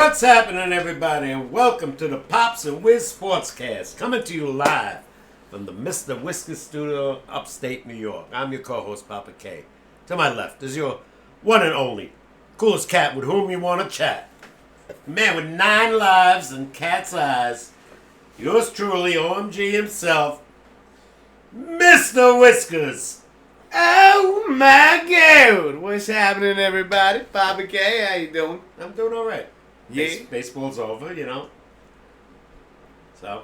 What's happening, everybody, and welcome to the Pops Wiz SportsCast, coming to you live from the Mr. Whiskey Studio, upstate New York. I'm your co-host, Papa K. To my left is your one and only coolest cat with whom you want to chat. Man with 9 lives and cat's eyes, yours truly, OMG himself, Mr. Whiskers. Oh my God! What's happening, everybody? Papa K, how you doing? I'm doing all right. Yeah. Baseball's over, So.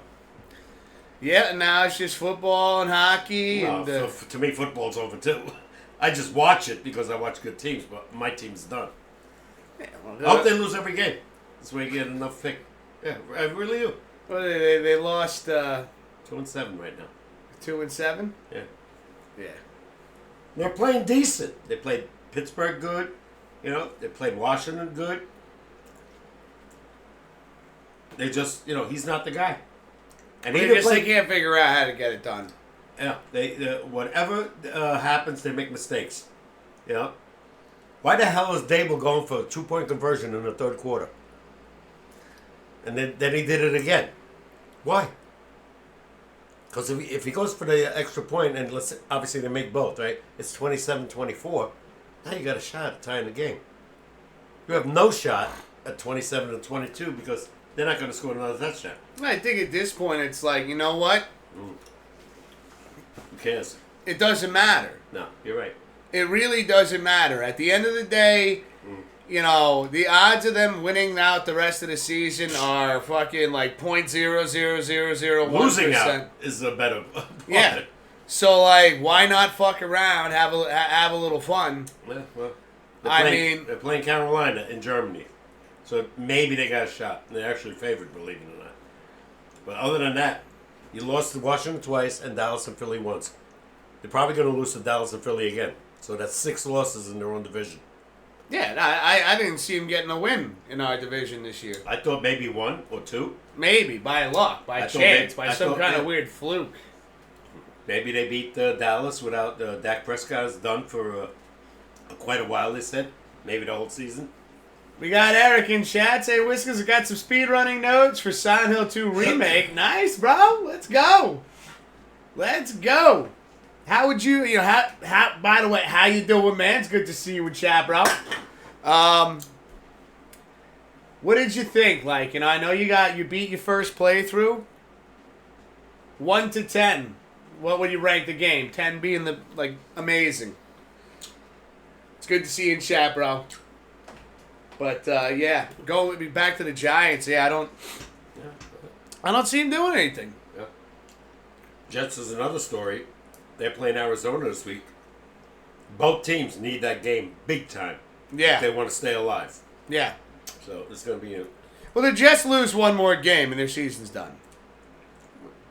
Yeah, now it's just football and hockey. Well, to me, football's over too. I just watch it because I watch good teams, but my team's done. Yeah, I hope they lose every game. This way you get enough pick. Yeah, I really do. Well, they lost 2-7 right now. 2-7. Yeah. Yeah. They're playing decent. They played Pittsburgh good. They played Washington good. They just, he's not the guy. And they can't figure out how to get it done. Yeah, whatever happens, they make mistakes. Why the hell is Dable going for a 2-point conversion in the third quarter? And then he did it again. Why? Because if he goes for the extra point, and obviously they make both, right? It's 27-24. Now you got a shot at tying the game. You have no shot at 27-22 because they're not going to score another touchdown. I think at this point it's like, you know what? Who cares? It doesn't matter. No, you're right. It really doesn't matter. At the end of the day, the odds of them winning out the rest of the season are fucking like 0.00001%. Losing out is a better point. Yeah. So, why not fuck around, have a little fun? Yeah, well, they're playing Carolina in Germany. So maybe they got a shot. They're actually favored, believe it or not. But other than that, you lost to Washington twice and Dallas and Philly once. They're probably going to lose to Dallas and Philly again. So that's 6 losses in their own division. Yeah, I didn't see him getting a win in our division this year. I thought maybe 1 or 2. Maybe, by luck, by chance, by some kind of weird fluke. Maybe they beat Dallas without Dak Prescott is done for quite a while, they said. Maybe the whole season. We got Eric in chat. Say, Whiskers, I got some speedrunning notes for Silent Hill 2 Remake. Nice, bro. Let's go. How would you, how? By the way, how you doing, man? It's good to see you in chat, bro. What did you think? I know you beat your first playthrough. 1 to 10. What would you rank the game? 10 being amazing. It's good to see you in chat, bro. But go back to the Giants. Yeah, I don't see him doing anything. Yeah. Jets is another story. They're playing Arizona this week. Both teams need that game big time. Yeah. If they want to stay alive. Yeah. So it's going to be Well, the Jets lose one more game and their season's done.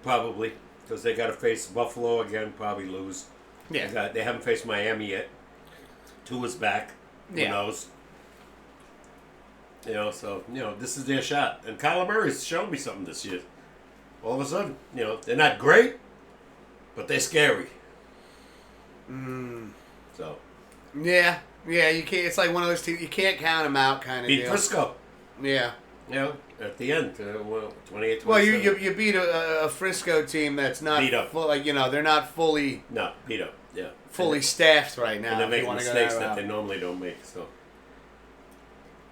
Probably. Because they got to face Buffalo again, probably lose. Yeah. They haven't faced Miami yet. Tua's back. Who knows? So, this is their shot. And Kyler Murray's shown me something this year. All of a sudden, they're not great, but they're scary. So. Yeah, you can't. It's like one of those teams, you can't count them out kind of beat deal. Frisco. Yeah. At the end, 28-27. Well, you beat a Frisco team that's not beat up. They're not fully. No, beat up. Yeah. Fully staffed right now. And they're making mistakes that they normally don't make. So.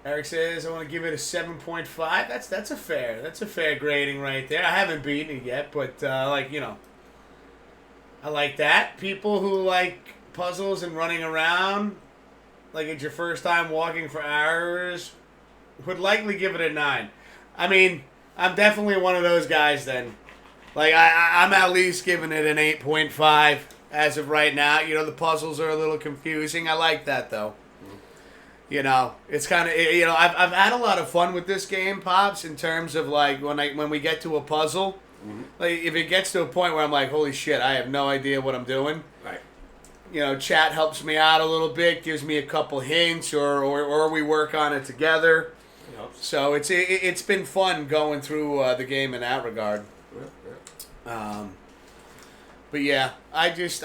Eric says, I want to give it a 7.5. That's a fair grading right there. I haven't beaten it yet, but I like that. People who like puzzles and running around, like it's your first time walking for hours, would likely give it a 9. I mean, I'm definitely one of those guys then. I'm at least giving it an 8.5 as of right now. The puzzles are a little confusing. I like that though. It's kind of, I've had a lot of fun with this game, Pops, in terms of when we get to a puzzle, if it gets to a point where I'm like, holy shit, I have no idea what I'm doing. Right. Chat helps me out a little bit, gives me a couple hints, or we work on it together. It helps. So it's been fun going through the game in that regard. Yeah. But yeah, there's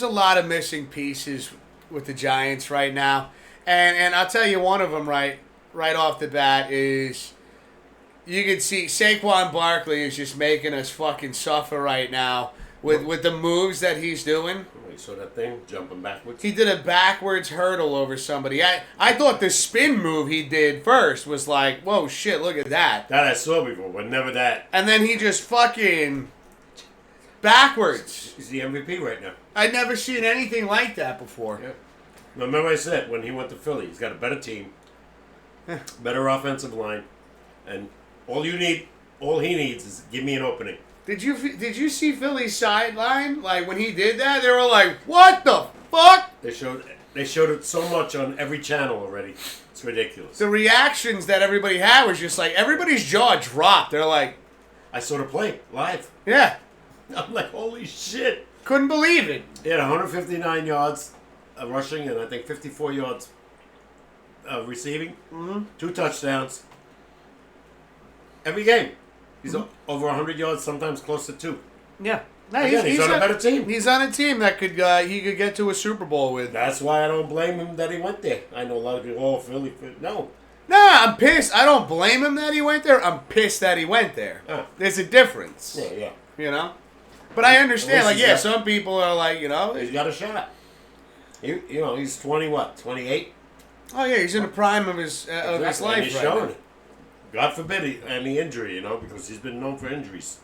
a lot of missing pieces with the Giants right now. And I'll tell you one of them right off the bat is you can see Saquon Barkley is just making us fucking suffer right now with the moves that he's doing. You saw that thing jumping backwards? He did a backwards hurdle over somebody. I thought the spin move he did first was like, whoa, shit, look at that. That I saw before, but never that. And then he just fucking backwards. He's the MVP right now. I'd never seen anything like that before. Yeah. Remember I said when he went to Philly, he's got a better team, better offensive line, and all he needs is give me an opening. Did you see Philly's sideline? Like when he did that, they were like, "What the fuck?" They showed it so much on every channel already. It's ridiculous. The reactions that everybody had was just like everybody's jaw dropped. They're like, I saw the play live. "Yeah." I'm like, holy shit. Couldn't believe it. He had 159 yards rushing and I think 54 yards receiving. Mm-hmm. 2 touchdowns. Every game. He's over 100 yards, sometimes close to 2. Yeah. No, Again, he's on a better team. He's on a team that he could get to a Super Bowl with. That's why I don't blame him that he went there. I know a lot of people, Philly. No. Nah, I'm pissed. I don't blame him that he went there. I'm pissed that he went there. There's a difference. Yeah. You know? But I understand. Like, got, some people are like, he's got a shot. He's 28? Oh, yeah, he's in the prime of his life and he's right showing now. it. God forbid any injury, because he's been known for injuries.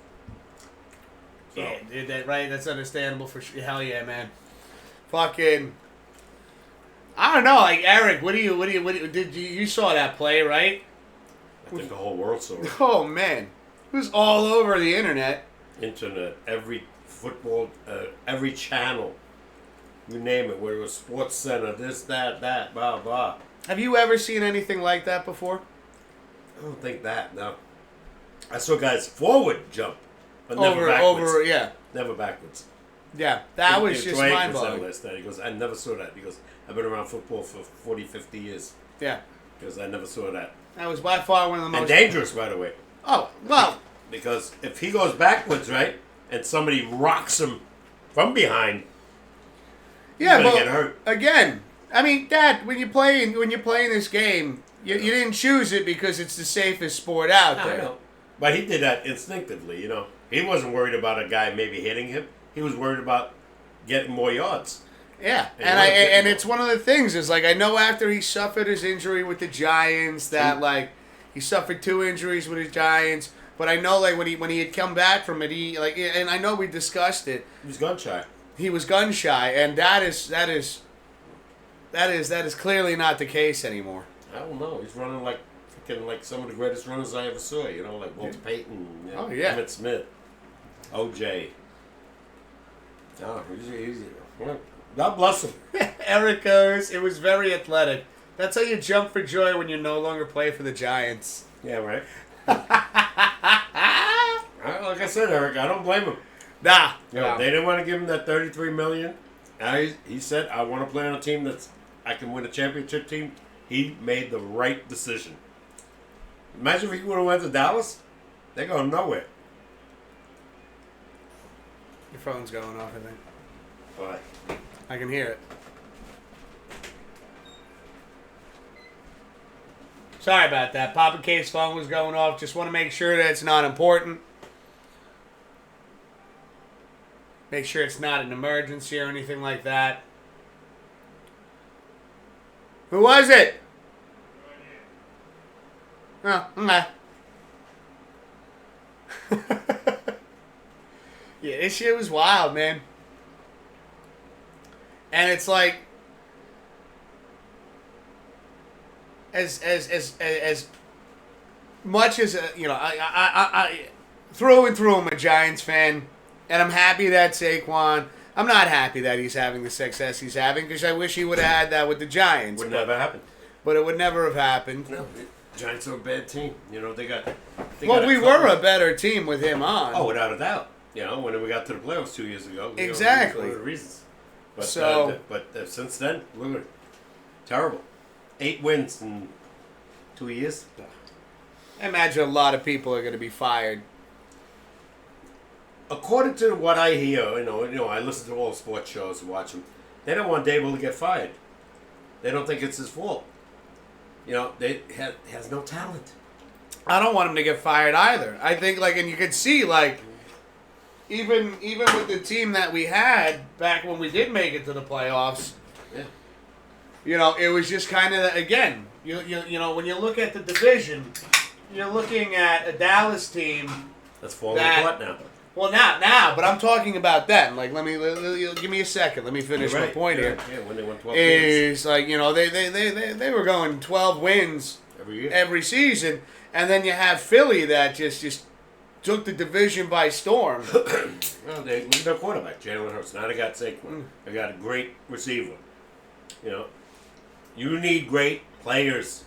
So. Yeah, dude, that's understandable for sure. Hell yeah, man. Fucking, I don't know, like Eric. What do you saw that play, right? I think the whole world saw it. Oh man, it was all over the internet. Internet, every football, every channel, you name it. Where it was Sports Center, this, that, blah blah. Have you ever seen anything like that before? I don't think that. No, I saw guys forward jump, but never backwards. Yeah. Never backwards. Yeah, that was just mind-blowing. Last night. He goes, I never saw that. He goes, I've been around football for 40, 50 years. Yeah. Because I never saw that. That was by far one of the most... And dangerous, by the way. Oh, well... Because if he goes backwards, right, and somebody rocks him from behind, he's going to get hurt. Again, I mean, Dad, when you're playing this game, you didn't choose it because it's the safest sport out there. I know. But he did that instinctively, He wasn't worried about a guy maybe hitting him. He was worried about getting more yards. Yeah, and it's one of the things is like I know after he suffered his injury with the Giants that like he suffered 2 injuries with his Giants, but I know like when he had come back from it, he like and I know we discussed it. He was gun shy. He was gun shy, and that is clearly not the case anymore. I don't know. He's running like some of the greatest runners I ever saw. Like Walter Payton, Emmitt Smith, OJ. Oh, he's God bless him. Eric goes, it was very athletic. That's how you jump for joy when you no longer play for the Giants. Yeah, right. Like I said, Eric, I don't blame him. Nah. They didn't want to give him that $33 million. He said, I want to play on a team I can win a championship team. He made the right decision. Imagine if he would have went to Dallas. They're going nowhere. Your phone's going off, I think. Why? I can hear it. Sorry about that. Papa K's phone was going off. Just want to make sure that it's not important. Make sure it's not an emergency or anything like that. Who was it? Oh, okay. Yeah, this shit was wild, man. And it's like, as much as I through and through I'm a Giants fan, and I'm happy that Saquon. I'm not happy that he's having the success he's having because I wish he would have had that with the Giants. Would never happen. But it would never have happened. No, Giants are a bad team. They got. We were a better team with him on. Oh, without a doubt. When we got to the playoffs 2 years ago. Exactly. One of the reasons. But since then, look at it. Terrible. 8 wins in 2 years. I imagine a lot of people are going to be fired. According to what I hear, I listen to all sports shows and watch them. They don't want Dable to get fired. They don't think it's his fault. They has no talent. I don't want him to get fired either. I think, and you could see, even with the team that we had back when we did make it to the playoffs, it was just kind of, again, when you look at the division, you're looking at a Dallas team that's falling apart now. Well, not now, but I'm talking about then. Give me a second. Let me finish my point here. Yeah, when they won 12 wins. They were going 12 wins every year, every season, and then you have Philly that just took the division by storm. Well, they look at their quarterback, Jalen Hurts. Now they got Saquon. They got a great receiver. You need great players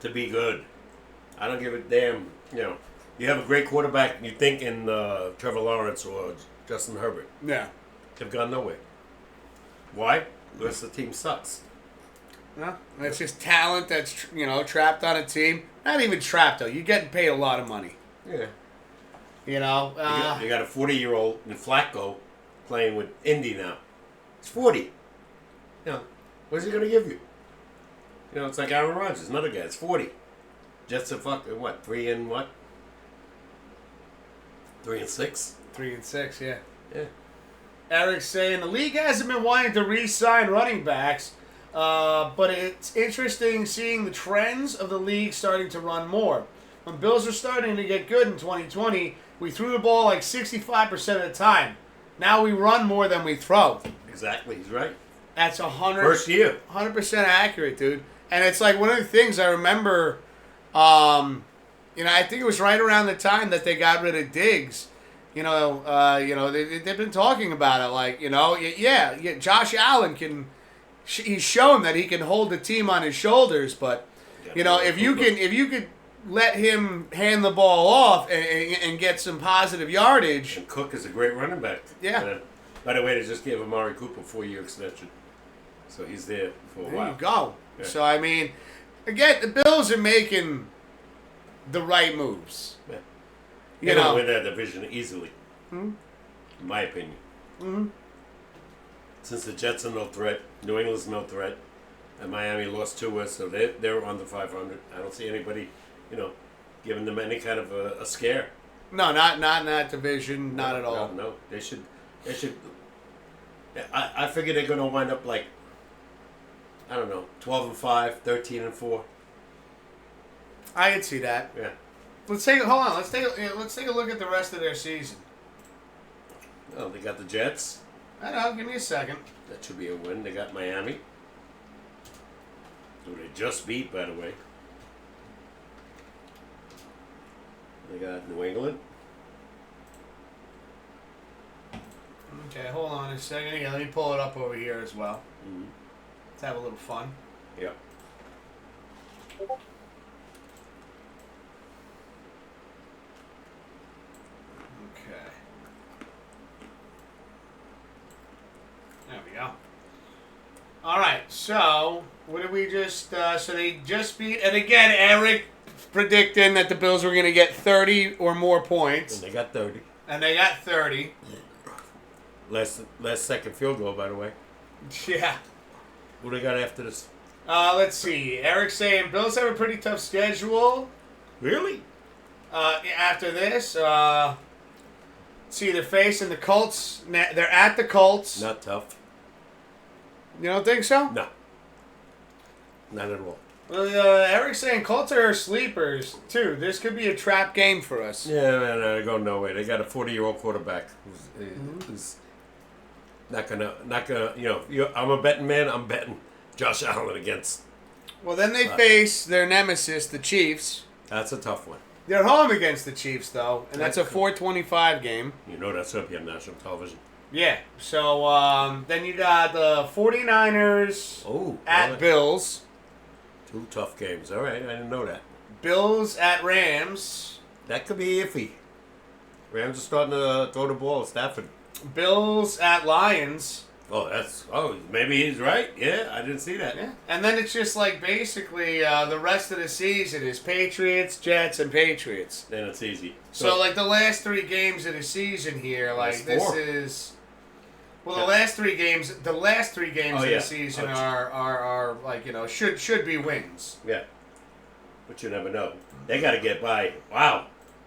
to be good. I don't give a damn. You have a great quarterback, and you think in Trevor Lawrence or Justin Herbert. Yeah. They've gone nowhere. Why? Because the team sucks. No, it's just talent that's trapped on a team. Not even trapped though. You're getting paid a lot of money. Yeah. You got a 40-year-old in Flacco playing with Indy now. It's 40. What's he going to give you? It's like Aaron Rodgers, another guy. It's 40. Jets are fucking what? 3 and what? 3 and 6. 3 and 6, yeah. Yeah. Eric's saying the league hasn't been wanting to re-sign running backs, but it's interesting seeing the trends of the league starting to run more. When Bills were starting to get good in 2020, we threw the ball 65% of the time. Now we run more than we throw. Exactly, he's right. That's 100. First year. 100% accurate, dude. And it's one of the things I remember. I think it was right around the time that they got rid of Diggs. They've been talking about it. Josh Allen he's shown that he can hold the team on his shoulders, but if you could let him hand the ball off and get some positive yardage. And Cook is a great running back. Yeah. By the way, they just gave Amari Cooper a 4-year extension, so he's there for a while. There you go. Yeah. So again, the Bills are making the right moves. Yeah. They're going to win that division easily, in my opinion. Mm-hmm. Since the Jets are no threat, New England's no threat, and Miami lost to us, so they're under 500. I don't see anybody, giving them any kind of a scare. No, not in that division, not at all. No, they should. I figure they're going to wind up 12-5, 13-4. I could see that. Yeah. Let's take a look at the rest of their season. Oh, they got the Jets. I know. Give me a second. That should be a win. They got Miami, who they just beat, by the way. They got New England. Okay, hold on a second. Yeah, let me pull it up over here as well. Mm-hmm. Let's have a little fun. Yeah. Okay. There we go. All right, so what did we just? So they just beat, and again, Eric predicting that the Bills were going to get 30 or more points. And they got 30. And they got 30. Last second field goal, by the way. Yeah. Who they got after this? Let's see. Eric's saying Bills have a pretty tough schedule. Really? After this, see, they're facing the Colts. They're at the Colts. Not tough. You don't think so? No. Not at all. Well, Eric's saying Colts are sleepers, too. This could be a trap game for us. Yeah, man, they go nowhere. They got a 40-year-old quarterback who's not gonna. I'm a betting man. I'm betting Josh Allen against. Well, then they face their nemesis, the Chiefs. That's a tough one. They're home against the Chiefs, though, and that's a 4:25 game. That's going to be on national television. Yeah. So then you got the 49ers at Bills. 2 tough games. All right, I didn't know that. Bills at Rams. That could be iffy. Rams are starting to throw the ball at Stafford. Bills at Lions. Maybe he's right. Yeah, I didn't see that. Yeah. And then it's just basically the rest of the season is Patriots, Jets, and Patriots. Then it's easy. So the last 3 games of the season here, this is... Well, the last three games of the season Oh, are like, should be wins. Yeah. But you never know. They got to get by,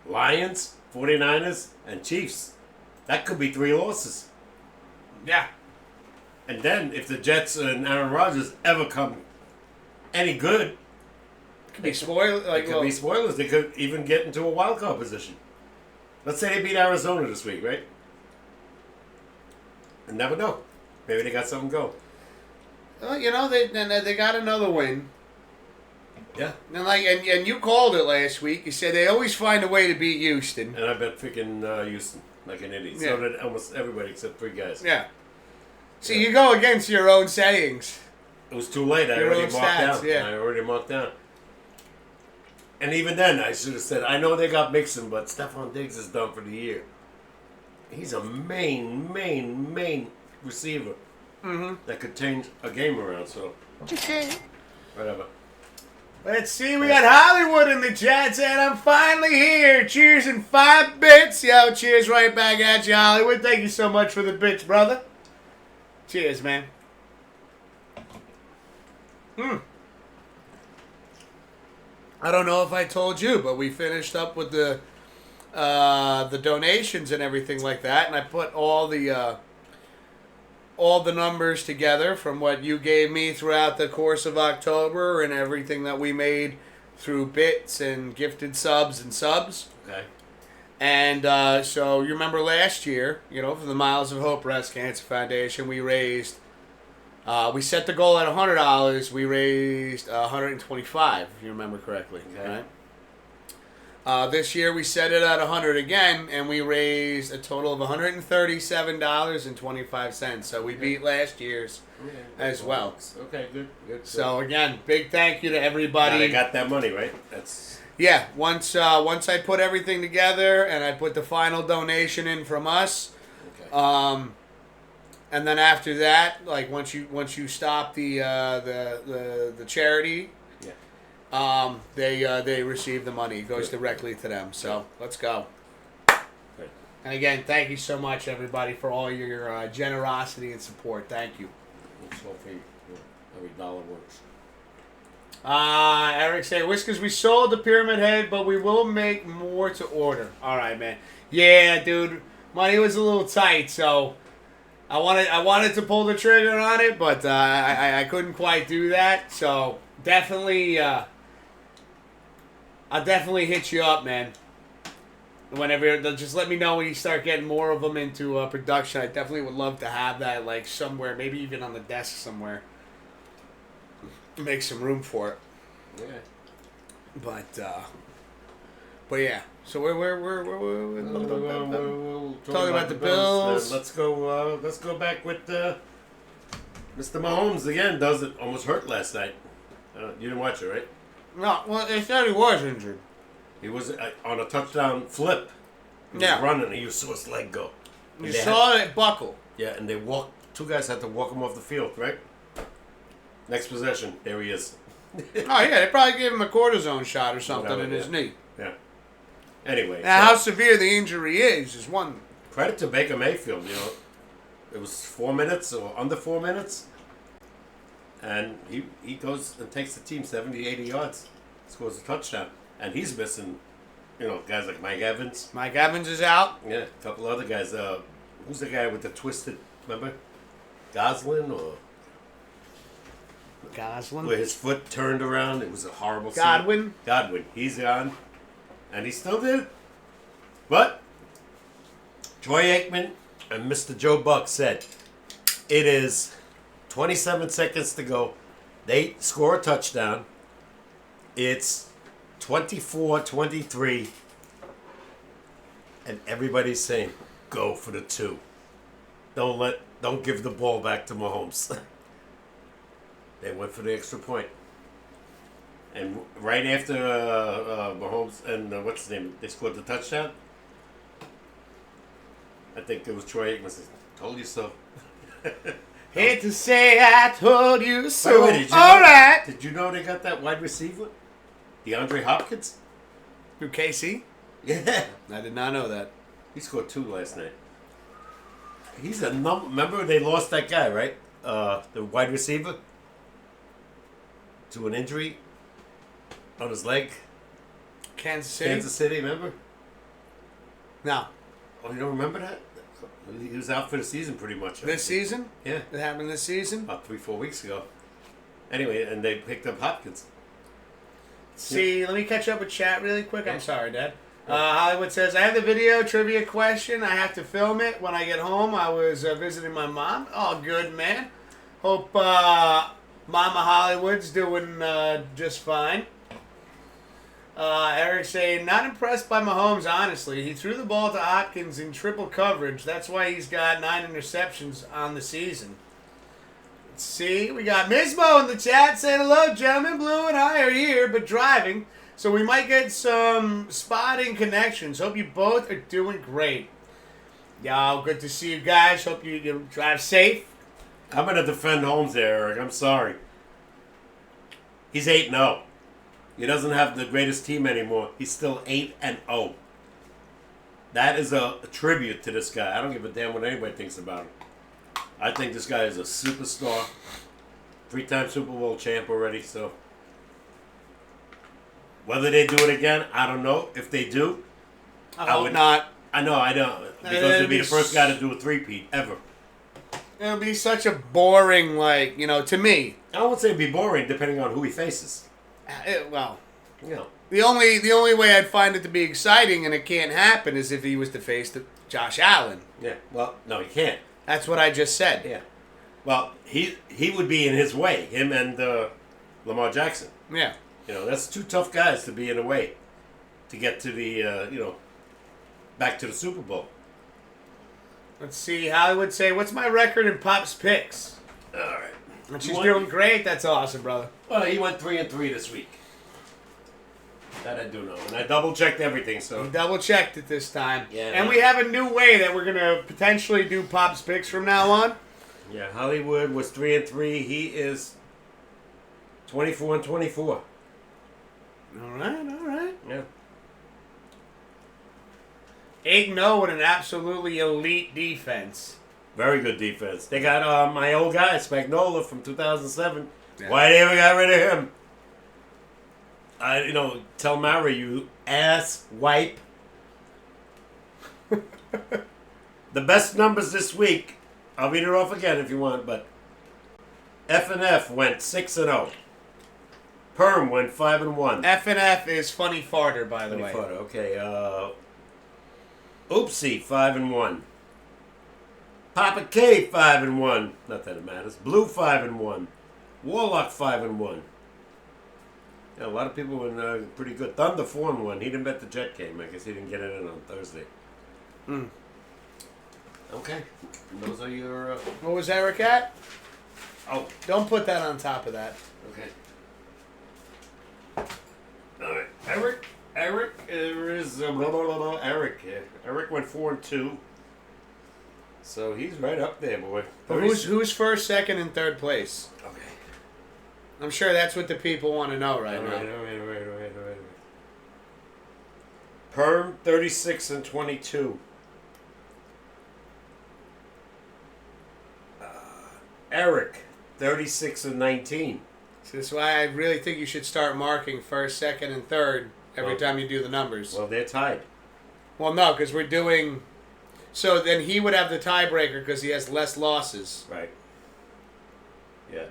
Lions, 49ers, and Chiefs. That could be 3 losses. Yeah. And then if the Jets and Aaron Rodgers ever come any good, It could be spoilers. be spoilers. They could even get into a wild card position. Let's say they beat Arizona this week, right? And never know. Maybe they got something going. They got another win. Yeah. And you called it last week. You said they always find a way to beat Houston. And I bet freaking Houston like an idiot. Yeah. So did almost everybody except 3 guys. Yeah. See, you go against your own sayings. It was too late. I Your already own marked stats, down. yeah. I already marked down. And even then, I should have said, I know they got Mixon, but Stephon Diggs is done for the year. He's a main receiver that could change a game around. So, whatever. Let's see, we got Hollywood in the chat saying, I'm finally here. Cheers in 5 bits. Yo, cheers right back at you, Hollywood. Thank you so much for the bits, brother. Cheers, man. I don't know if I told you, but we finished up with the donations and everything like that, and I put all the numbers together from what you gave me throughout the course of October and everything that we made through bits and gifted subs and subs. Okay. And so you remember last year, for the Miles of Hope Breast Cancer Foundation, we raised, we set the goal at $100. We raised $125, if you remember correctly. Okay. Right? This year we set it at $100 again, and we raised a total of $137.25. So we beat last year's as well. Okay, good. So again, big thank you to everybody. Now they got that money, right? That's Yeah, once I put everything together and I put the final donation in from us, okay. and then after that, like once you stop the charity, they receive the money. It goes directly to them. So let's go. Good. And again, thank you so much, everybody, for all your generosity and support. Thank you. So every dollar works. Eric say, Whiskers, we sold the Pyramid Head, but we will make more to order. All right, man. Yeah, dude. Money was a little tight, so I wanted to pull the trigger on it, but I couldn't quite do that. So definitely, I'll definitely hit you up, man. Whenever, just let me know when you start getting more of them into production. I definitely would love to have that, like somewhere, maybe even on the desk somewhere. Make some room for it. Yeah. But yeah. So we're talking about the Bills. Let's go back with Mr. Mahomes again. Does it almost hurt last night? You didn't watch it, right? No, well, they said he was injured. He was on a touchdown flip. He was running, and you saw his leg go. You saw it buckle. Yeah, and they two guys had to walk him off the field, right? Next possession, there he is. Oh, yeah, they probably gave him a cortisone shot or something in his knee. Yeah. Anyway. Now, how severe the injury is one. Credit to Baker Mayfield, It was 4 minutes or under 4 minutes. And he goes and takes the team 70, 80 yards. Scores a touchdown. And he's missing, guys like Mike Evans. Mike Evans is out. Yeah, a couple other guys. Who's the guy with the twisted, remember? Goslin or... Goslin. Where his foot turned around. It was a horrible Godwin. scene. Godwin. He's gone. And he still did. But Troy Aikman and Mr. Joe Buck said, it is 27 seconds to go. They score a touchdown. It's 24-23. And everybody's saying, go for the 2. Don't give the ball back to Mahomes. They went for the extra point. And right after Mahomes and what's his name, they scored the touchdown. I think it was Troy Aikman said, told you so. Hate to say I told you so. By the way, did you know they got that wide receiver? DeAndre Hopkins? Through KC? Yeah. I did not know that. He scored 2 last night. He's a number. Remember they lost that guy, right? The wide receiver to an injury on his leg. Kansas City? Kansas City, remember? No. Oh, you don't remember that? He was out for the season pretty much. This season? Yeah. It happened this season? About 3-4 weeks ago. Anyway, and they picked up Hopkins. See, let me catch up with chat really quick. I'm sorry, Dad. Hollywood says, I have the video trivia question. I have to film it when I get home. I was visiting my mom. Oh, good, man. Hope Mama Hollywood's doing just fine. Eric saying, not impressed by Mahomes, honestly. He threw the ball to Hopkins in triple coverage. That's why he's got 9 interceptions on the season. Let's see. We got Mizmo in the chat saying, hello, gentlemen. Blue and I are here, but driving. So we might get some spotting connections. Hope you both are doing great. Y'all, good to see you guys. Hope you drive safe. I'm going to defend Holmes there, Eric. I'm sorry. He's 8-0. He doesn't have the greatest team anymore. He's still 8-0. That is a tribute to this guy. I don't give a damn what anybody thinks about him. I think this guy is a superstar. 3-time Super Bowl champ already, so... Whether they do it again, I don't know. If they do, I would not. I know, I don't. Because he'll be the first guy to do a three-peat ever. It'll be such a boring, to me. I won't say it'd be boring, depending on who he faces. Well, You know. the only way I'd find it to be exciting, and it can't happen, is if he was to face Josh Allen. Yeah. Well, no, he can't. That's what I just said. Yeah. Well, he would be in his way. Him and Lamar Jackson. Yeah. That's two tough guys to be in a way to get to the back to the Super Bowl. Let's see. Hollywood say, what's my record in Pops picks? All right. And she's doing great. That's awesome, brother. Well, he went 3-3 this week. That I do know. And I double-checked everything, so... We double-checked it this time. Yeah. And we have a new way that we're going to potentially do Pops picks from now on. Yeah, Hollywood was 3-3. He is 24-24. All right. Yeah. 8-0 with an absolutely elite defense. Very good defense. They got my old guy, Spagnola, from 2007. Yeah. Why they ever got rid of him? Tell Mara, you ass wipe. The best numbers this week, I'll read it off again if you want, but F&F went 6-0. Perm went 5-1. F&F is funny farter, by the Funny way. photo. Okay. Oopsie 5-1. Papa K 5-1. Not that it matters. Blue 5-1. Warlock 5-1. Yeah, a lot of people were pretty good. Thunder 4-1. He didn't bet the Jet game. I guess he didn't get it in on Thursday. Okay. And those are your. What was Eric at? Oh. Don't put that on top of that. Okay. All right. Eric, there is Eric. Eric went 4-2. So he's right up there, boy. But who's first, second, and third place? Okay. I'm sure that's what the people want to know right now. All right. Perm 36-22. Eric 36-19. So that's why I really think you should start marking first, second, and third every time you do the numbers. Well, they're tied. Well, no, because we're doing... So then he would have the tiebreaker because he has less losses. Right. Yeah.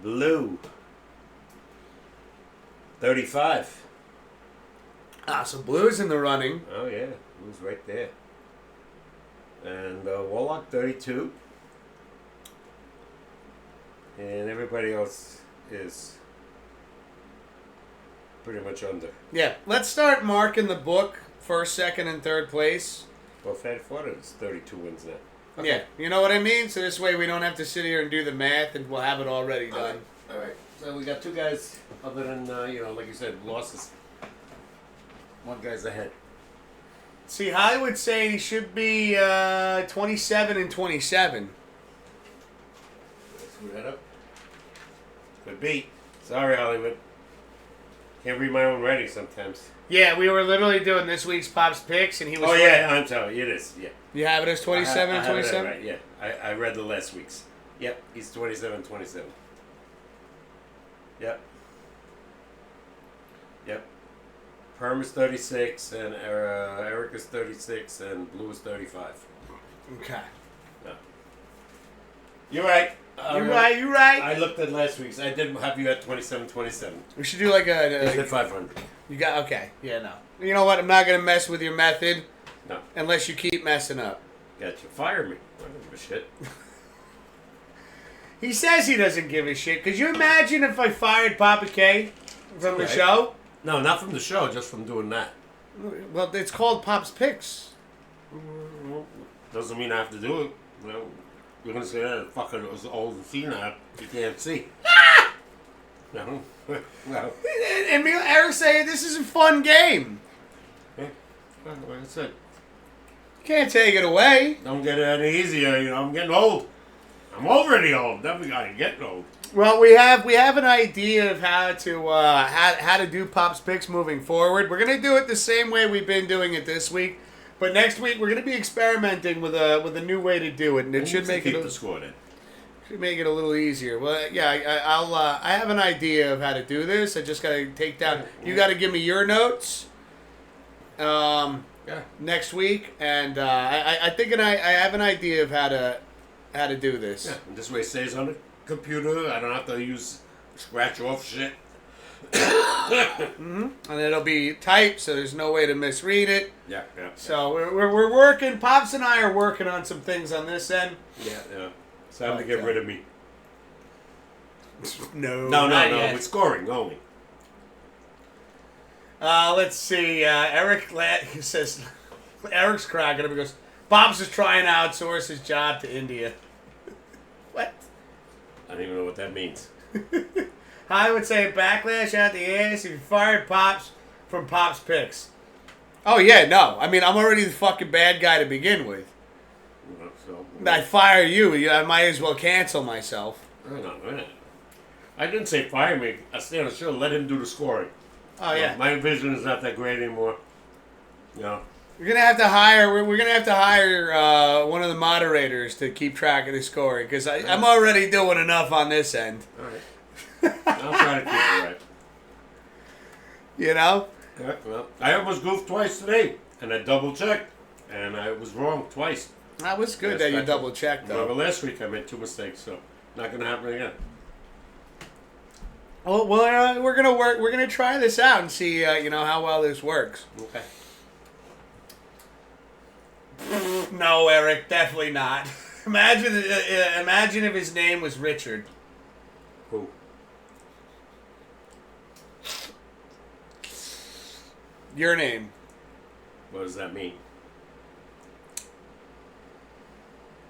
Blue 35. So Blue's in the running. Oh, yeah. Blue's right there. And Warlock 32. And everybody else is pretty much under. Yeah, let's start marking the book first, second, and third place. Well, Fat Flutter is 32 wins now. Okay. Yeah, you know what I mean? So this way we don't have to sit here and do the math and we'll have it already done. All right. So we got two guys other than, like you said, losses. One guy's ahead. See, Hollywood's saying he should be 27-27. Screw that up. Could be. Sorry, Hollywood. Can't read my own writing sometimes. Yeah, we were literally doing this week's Pops picks, and he was. Oh yeah, I'm sorry. It is. Yeah. You have it as 27 and 27. Right. Yeah. I read the last week's. Yep. He's 27-27. Yep. Yep. Perm is 36, and Eric is 36, and Blue is 35. Okay. Yeah. You're right. You're right. I looked at last week's. I did have you at 27-27. We should do like a. Is it 500? You got okay. Yeah, no. You know what? I'm not gonna mess with your method. No. Unless you keep messing up. Gotcha. Fire me. I don't give a shit. He says he doesn't give a shit. Could you imagine if I fired Papa K from the show? No, not from the show. Just from doing that. Well, it's called Pop's Picks. Doesn't mean I have to do it. Well, you're gonna say that fucker was old and senile. You can't see. No. No. And me and Eric say this is a fun game. Yeah. Well, like I said, Can't take it away. don't get it any easier. You know, I'm getting old. I'm already old. Definitely gotta get old. Well, we have an idea of how to do Pop's Picks moving forward. We're gonna do it the same way we've been doing it this week, but next week we're gonna be experimenting with a new way to do it, and it should make keep the score then. Should make it a little easier. Well, yeah, I have an idea of how to do this. I just gotta take down. You gotta give me your notes. Next week, and I think I have an idea of how to do this. Yeah, and this way it stays on the computer. I don't have to scratch off shit. Mm-hmm. And it'll be typed, so there's no way to misread it. Yeah. So we're working. Pops and I are working on some things on this end. Yeah. It's time to get rid of me. No. We're scoring only. Let's see. Eric says, Eric's cracking up. He goes, Pops is trying to outsource his job to India. What? I don't even know what that means. I would say backlash out the ass if you fired Pops from Pops Picks. Oh, yeah, no. I mean, I'm already the fucking bad guy to begin with. I fire you. I might as well cancel myself. No. I didn't say fire me. I stay on the show. Let him do the scoring. Oh, yeah. My vision is not that great anymore. We're gonna have to hire. We're gonna have to hire one of the moderators to keep track of the scoring because I'm already doing enough on this end. All right. I'll try to keep it right. You know. Yeah, well, I almost goofed twice today, and I double checked, and I was wrong twice. That was good that you double checked though. Remember last week I made 2 mistakes, so not gonna happen again. Well, we're gonna work. We're gonna try this out and see, how well this works. Okay. No, Eric, definitely not. Imagine if his name was Richard. Who? Your name. What does that mean?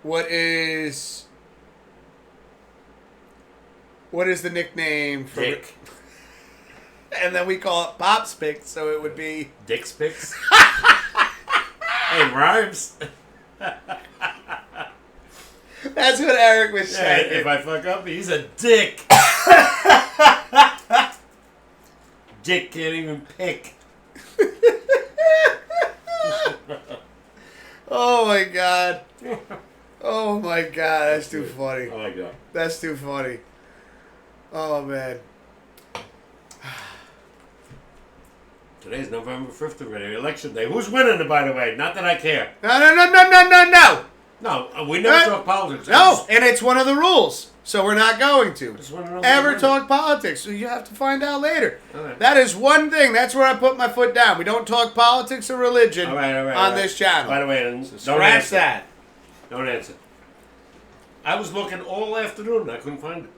What is the nickname for Dick? And then we call it Pops Picks, so it would be Dick's Picks? Hey, rhymes. That's what Eric was saying. If I fuck up, he's a dick. Dick can't even pick. Oh my god. Oh my god, that's too funny. Oh my god. That's too funny. Oh man. Today's November 5th already, election day. Who's winning, by the way? Not that I care. No. No, we never talk politics. No, and it's one of the rules. So we're not going to ever talk. talk politics. So you have to find out later. Right. That is one thing. That's where I put my foot down. We don't talk politics or religion on this channel. By the way, don't scratch answer. that. Don't answer. I was looking all afternoon and I couldn't find it.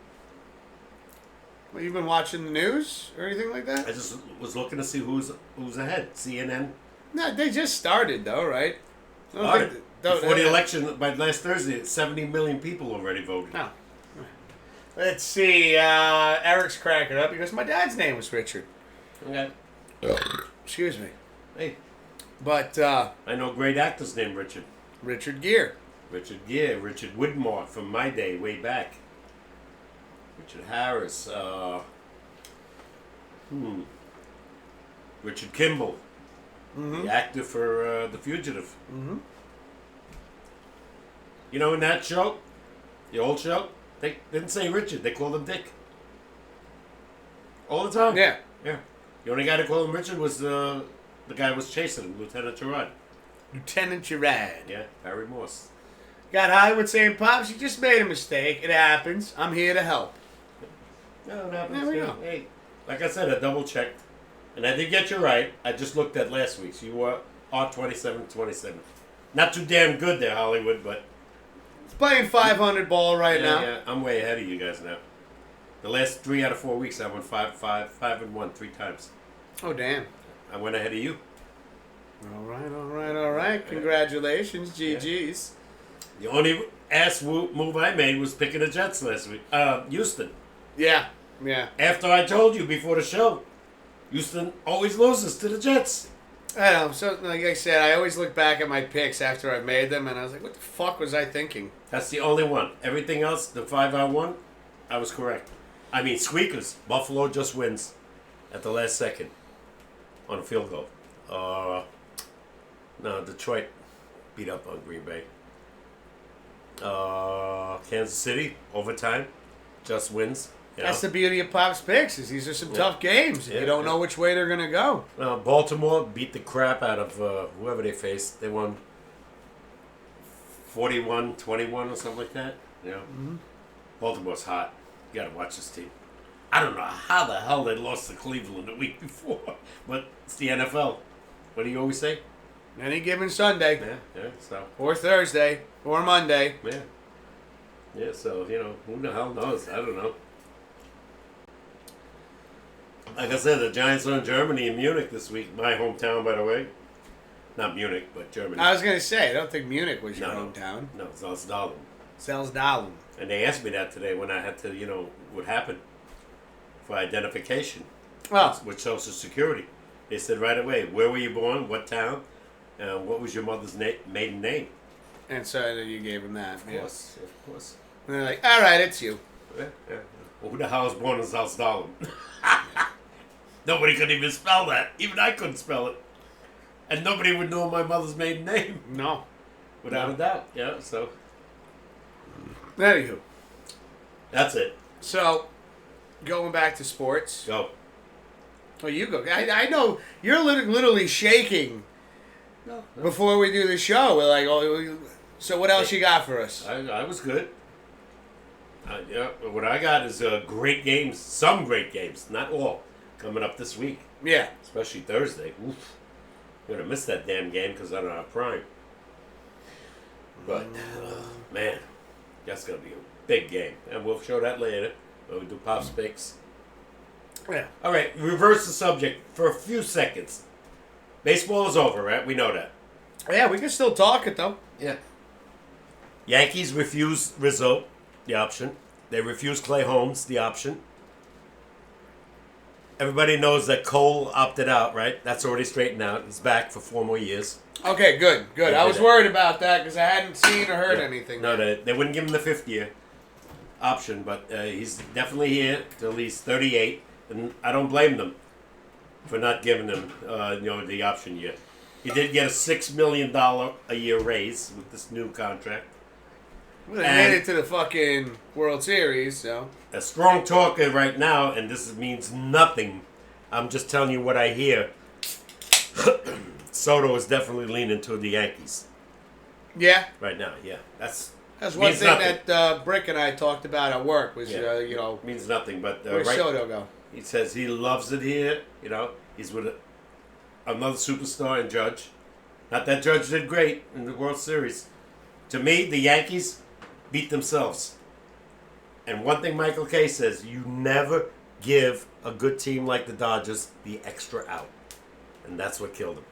Well, you've been watching the news or anything like that? I just was looking to see who's ahead. CNN. No, they just started though, right? Before the election, by last Thursday, 70 million people already voted. No. Let's see. Eric's cracking up because my dad's name was Richard. Okay. Excuse me. Hey. But I know a great actor's named Richard. Richard Gere. Richard Gere. Richard Widmark from my day, way back. Richard Harris. Richard Kimball, the actor for The Fugitive. Mm-hmm. You know, in that show, the old show, they didn't say Richard. They called him Dick. All the time. Yeah. Yeah. The only guy to call him Richard was the guy who was chasing him, Lieutenant Gerard. Lieutenant Gerard. Yeah, Barry Morse. Got high with saying, Pops, you just made a mistake. It happens. I'm here to help. No, it happens. There we Yeah. go. Hey, like I said, I double checked. And I did get you right. I just looked at last week's. You were R27-27. Not too damn good there, Hollywood, but... It's playing 500 ball right now. Yeah, I'm way ahead of you guys now. The last 3 out of 4 weeks, I won 5-1 3 times. Oh, damn. I went ahead of you. All right. Congratulations, GG's. The only ass move I made was picking the Jets last week. Houston. Yeah. After I told you before the show, Houston always loses to the Jets. I know. So, like I said, I always look back at my picks after I've made them, and I was like, what the fuck was I thinking? That's the only one. Everything else, the 5 I won, I was correct. I mean, squeakers. Buffalo just wins at the last second on a field goal. No, Detroit beat up on Green Bay. Kansas City, overtime, just wins. You That's know? the beauty of Pop's picks, is these are some tough games. Yeah, You don't know which way they're going to go. Baltimore beat the crap out of whoever they faced. They won 41-21 or something like that. You know? Baltimore's hot. You got to watch this team. I don't know how the hell they lost to Cleveland the week before, but it's the NFL. What do you always say? Any given Sunday. Yeah, so. Or Thursday. Or Monday. Yeah, so, you know, who the hell knows? I don't know. Like I said, the Giants are in Germany in Munich this week. My hometown, by the way. Not Munich, but Germany. I was going to say, I don't think Munich was your No. hometown. No, Salzdahlem. Salzdahlem. And they asked me that today when I had to, what happened for identification Well, with Social Security. They said right away, where were you born, what town, what was your mother's maiden name? and so you gave him that. Of course. And they're like, all right, it's you. Yeah. Well, who the hell was born in Salzdahlem? Nobody could even spell that. Even I couldn't spell it. And nobody would know my mother's maiden name. No. Without a doubt. Yeah, so. Anywho. That's it. So, going back to sports. Go. Oh, you go. I know you're literally shaking No. before we do the show. We're like, oh, so what else you got for us? I was good. Yeah, what I got is great games. Some great games. Not all. Coming up this week. Yeah. Especially Thursday. Oof. I'm going to miss that damn game because I don't have Prime. But, man, that's going to be a big game. And we'll show that later when we do Pops Picks. Yeah. All right, reverse the subject for a few seconds. Baseball is over, right? We know that. Yeah, we can still talk it, though. Yeah. Yankees refuse Rizzo, the option. They refuse Clay Holmes, the option. Everybody knows that Cole opted out, right? That's already straightened out. He's back for 4 more years. Okay, good. I was worried about that because I hadn't seen or heard anything. No, they wouldn't give him the 5th year option, but he's definitely here till he's 38, and I don't blame them for not giving him, the option year. He did get a $6 million a year raise with this new contract. Well, they made it to the fucking World Series, so. A strong talker right now, and this means nothing. I'm just telling you what I hear. Soto is definitely leaning toward the Yankees. Yeah. Right now, yeah. That's one thing nothing. that Brick and I talked about at work was, means nothing, but where's Soto go? He says he loves it here. He's with another superstar in Judge. Not that Judge did great in the World Series. To me, the Yankees beat themselves. And one thing Michael Kay says, you never give a good team like the Dodgers the extra out. And that's what killed him.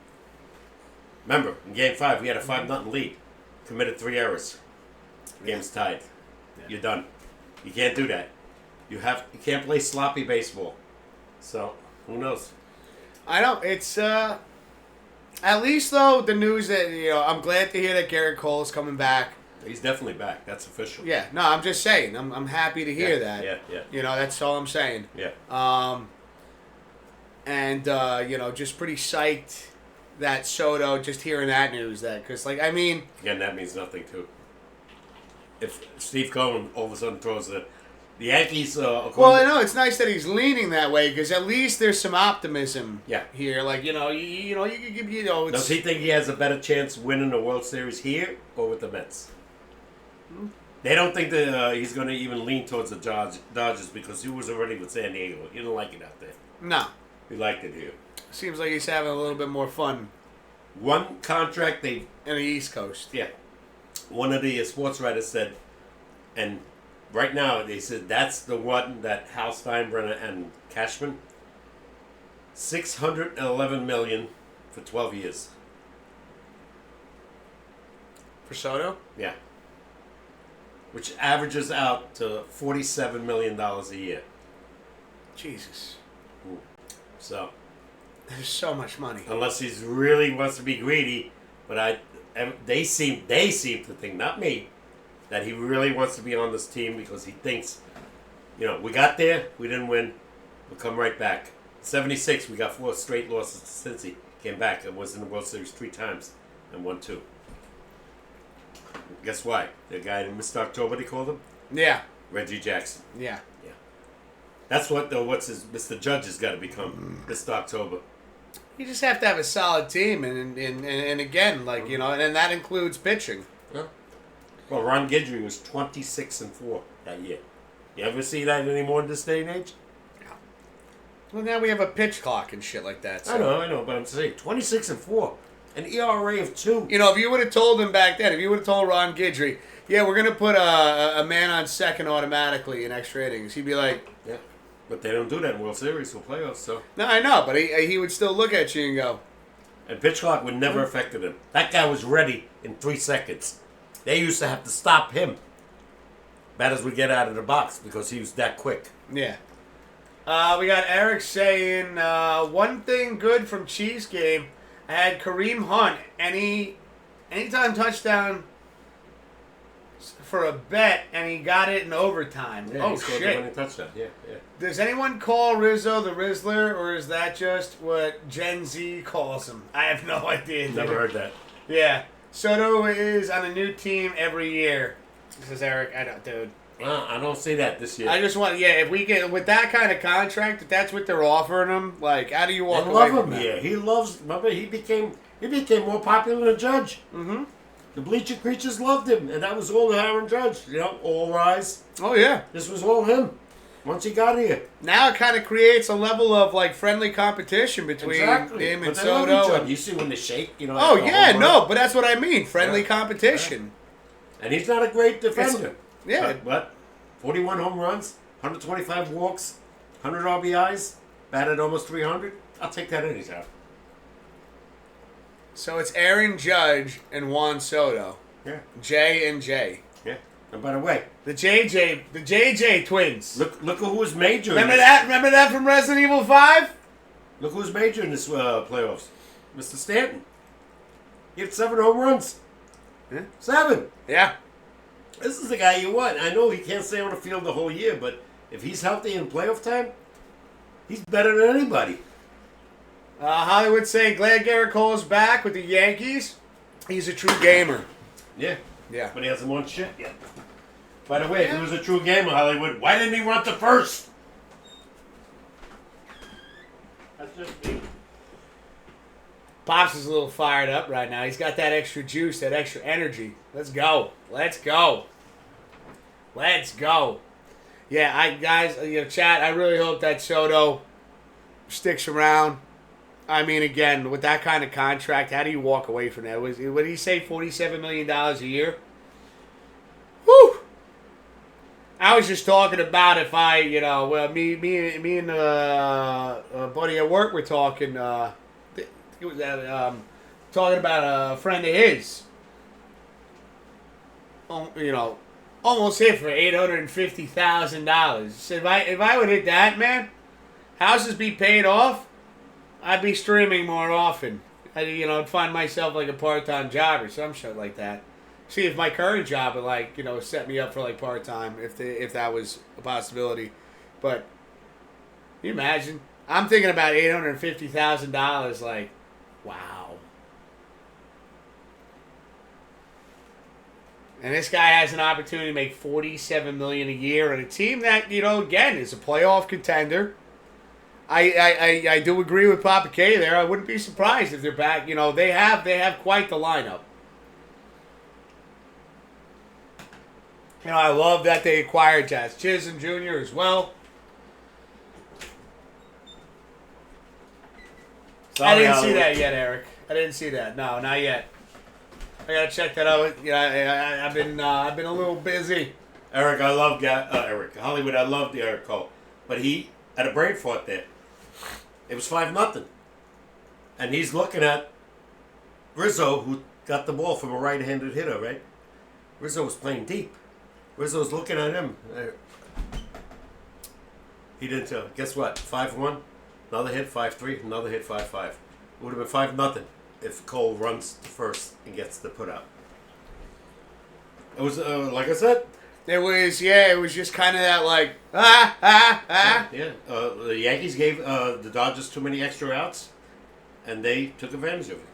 Remember, in Game 5, we had a 5-0 lead. Committed 3 errors. Game's tied. Yeah. You're done. You can't do that. You can't play sloppy baseball. So, who knows? I don't. It's at least though the news that I'm glad to hear that Garrett Cole is coming back. He's definitely back. That's official. Yeah. No, I'm just saying. I'm happy to hear that. Yeah. That's all I'm saying. Yeah. And, just pretty psyched that Soto, just hearing that news, because, Again, that means nothing, too. If Steve Cohen all of a sudden throws the Yankees... well, I know, it's nice that he's leaning that way, because at least there's some optimism here. Like, you could give, it's... Does he think he has a better chance winning the World Series here or with the Mets? They don't think that he's going to even lean towards the Dodgers because he was already with San Diego. He didn't like it out there. No. He liked it here. Seems like he's having a little bit more fun. One contract in the East Coast. Yeah. One of the sports writers said, and right now they said that's the one that Hal Steinbrenner and Cashman, $611 million for 12 years. For Soto? Yeah. Which averages out to $47 million a year. Jesus. So, there's so much money. Unless he really wants to be greedy, but they seem to think, not me, that he really wants to be on this team because he thinks, we got there, we didn't win, we'll come right back. 76, we got 4 straight losses to Cincy, came back and was in the World Series 3 times and won 2. Guess why? The guy in Mr. October, they called him? Yeah. Reggie Jackson. Yeah. That's Mr. Judge has got to become Mr. October. You just have to have a solid team, and again, and that includes pitching. Yeah. Well, Ron Guidry was 26-4 that year. You ever see that anymore in this day and age? Yeah. Well, now we have a pitch clock and shit like that. So. I know, but I'm saying 26-4, an ERA of 2. If you would have told him back then, if you would have told Ron Guidry, yeah, we're gonna put a man on second automatically in extra innings, he'd be like, yeah. But they don't do that in World Series or playoffs, so... No, I know, but he would still look at you and go... And pitch clock would never affected him. That guy was ready in 3 seconds. They used to have to stop him. Batters would get out of the box because he was that quick. Yeah. We got Eric saying, one thing good from Chiefs game, I had Kareem Hunt, anytime touchdown for a bet, and he got it in overtime. Yeah, oh, he scored shit. the winning touchdown. Yeah. Does anyone call Rizzo the Rizzler, or is that just what Gen Z calls him? I have no idea. Never heard that. Yeah. Soto is on a new team every year. Says Eric. I don't, dude. I don't see that this year. I just want, if we get, with that kind of contract, if that's what they're offering him, how do you walk away love from him that? here. He loves, remember, he became more popular than Judge. Mm-hmm. The bleacher creatures loved him, and that was all Aaron Judge. All rise. Oh, yeah. This was all him. Once he got here. Now it kind of creates a level of, friendly competition between him and Soto. You see when they shake, Oh, yeah, no, but that's what I mean. Friendly competition. Yeah. And he's not a great defender. Yeah. But 41 home runs, 125 walks, 100 RBIs, batted almost 300. I'll take that anytime. So it's Aaron Judge and Juan Soto. Yeah. J and J. Yeah. And by the way, the JJ twins. Look who was major. Remember that from Resident Evil 5? Look who's major in this playoffs. Mr. Stanton. He had 7 home runs. Yeah. 7. Yeah. This is the guy you want. I know he can't stay on the field the whole year, but if he's healthy in playoff time, he's better than anybody. Hollywood say glad Garrett Cole's back with the Yankees. He's a true gamer. Yeah. Yeah. But he hasn't won shit yet. By the way, if he was a true gamer, Hollywood, why didn't he run to first? That's just me. Pops is a little fired up right now. He's got that extra juice, that extra energy. Let's go. Let's go. Let's go. Yeah, guys, chat, I really hope that Soto sticks around. I mean, again, with that kind of contract, how do you walk away from that? What did he say, $47 million a year? Whew! I was just talking about if I, me and a buddy at work were talking, talking about a friend of his. Almost hit for $850,000. So if I would hit that, man, houses be paid off. I'd be streaming more often. I'd find myself a part-time job or some shit like that. See if my current job would set me up for part-time if that was a possibility. But can you imagine? I'm thinking about $850,000. Like, wow. And this guy has an opportunity to make $47 million a year, and a team that, again, is a playoff contender. I do agree with Papa K there. I wouldn't be surprised if they're back. They have quite the lineup. I love that they acquired Jazz Chisholm Jr. as well. I didn't see that yet, Eric. I didn't see that. No, not yet. I gotta check that out. Yeah, I've been a little busy. Eric, I love Eric Hollywood. I love the Eric Cole, but he had a brain fart there. It was 5-0, and he's looking at Rizzo, who got the ball from a right-handed hitter. Right, Rizzo was playing deep. Rizzo's looking at him. He didn't tell. Guess what? 5-1. Another hit, 5-3. Another hit, 5-5. It would have been 5-0 if Cole runs to first and gets the put out. It was like I said. It was just kind of that like Yeah. The Yankees gave the Dodgers too many extra outs, and they took advantage of it.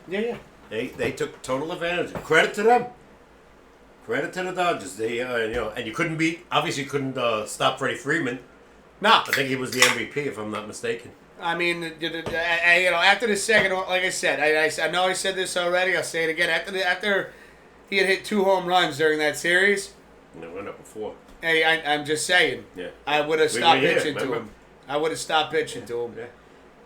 Maybe. Yeah. They took total advantage. Credit to them. Credit to the Dodgers. They and you couldn't stop Freddie Freeman. No, I think he was the MVP if I'm not mistaken. I mean, after the second, like I said, I know I said this already. I'll say it again. After he had hit 2 home runs during that series. And it went up before. Hey, I'm just saying. Yeah. I would have stopped pitching to him. I would have stopped pitching to him.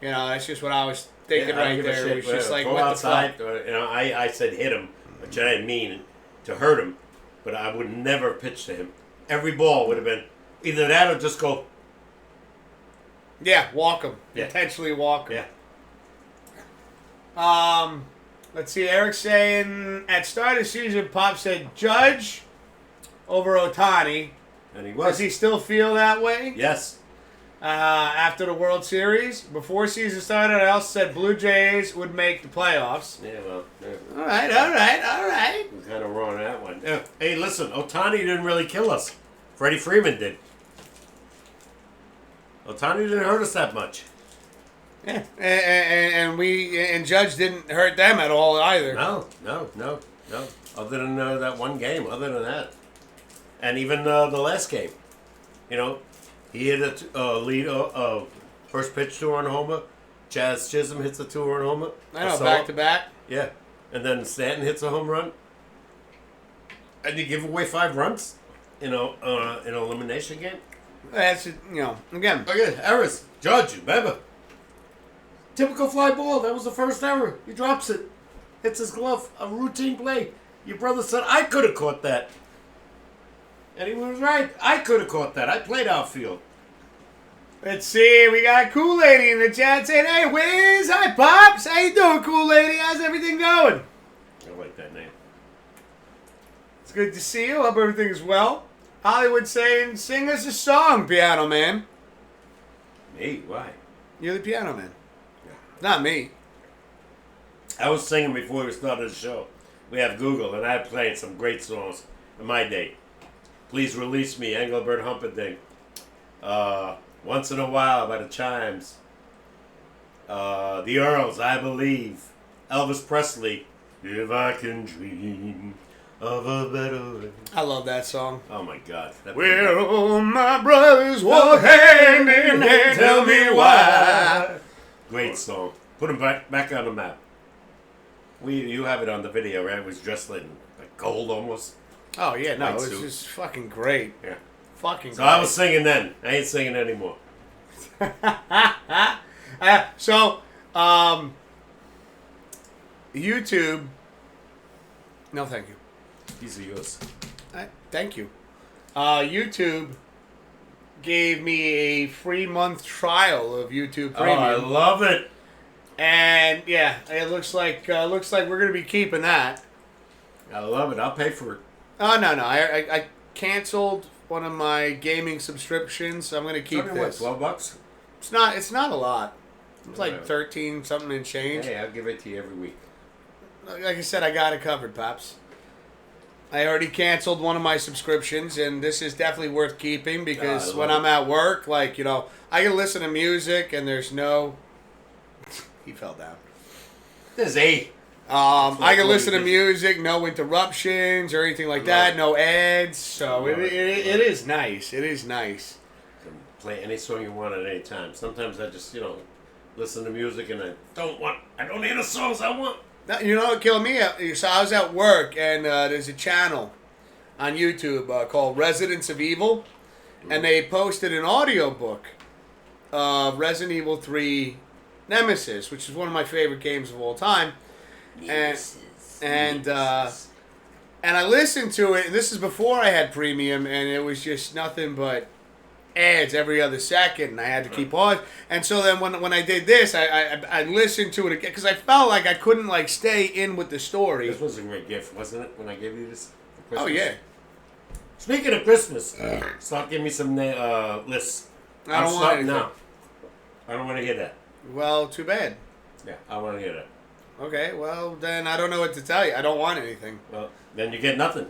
Yeah. That's just what I was thinking right there. It was just like, go what outside, the fuck? I said hit him, which I didn't mean to hurt him, but I would never pitch to him. Every ball would have been either that or just go. Yeah, walk him. Yeah. Intentionally walk him. Yeah. Let's see. Eric's saying at start of season, Pop said Judge over Ohtani. And he was. Does he still feel that way? Yes. After the World Series, before season started, I also said Blue Jays would make the playoffs. Yeah, well. Yeah. All right. We're kind of wrong on that one. Yeah. Hey, listen, Ohtani didn't really kill us. Freddie Freeman did. Ohtani didn't hurt us that much. Yeah, and Judge didn't hurt them at all either. No. Other than that one game, other than that. And even the last game. He hit a lead, first pitch 2-run homer. Jazz Chisholm hits a 2-run homer. I know, back-to-back. Yeah. And then Stanton hits a home run. And you give away 5 runs in an elimination game. That's, again. Okay, errors. Judge, remember. Typical fly ball. That was the first error. He drops it. Hits his glove. A routine play. Your brother said, I could have caught that. And he was right. I could have caught that. I played outfield. Let's see. We got Cool Lady in the chat saying, hey, Wiz. Hi, Pops. How you doing, Cool Lady? How's everything going? I like that name. It's good to see you. Hope everything's well. Hollywood saying, sing us a song, Piano Man. Me? Why? You're the Piano Man. Yeah. Not me. I was singing before we started the show. We have Google, and I played some great songs in my day. Please Release Me, Engelbert Humperdinck. Once in a While by the Chimes. The Earls, I Believe. Elvis Presley, If I Can Dream of a Better Way. I love that song. Oh my God. Well, my brothers walk hand in hand, tell me why. Great song. Put them back on the map. You have it on the video, right? It was dressed like gold almost. Oh, yeah, no, White it was suit. just fucking great. Yeah. Fucking So great. I was singing then. I ain't singing anymore. YouTube. No, thank you. These are yours. Thank you. YouTube gave me a free month trial of YouTube Premium. Oh, I love it. And yeah, it looks like we're gonna be keeping that. I love it. I'll pay for it. Oh no, I canceled one of my gaming subscriptions. So I'm gonna keep this. What, $12? It's not a lot. It's like 13 something and change. Hey, I'll give it to you every week. Like I said, I got it covered, Pops. I already canceled one of my subscriptions, and this is definitely worth keeping because when love I'm at work, like, you know, I can listen to music and there's no... He fell down. There's a... I can listen to music, no interruptions or anything like that, no ads. So it is nice. It is nice. You can play any song you want at any time. Sometimes I just, listen to music and I don't hear the songs I want. You know what killed me? So I was at work and there's a channel on YouTube called Residents of Evil. And they posted an audiobook of Resident Evil 3 Nemesis, which is one of my favorite games of all time. And I listened to it, and this is before I had premium, and it was just nothing but ads every other second, and I had to keep on. And so then when I did this, I listened to it again, because I felt like I couldn't, like, stay in with the story. This was a great gift, wasn't it, when I gave you this for Christmas? Oh, yeah. Speaking of Christmas, start giving me some lists. I don't want anything. No. I don't want to hear that. Well, too bad. Yeah, I want to hear that. Okay, well, then I don't know what to tell you. I don't want anything. Well, then you get nothing.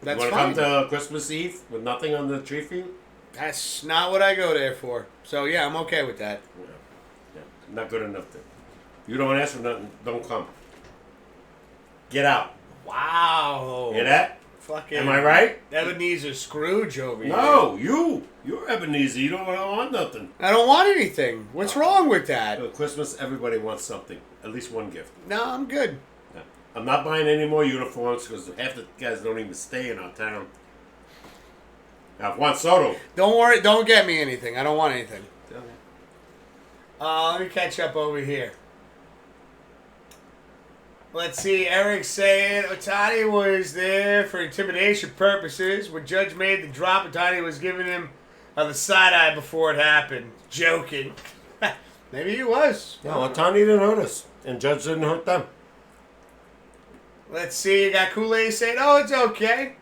That's you fine. want to come to Christmas Eve with nothing on the tree for you? That's not what I go there for. So, yeah, I'm okay with that. Yeah. Not good enough then. You don't ask for nothing, don't come. Get out. Wow. Hear that? Fucking. Am I right? Ebenezer Scrooge over here. No, you're Ebenezer. You don't want nothing. I don't want anything. What's wrong with that? At Christmas, everybody wants something. At least one gift. No, I'm good. Yeah. I'm not buying any more uniforms because half the guys don't even stay in our town. Now, Juan Soto. Don't worry. Don't get me anything. I don't want anything. Okay. Let me catch up over here. Let's see. Eric saying Otani was there for intimidation purposes. When Judge made the drop, Otani was giving him the side eye before it happened. Joking. Maybe he was. No, Otani didn't hurt us, and Judge didn't hurt them. Let's see. You got Kool-Aid saying, "Oh, it's okay.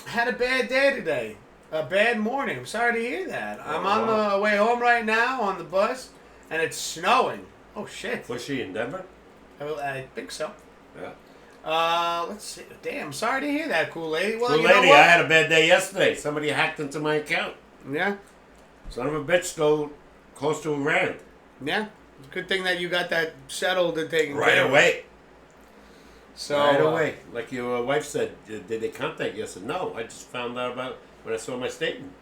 I had a bad day today. A bad morning. I'm sorry to hear that. I'm on the way home right now on the bus, and it's snowing. Oh, shit. Was she in Denver? I think so. Yeah. Let's see. Damn, sorry to hear that, Cool Lady. Well, Cool you know Lady, what? I had a bad day yesterday. Somebody hacked into my account. Yeah. Son of a bitch stole close to $1,000. Yeah. Good thing that you got that settled and taken Right care away. of. So, right away. Like your wife said, did they contact you? I said, no. I just found out about it when I saw my statement.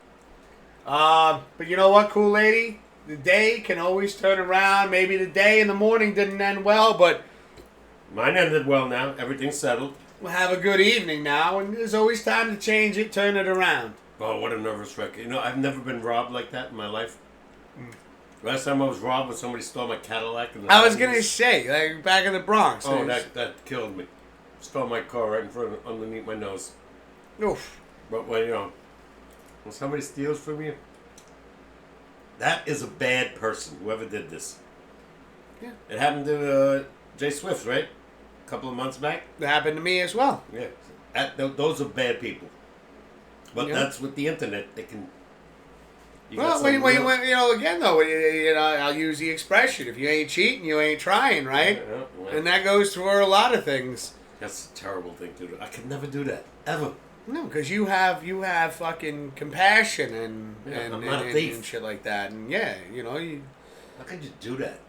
But you know what, Cool Lady? The day can always turn around. Maybe the day in the morning didn't end well, but Mine ended well now. Everything's settled. we'll have a good evening now, and there's always time to change it, turn it around. Oh, what a nervous wreck. I've never been robbed like that in my life. Last time I was robbed when somebody stole my Cadillac. In the I was 70s. going to say, like, back in the Bronx. Oh, that killed me. Stole my car right in front of, underneath my nose. Oof. But when somebody steals from you, that is a bad person, whoever did this. Yeah. It happened to Jay Swift, right? A couple of months back. That happened to me as well. Yeah. Those are bad people. But Yeah. that's with the internet. They can... Well, again, though, I'll use the expression, if you ain't cheating, you ain't trying, right? Yeah. And that goes for a lot of things. That's a terrible thing to do. I could never do that. Ever. No, because you have fucking compassion and I'm not a thief. and shit like that. And yeah, How could you do that?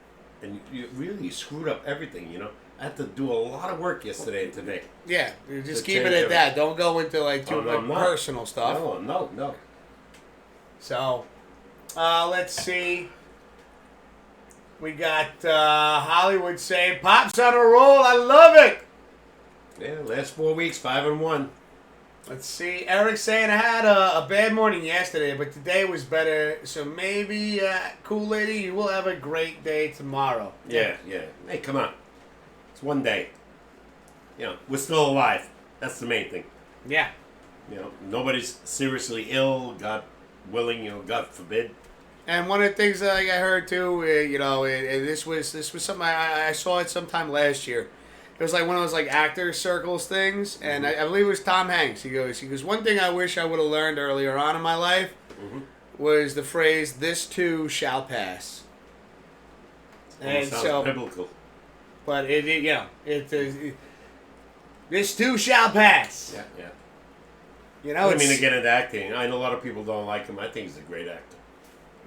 And you really screwed up everything, I had to do a lot of work yesterday and today. Yeah, you just To keep it change at that. Don't go into like too I'm not. personal stuff. No. So, let's see. We got Hollywood saying, "Pops on a roll. I love it." Yeah, last 4 weeks, 5-1. Let's see. Eric saying, "I had a bad morning yesterday, but today was better. So maybe, Cool Lady, you will have a great day tomorrow." Yeah. Hey, come on. It's one day. We're still alive. That's the main thing. Yeah. Nobody's seriously ill, God willing, God forbid. And one of the things that I heard too, this was something I saw it sometime last year. It was like one of those like actor circles things, and I believe it was Tom Hanks. He goes, one thing I wish I would have learned earlier on in my life was the phrase, "This too shall pass." And sounds biblical. But there's This too shall pass. Yeah, yeah. You know, I mean, to get into acting, I know a lot of people don't like him. I think he's a great actor.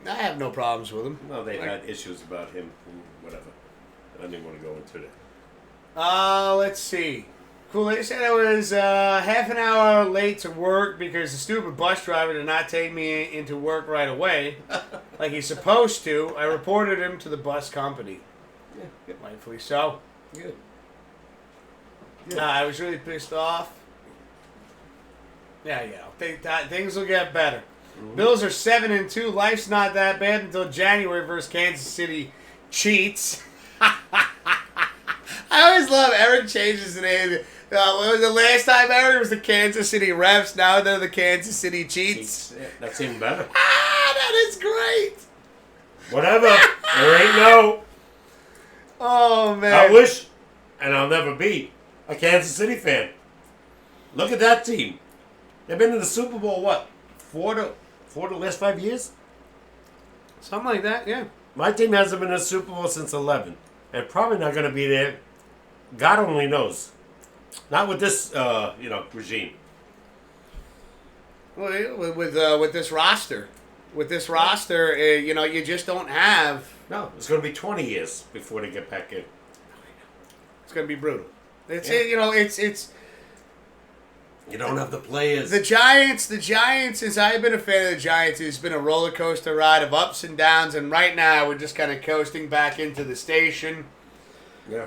I have no problems with him. No, they had issues about him and whatever. I didn't want to go into that. Let's see. Cool. They said I was half an hour late to work because the stupid bus driver did not take me into work right away, like he's supposed to. I reported him to the bus company. Yeah, Rightfully so. good. I was really pissed off. Yeah. Things will get better. Mm-hmm. Bills are 7-2. Life's not that bad until January versus Kansas City Cheats. I always love Eric changes the name. What was the last time, Eric? It was the Kansas City Refs. Now they're the Kansas City Cheats. Yeah, that's even better. That is great. Whatever. There ain't no. Oh, man. I wish, and I'll never be, a Kansas City fan. Look at that team. They've been in the Super Bowl, what, four the last 5 years? Something like that, yeah. My team hasn't been in the Super Bowl since 11. And probably not going to be there. God only knows. Not with this, regime. Well, with this roster. With this roster, you just don't have... No, it's going to be 20 years before they get back in. It's going to be brutal. It's. You don't have the players. The Giants, since I've been a fan of the Giants, it's been a roller coaster ride of ups and downs, and right now we're just kind of coasting back into the station. Yeah.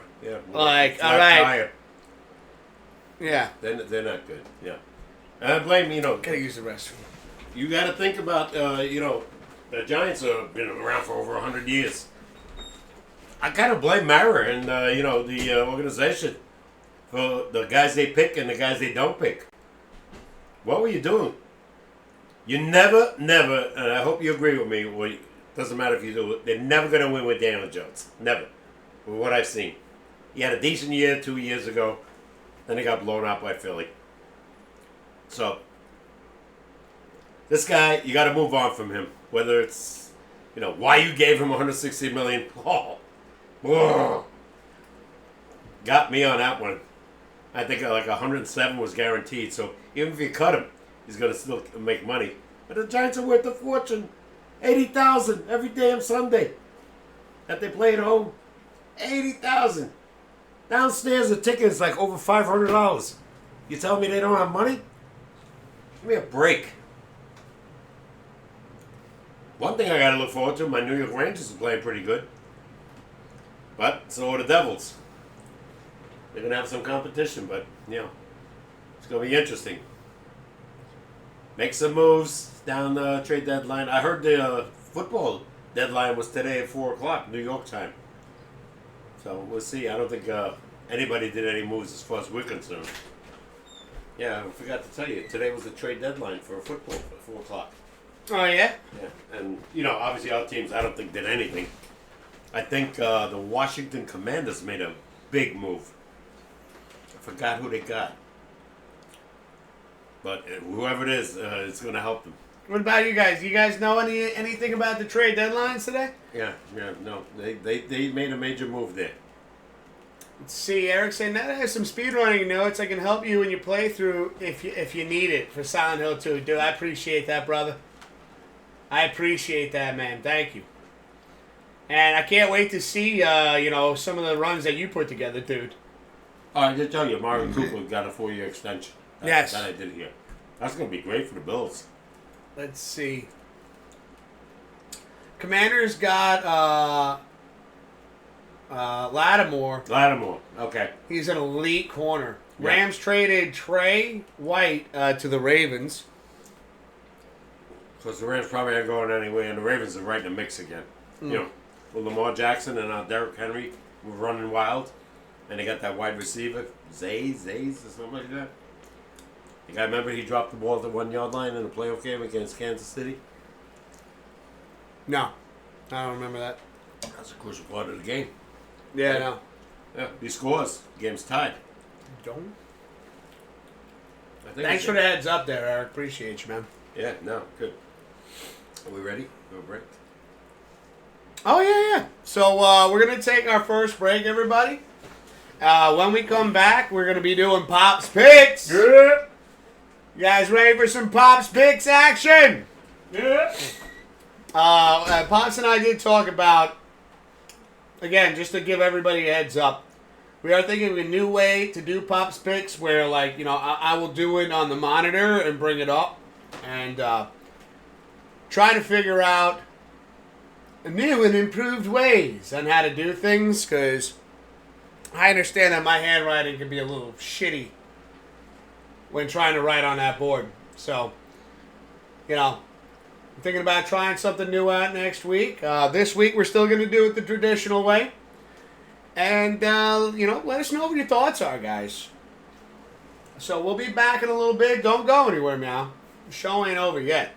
Like, all right. Tired. Yeah. They're not good, yeah. And I blame, Gotta use the restroom. You got to think about, the Giants have been around for over 100 years. I kind of blame Mara and, the organization for the guys they pick and the guys they don't pick. What were you doing? You never, and I hope you agree with me, well, it doesn't matter if you do it, they're never going to win with Daniel Jones. Never. With what I've seen. He had a decent year 2 years ago, then he got blown out by Philly. So, this guy, you got to move on from him. Whether it's, why you gave him $160 million. Oh. Got me on that one. I think like 107 was guaranteed. So even if you cut him, he's going to still make money. But the Giants are worth a fortune. $80,000 every damn Sunday that they play at home. $80,000. Downstairs the ticket is like over $500. You tell me they don't have money? Give me a break. One thing I got to look forward to, my New York Rangers are playing pretty good. But so are the Devils. They're going to have some competition, but, it's going to be interesting. Make some moves down the trade deadline. I heard the football deadline was today at 4 o'clock, New York time. So we'll see. I don't think anybody did any moves as far as we're concerned. Yeah, I forgot to tell you. Today was the trade deadline for football at 4 o'clock. Oh, yeah? Yeah, and, obviously our teams, I don't think did anything. I think the Washington Commanders made a big move. I forgot who they got. But whoever it is, it's going to help them. What about you guys? You guys know anything about the trade deadlines today? Yeah, no. They made a major move there. Let's see, Eric saying that I have some speedrunning notes I can help you in your playthrough if you need it for Silent Hill 2. Dude, I appreciate that, brother. I appreciate that, man. Thank you. And I can't wait to see, some of the runs that you put together, dude. Oh, I did tell you, Marvin Cooper got a 4-year extension. Yes. That I did hear. That's going to be great for the Bills. Let's see. Commanders got Lattimore. Lattimore, okay. He's an elite corner. Yeah. Rams traded Trey White to the Ravens. Because the Rams probably aren't going anywhere, and the Ravens are right in the mix again. With Lamar Jackson and Derrick Henry were running wild, and they got that wide receiver, Zays or something like that. You guys remember he dropped the ball at the 1 yard line in the playoff game against Kansas City? No, I don't remember that. That's a crucial part of the game. Yeah, no. Yeah, he scores. Game's tied. Don't. Thanks for the heads up there, Eric. Appreciate you, man. Yeah, no, good. Are we ready? Go break. Oh, yeah. So, we're going to take our first break, everybody. When we come back, we're going to be doing Pops Picks. Yeah. You guys ready for some Pops Picks action? Yeah. Pops and I did talk about, again, just to give everybody a heads up, we are thinking of a new way to do Pops Picks where, like, you know, I will do it on the monitor and bring it up and try to figure out new and improved ways on how to do things, because I understand that my handwriting can be a little shitty when trying to write on that board. So, you know, I'm thinking about trying something new out next week. This week we're still going to do it the traditional way. And, you know, let us know what your thoughts are, guys. So we'll be back in a little bit. Don't go anywhere now. The show ain't over yet.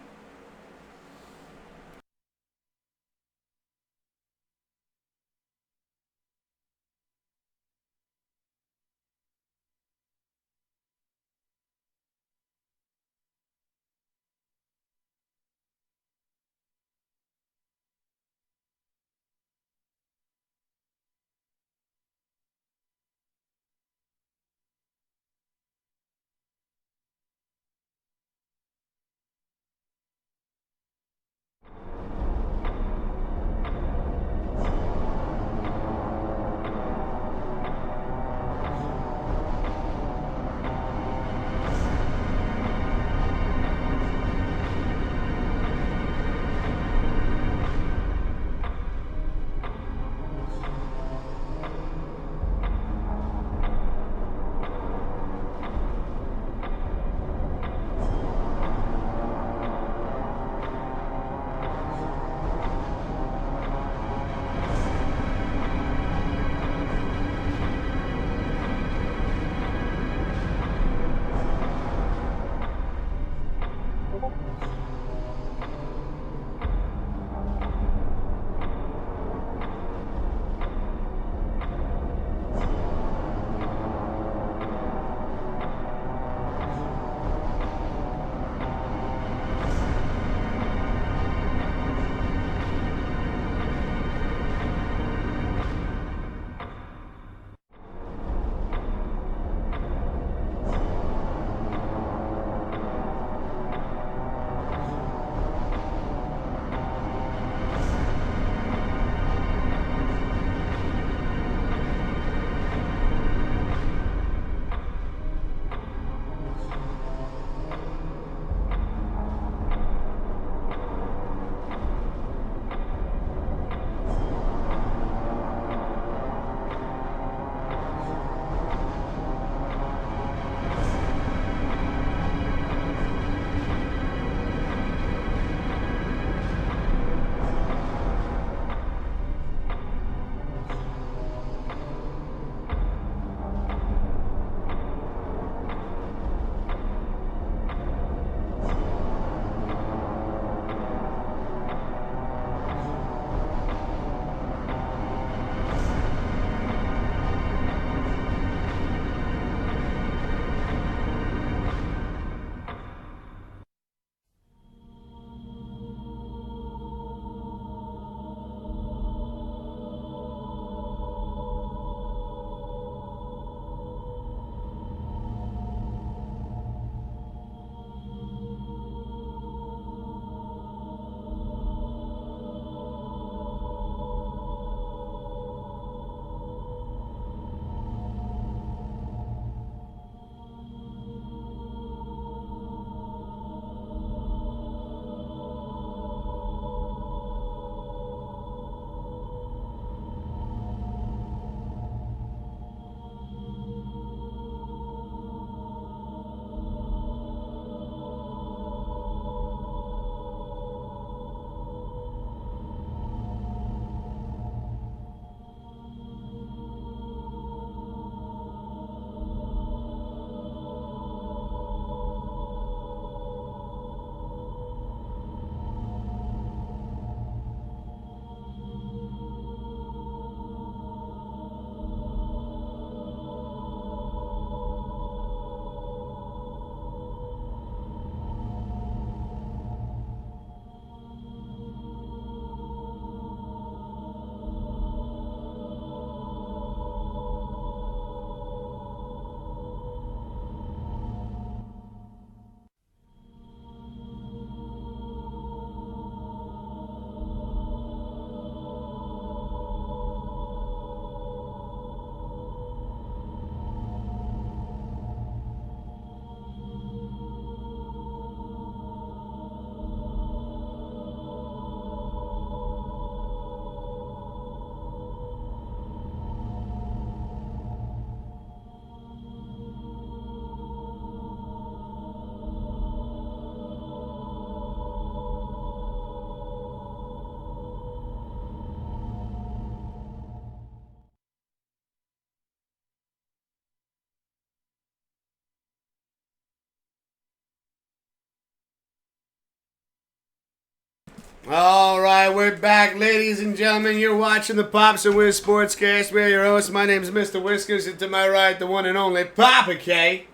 All right, we're back, ladies and gentlemen. You're watching the Pops Wiz SportsCast. We're your hosts. My name is Mr. Whiskers, and to my right, the one and only Papa K.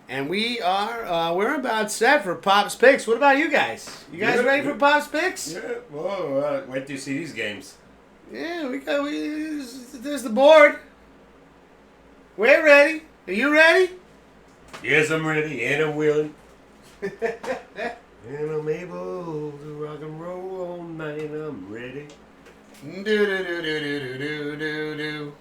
And we're about set for Pops Picks. What about you guys? You guys ready for Pops Picks? Yeah. Whoa, wait till you see these games. Yeah, there's the board. We're ready. Are you ready? Yes, I'm ready, and I'm willing. And I'm able to rock and roll all night. I'm ready. Do do do do do do do do.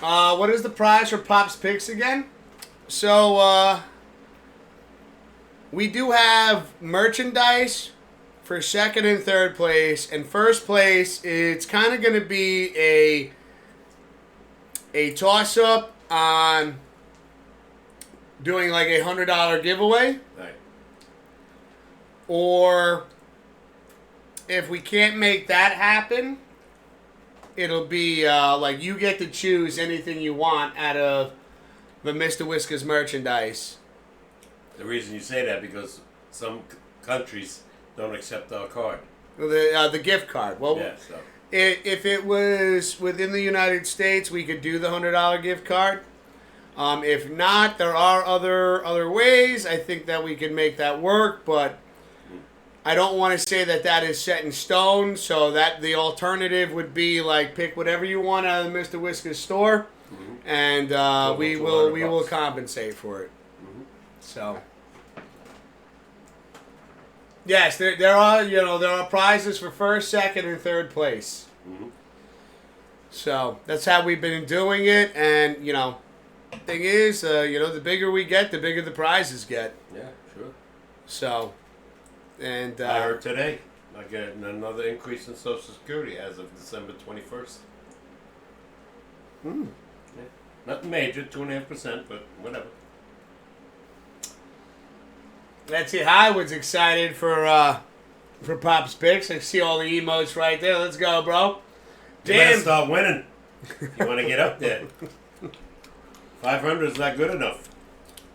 What is the prize for Pops Picks again? So, we do have merchandise for second and third place. And first place, it's kind of going to be a toss-up on doing like a $100 giveaway. Right. Or if we can't make that happen, it'll be like you get to choose anything you want out of the Mr. Whiskers merchandise. The reason you say that because some countries don't accept our card. The gift card. Well, Yeah, so. if it was within the United States, we could do the $100 gift card. If not, there are other ways. I think that we can make that work, but I don't want to say that is set in stone. So that the alternative would be like pick whatever you want out of the Mr. Whiskers store, and we will compensate for it. So yes, there are prizes for first, second, and third place. So that's how we've been doing it, and thing is, the bigger we get, the bigger the prizes get. Yeah, sure. So, and I heard today I get another increase in Social Security as of December 21st. Yeah. Nothing major, 2.5%, but whatever. let's see. Highwood's excited for Pop's Picks. I see all the emotes right there. Let's go, bro. You better start winning. You want to get up there. 500 is not good enough.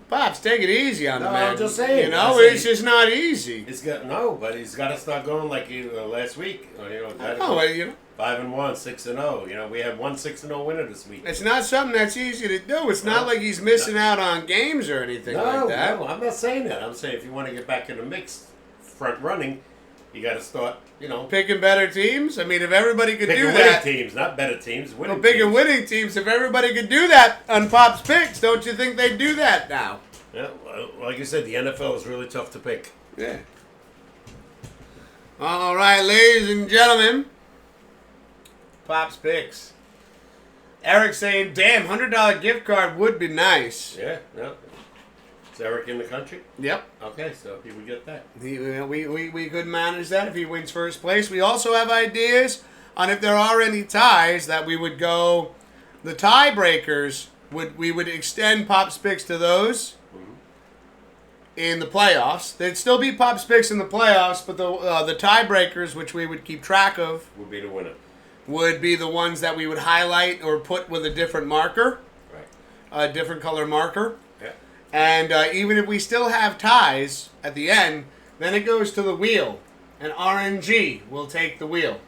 Pops, take it easy on the man. I'm just saying. It's just not easy. But he's got to start going like last week. 5-1, 6-0. We had one 6-0 winner this week. It's not something that's easy to do. It's not like he's missing out on games or anything like that. No, I'm not saying that. I'm saying if you want to get back in the mix, front running, you got to start, picking better teams. I mean, if everybody could do winning that, teams, not better teams, winning picking teams. winning teams. If everybody could do that on Pop's Picks, don't you think they'd do that now? Yeah, well, like you said, the NFL is really tough to pick. Yeah. All right, ladies and gentlemen, Pop's Picks. Eric saying, "Damn, $100 gift card would be nice." Yeah. Is Eric in the country? Yep. Okay, so he would get that. We could manage that if he wins first place. We also have ideas on if there are any ties that we would go. The tiebreakers we would extend Pop's Picks to those in the playoffs. There'd still be Pop's Picks in the playoffs, but the tiebreakers, which we would keep track of, Would be the winner. would be the ones that we would highlight or put with a different marker, Right. a different color marker. Yeah. And even if we still have ties at the end, then it goes to the wheel, and RNG will take the wheel.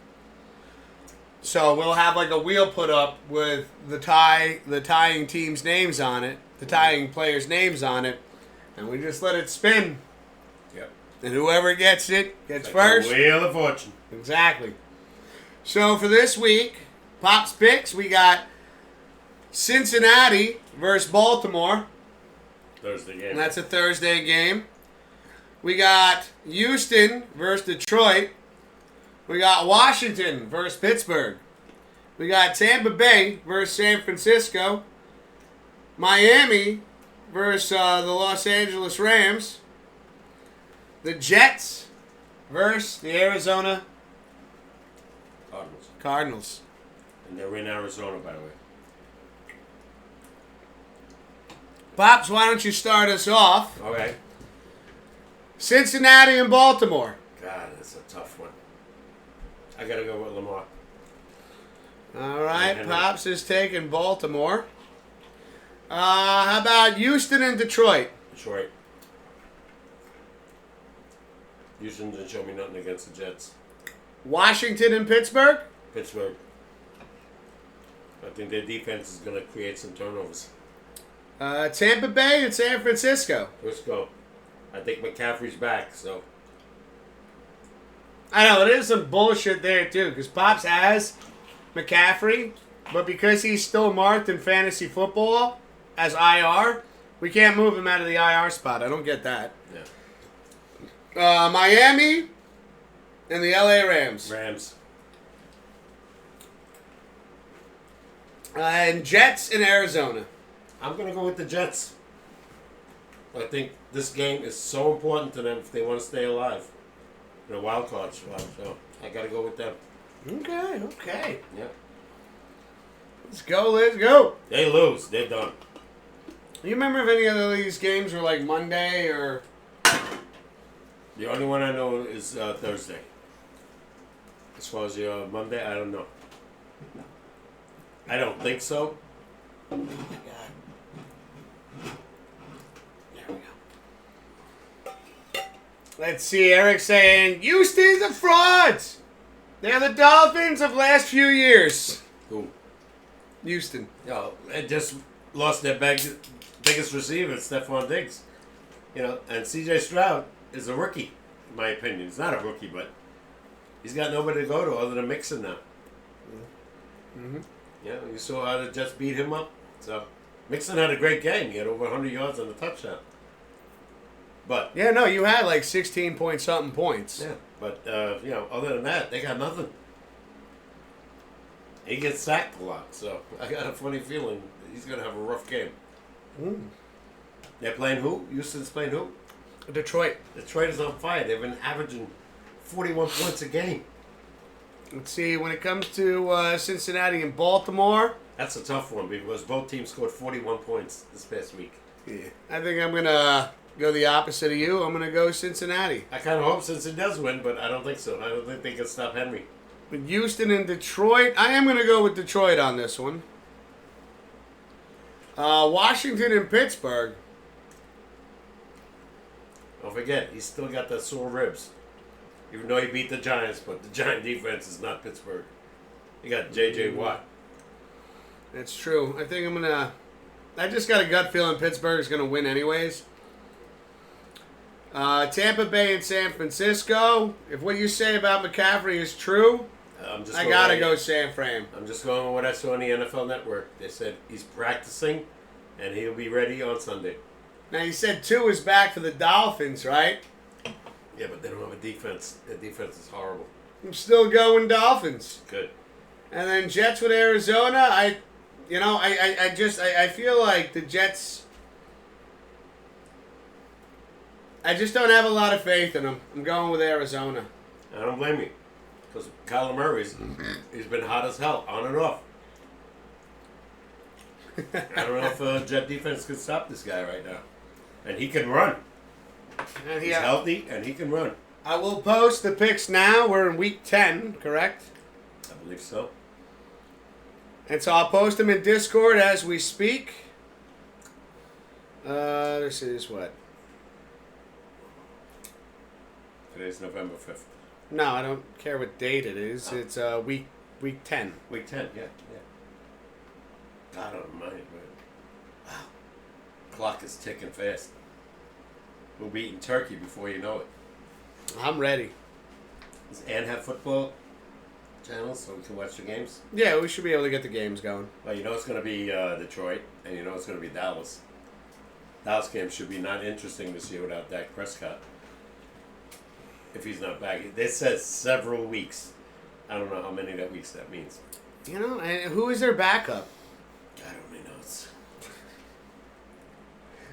So we'll have like a wheel put up with the tying team's names on it, the tying players' names on it, and we just let it spin. Yep. And whoever gets it gets Like first. the Wheel of Fortune. Exactly. So for this week, Pop's Picks, we got Cincinnati versus Baltimore. Thursday game. And that's a Thursday game. We got Houston versus Detroit. We got Washington versus Pittsburgh. We got Tampa Bay versus San Francisco. Miami versus the Los Angeles Rams. The Jets versus the Arizona Cardinals. And they're in Arizona, by the way. Pops, why don't you start us off? Okay. Cincinnati and Baltimore. God, that's a tough one. I got to go with Lamar. All right, Pops is taking Baltimore. How about Houston and Detroit? Detroit. Houston didn't show me nothing against the Jets. Washington and Pittsburgh? Pittsburgh. I think their defense is going to create some turnovers. Tampa Bay and San Francisco. Let's go. I think McCaffrey's back, so. I know, it is some bullshit there, too, because Pops has McCaffrey, but because he's still marked in fantasy football as IR, we can't move him out of the IR spot. I don't get that. Yeah. Miami and the LA Rams. Rams. And Jets in Arizona. I'm going to go with the Jets. I think this game is so important to them if they want to stay alive. In a wild card spot, so I got to go with them. Okay. Yep. Let's go. They lose. They're done. You remember if any of these games were like Monday or... The only one I know is Thursday. As far as your Monday, I don't know. I don't think so. Oh my God. There we go. Let's see, Eric saying, Houston's a fraud. They're the Dolphins of last few years. Who? Houston. Yo, they just lost their biggest receiver, Stephon Diggs. You know, and C.J. Stroud is a rookie, in my opinion. He's not a rookie, but he's got nobody to go to other than Mixon now. Mm-hmm. Yeah, you saw how the Jets beat him up. So Mixon had a great game. He had over 100 yards on the touchdown. But yeah, no, you had like 16 point something points. yeah, but you know, other than that, they got nothing. He gets sacked a lot, so I got a funny feeling he's gonna have a rough game. They're playing who? Houston's playing who? Detroit. Detroit is on fire. They've been averaging 41 points a game. Let's see, when it comes to Cincinnati and Baltimore. That's a tough one because both teams scored 41 points this past week. Yeah. I think I'm going to go the opposite of you. I'm going to go Cincinnati. I kind of hope Cincinnati does win, but I don't think so. I don't think they can stop Henry. With Houston and Detroit, I am going to go with Detroit on this one. Washington and Pittsburgh. Don't forget, he's still got the sore ribs. Even though he beat the Giants, but the Giant defense is not Pittsburgh. You got J.J. Watt. That's true. I think I'm going to... I just got a gut feeling Pittsburgh's going to win anyways. Tampa Bay and San Francisco. If what you say about McCaffrey is true, I got to go San Fran. I'm just going with what I saw on the NFL Network. They said he's practicing, and he'll be ready on Sunday. Now, you said 2 is back for the Dolphins, right? Yeah, but they don't have a defense. Their defense is horrible. I'm still going Dolphins. Good. And then Jets with Arizona. I feel like the Jets. I just don't have a lot of faith in them. I'm going with Arizona. I don't blame you, because Kyler Murray's he's been hot as hell on and off. I don't know if Jet defense can stop this guy right now, and he can run. And He's healthy, and he can run. I will post the picks now. We're in week 10, correct? I believe so. And so I'll post them in Discord as we speak. This is what? Today's November 5th. No, I don't care what date it is. It's week 10. Week 10, yeah. God almighty, man. Wow. Clock is ticking fast. We'll be eating turkey before you know it. I'm ready. Does Ann have football channels so we can watch the games? Yeah, we should be able to get the games going. Well, you know it's going to be Detroit, and you know it's going to be Dallas. Dallas game should be not interesting this year without Dak Prescott. If he's not back. It says several weeks. I don't know how many weeks that means. You know, and who is their backup? God only knows.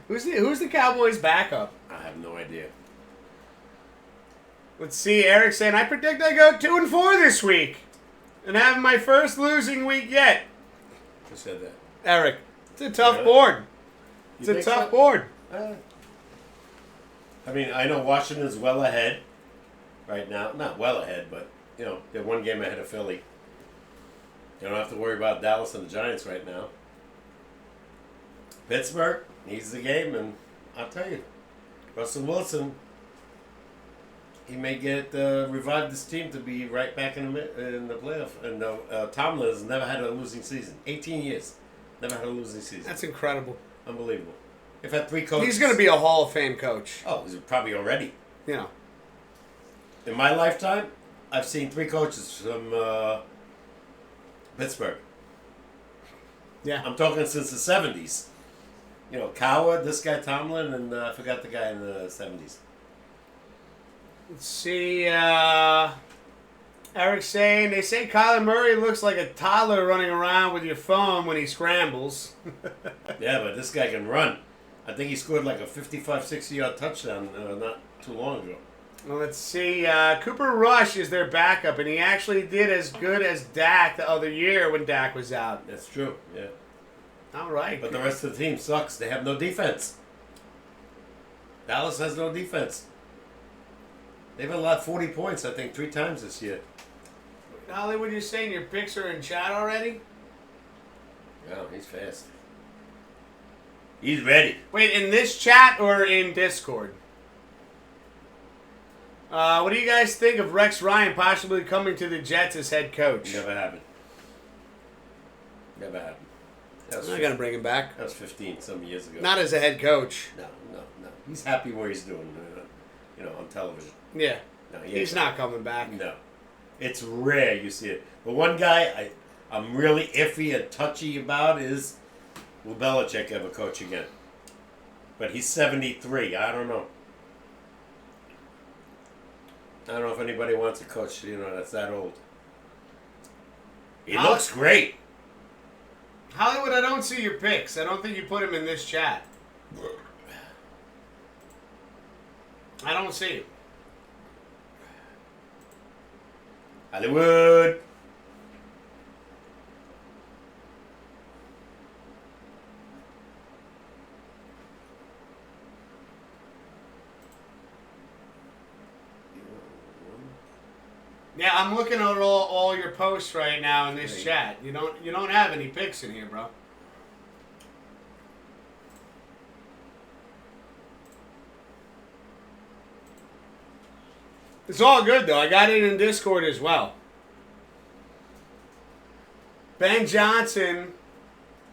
Who's the Cowboys' backup? I have no idea. Let's see, Eric saying, I predict I go 2-4 this week. And have my first losing week yet. Who said that? Eric, it's a tough board. It's a tough board. I mean, I know Washington's well ahead right now. Not well ahead, but, you know, they're one game ahead of Philly. You don't have to worry about Dallas and the Giants right now. Pittsburgh needs the game, and I'll tell you, Russell Wilson, he may get revive this team to be right back in the playoff. And Tomlin has never had a losing season. 18 years, never had a losing season. That's incredible. Unbelievable. They've had 3 coaches. He's going to be a Hall of Fame coach. Oh, he's probably already. You know. In my lifetime, I've seen 3 coaches from Pittsburgh. Yeah. I'm talking since the 70s. You know, Coward, this guy Tomlin, and I forgot the guy in the 70s. Let's see. Eric saying, they say Kyler Murray looks like a toddler running around with your phone when he scrambles. Yeah, but this guy can run. I think he scored like a 55, 60-yard touchdown not too long ago. Well, let's see. Cooper Rush is their backup, and he actually did as good as Dak the other year when Dak was out. That's true, yeah. All right. But the rest of the team sucks. They have no defense. Dallas has no defense. They've allowed 40 points, I think, 3 times this year. Hollywood, you saying your picks are in chat already? Oh, he's fast. He's ready. Wait, in this chat or in Discord? What do you guys think of Rex Ryan possibly coming to the Jets as head coach? Never happened. Never happened. I'm not going to bring him back. That was 15 some years ago. Not as a head coach. No. He's happy where he's doing, on television. Yeah. No, he's not coming back. No. It's rare you see it. But one guy I'm really iffy and touchy about is, will Belichick ever coach again? But he's 73. I don't know. I don't know if anybody wants a coach, that's that old. He looks great. Hollywood, I don't see your picks. I don't think you put him in this chat. I don't see it. Hollywood. Yeah, I'm looking at all your posts right now in this chat. You don't have any picks in here, bro. It's all good though. I got it in Discord as well. Ben Johnson.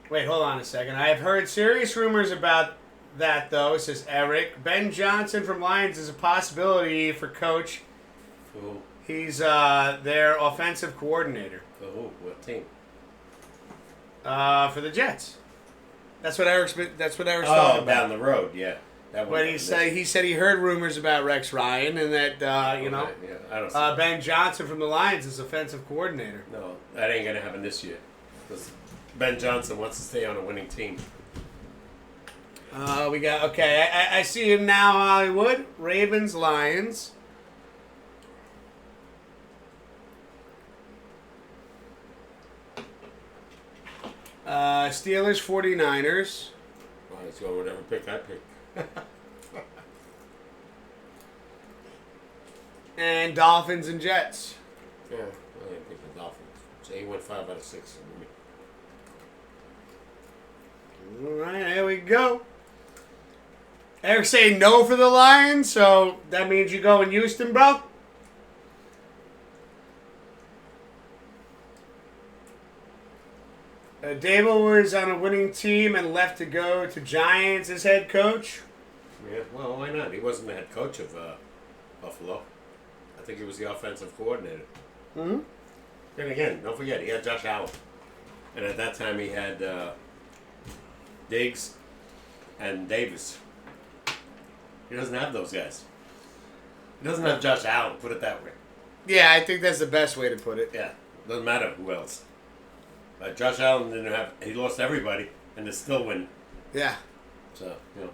Wait, hold on a second. I have heard serious rumors about that though, says Eric. Ben Johnson from Lions is a possibility for coach. Cool. He's their offensive coordinator. For who? What team? For the Jets. That's what Eric's talking about. Down the road, yeah. But he said he heard rumors about Rex Ryan and that Yeah, I don't see Ben Johnson from the Lions is offensive coordinator. No, that ain't gonna happen this year. Because Ben Johnson wants to stay on a winning team. We got I see him now, Hollywood. Ravens, Lions. Steelers, 49ers. Well, let's go whatever pick I pick. And Dolphins and Jets. Yeah, I didn't pick the Dolphins. So he went 5 out of 6. All right, there we go. Eric saying no for the Lions, so that means you go in Houston, bro? Dable was on a winning team and left to go to Giants as head coach. Yeah, well, why not? He wasn't the head coach of Buffalo. I think he was the offensive coordinator. Mm-hmm. Then again, don't forget, he had Josh Allen. And at that time, he had Diggs and Davis. He doesn't have those guys. He doesn't have Josh Allen, put it that way. Yeah, I think that's the best way to put it. Yeah, doesn't matter who else. Josh Allen he lost everybody, and they still win. Yeah. So, we'll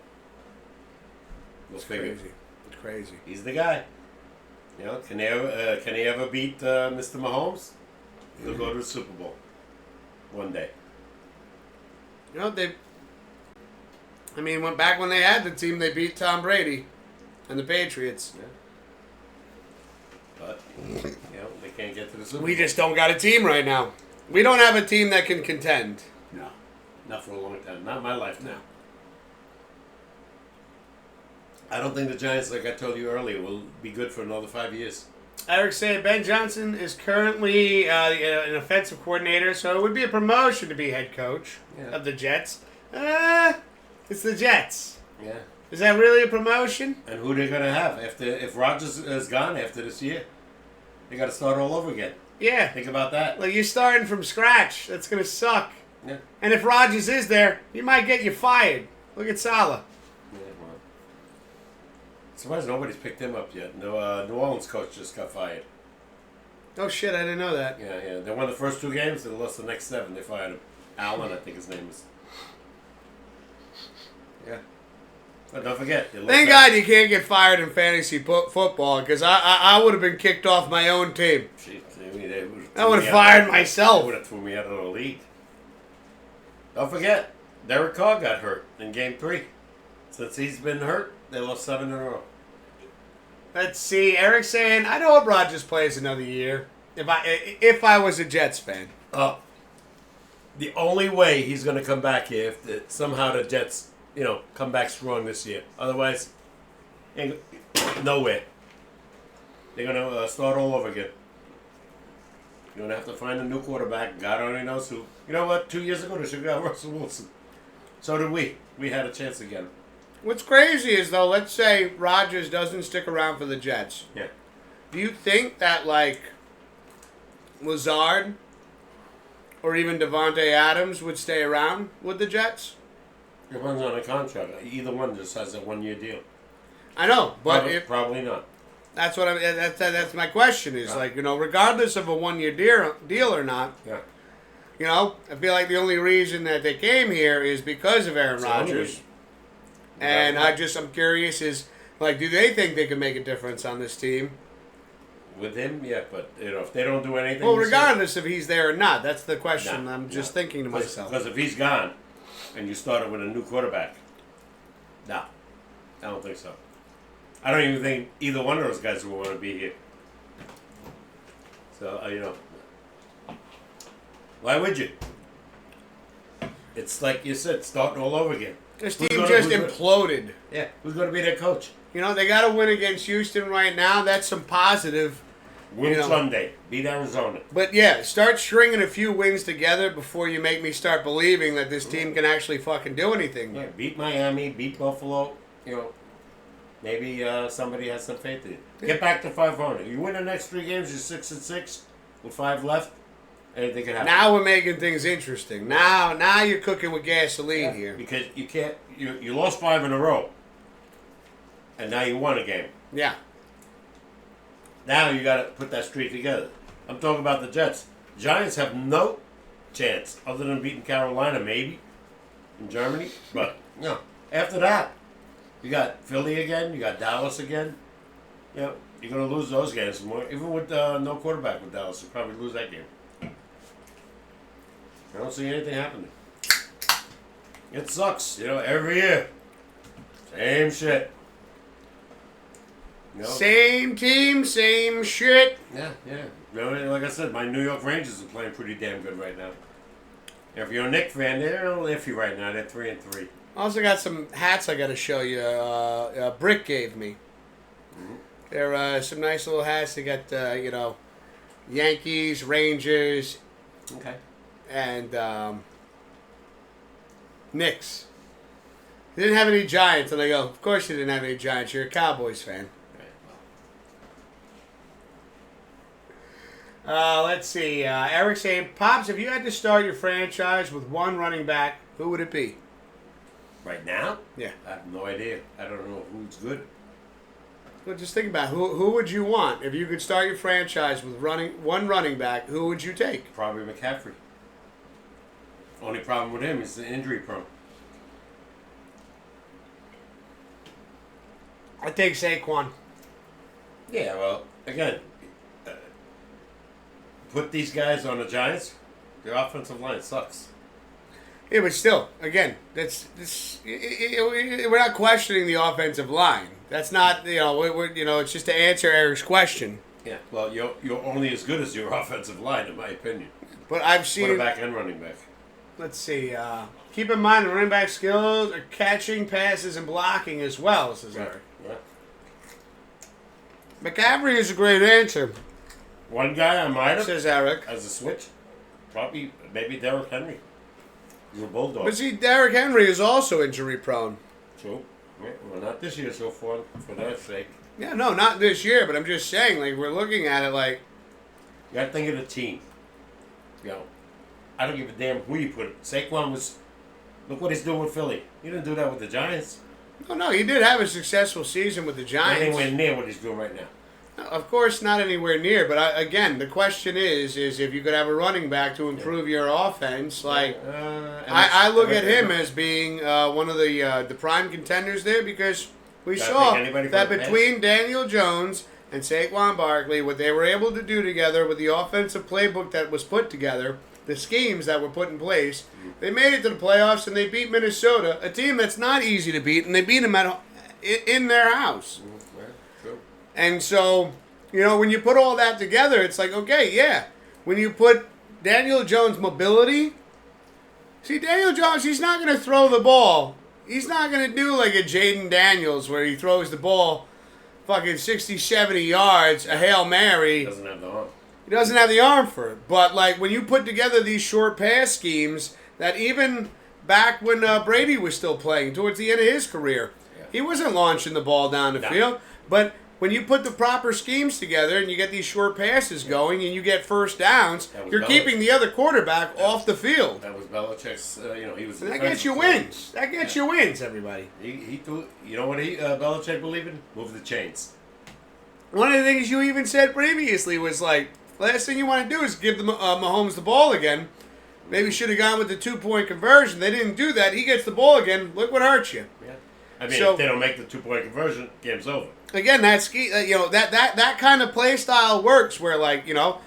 It's figure. crazy. It's crazy. He's the guy. Can he ever beat Mr. Mahomes? He'll go to the Super Bowl one day. Went back when they had the team, they beat Tom Brady and the Patriots. Yeah. But, they can't get to the Super Bowl. We just don't got a team right now. We don't have a team that can contend. No. Not for a long time. Not in my lifetime. I don't think the Giants, like I told you earlier, will be good for another 5 years. Eric saying Ben Johnson is currently an offensive coordinator, so it would be a promotion to be head coach of the Jets. It's the Jets. Yeah. Is that really a promotion? And who they gonna have if Rodgers is gone after this year? They got to start all over again. Yeah. Think about that. Like, you're starting from scratch. That's gonna suck. Yeah. And if Rodgers is there, he might get you fired. Look at Salah. Yeah, well. Surprised nobody's picked him up yet. No, New Orleans coach just got fired. Oh shit! I didn't know that. Yeah. They won the first 2 games. They lost the next 7. They fired him. Allen, I think his name is. Yeah. But don't forget. Thank God you can't get fired in fantasy football, because I would have been kicked off my own team. I would have fired myself. They would have threw me out of the league. Don't forget, Derek Carr got hurt in Game 3. Since he's been hurt, they lost 7 in a row. Let's see. Eric saying, I hope Rodgers plays another year. If I was a Jets fan. The only way he's going to come back here if somehow the Jets, come back strong this year. Otherwise, nowhere. They're going to start all over again. You're going to have to find a new quarterback. God only knows who. You know what? 2 years ago, they should have got Russell Wilson. So did we. We had a chance again. What's crazy is, though, let's say Rodgers doesn't stick around for the Jets. Yeah. Do you think that, like, Lazard or even Devontae Adams would stay around with the Jets? Depends on the contract. Either one just has a 1-year deal. I know, but probably not. That's what that's my question is, regardless of a 1-year deal or not. Yeah. I feel like the only reason that they came here is because of Aaron Rodgers. And I'm curious is, do they think they can make a difference on this team? With him, yeah, but if they don't do anything. Well, regardless if he's there or not, that's the question. I'm just thinking to myself. Because if he's gone, and you started with a new quarterback, no, I don't think so. I don't even think either one of those guys will want to be here. So why would you? It's like you said, starting all over again. This team just imploded. Yeah, who's going to be their coach? They got to win against Houston right now. That's some positive. Win Sunday. Beat Arizona. But, yeah, start stringing a few wins together before you make me start believing that this team can actually fucking do anything. Yeah, beat Miami, beat Buffalo. Maybe somebody has some faith in you. Get back to 500. You win the next 3 games, you're 6-6 with 5 left. Anything can happen. Now we're making things interesting. Now you're cooking with gasoline here. Because you can't. You lost 5 in a row, and now you won a game. Yeah. Now you got to put that streak together. I'm talking about the Jets. Giants have no chance other than beating Carolina, maybe in Germany. But no. After that, you got Philly again. You got Dallas again. You're going to lose those games more. Even with no quarterback with Dallas, you'll probably lose that game. I don't see anything happening. It sucks, every year. Same shit. Same team, same shit. Yeah. Like I said, my New York Rangers are playing pretty damn good right now. If you're a Knicks fan, they're a little iffy right now. They're 3-3. Also got some hats I got to show you. Brick gave me. Mm-hmm. They're some nice little hats. They got, Yankees, Rangers. Okay. And Knicks. They didn't have any Giants, and I go, of course you didn't have any Giants. You're a Cowboys fan. Let's see. Eric saying, Pops, if you had to start your franchise with one running back, who would it be? Right now? Yeah. I have no idea. I don't know who's good. Well, just think about it. Who would you want? If you could start your franchise with one running back, who would you take? Probably McCaffrey. Only problem with him is the injury prone. I take Saquon. Yeah, well, again, put these guys on the Giants, their offensive line sucks. Yeah, but still, again, we're not questioning the offensive line. That's not, it's just to answer Eric's question. Yeah, well, you're only as good as your offensive line, in my opinion. But I've seen quarterback and running back. let's see. Keep in mind the running back skills are catching passes and blocking as well, says Eric. Yeah. McCaffrey is a great answer, One guy I might have, says Eric. as a switch, probably maybe Derrick Henry. He's a bulldog. But see, Derrick Henry is also injury prone. True. Yeah, well, not this year so far, for that sake. Yeah, no, not this year, but I'm just saying, like, we're looking at it like... You got to think of the team. You know, I don't give a damn who you put. Saquon was... Look what he's doing with Philly. He didn't do that with the Giants. No, he did have a successful season with the Not Giants. anywhere near what he's doing right now. Of course, not anywhere near. But again, the question is if you could have a running back to improve your offense. Like, I look at him as being one of the prime contenders there because we saw that between Daniel Jones and Saquon Barkley, what they were able to do together with the offensive playbook that was put together, the schemes that were put in place, they made it to the playoffs and they beat Minnesota, a team that's not easy to beat, and they beat them in their house. And so, you know, when you put all that together, it's like, okay, yeah. When you put Daniel Jones' mobility, see, Daniel Jones, he's not going to throw the ball. He's not going to do like a Jaden Daniels where he throws the ball fucking 60, 70 yards, a Hail Mary. He doesn't have the arm. He doesn't have the arm for it. But, like, when you put together these short pass schemes that even back when Brady was still playing, towards the end of his career, he wasn't launching the ball down the field. But when you put the proper schemes together and you get these short passes going and you get first downs, you're keeping the other quarterback off the field. That was Belichick's, he was... And that gets you wins. That gets you wins, everybody. He threw, you know what Belichick believed in? Move the chains. One of the things you even said previously was like, last thing you want to do is give Mahomes the ball again. Maybe should have gone with the 2-point conversion. They didn't do that. He gets the ball again. Look what hurts you. Yeah. I mean, if they don't make the 2-point conversion, game's over. Again, that kind of play style works where, like, you know,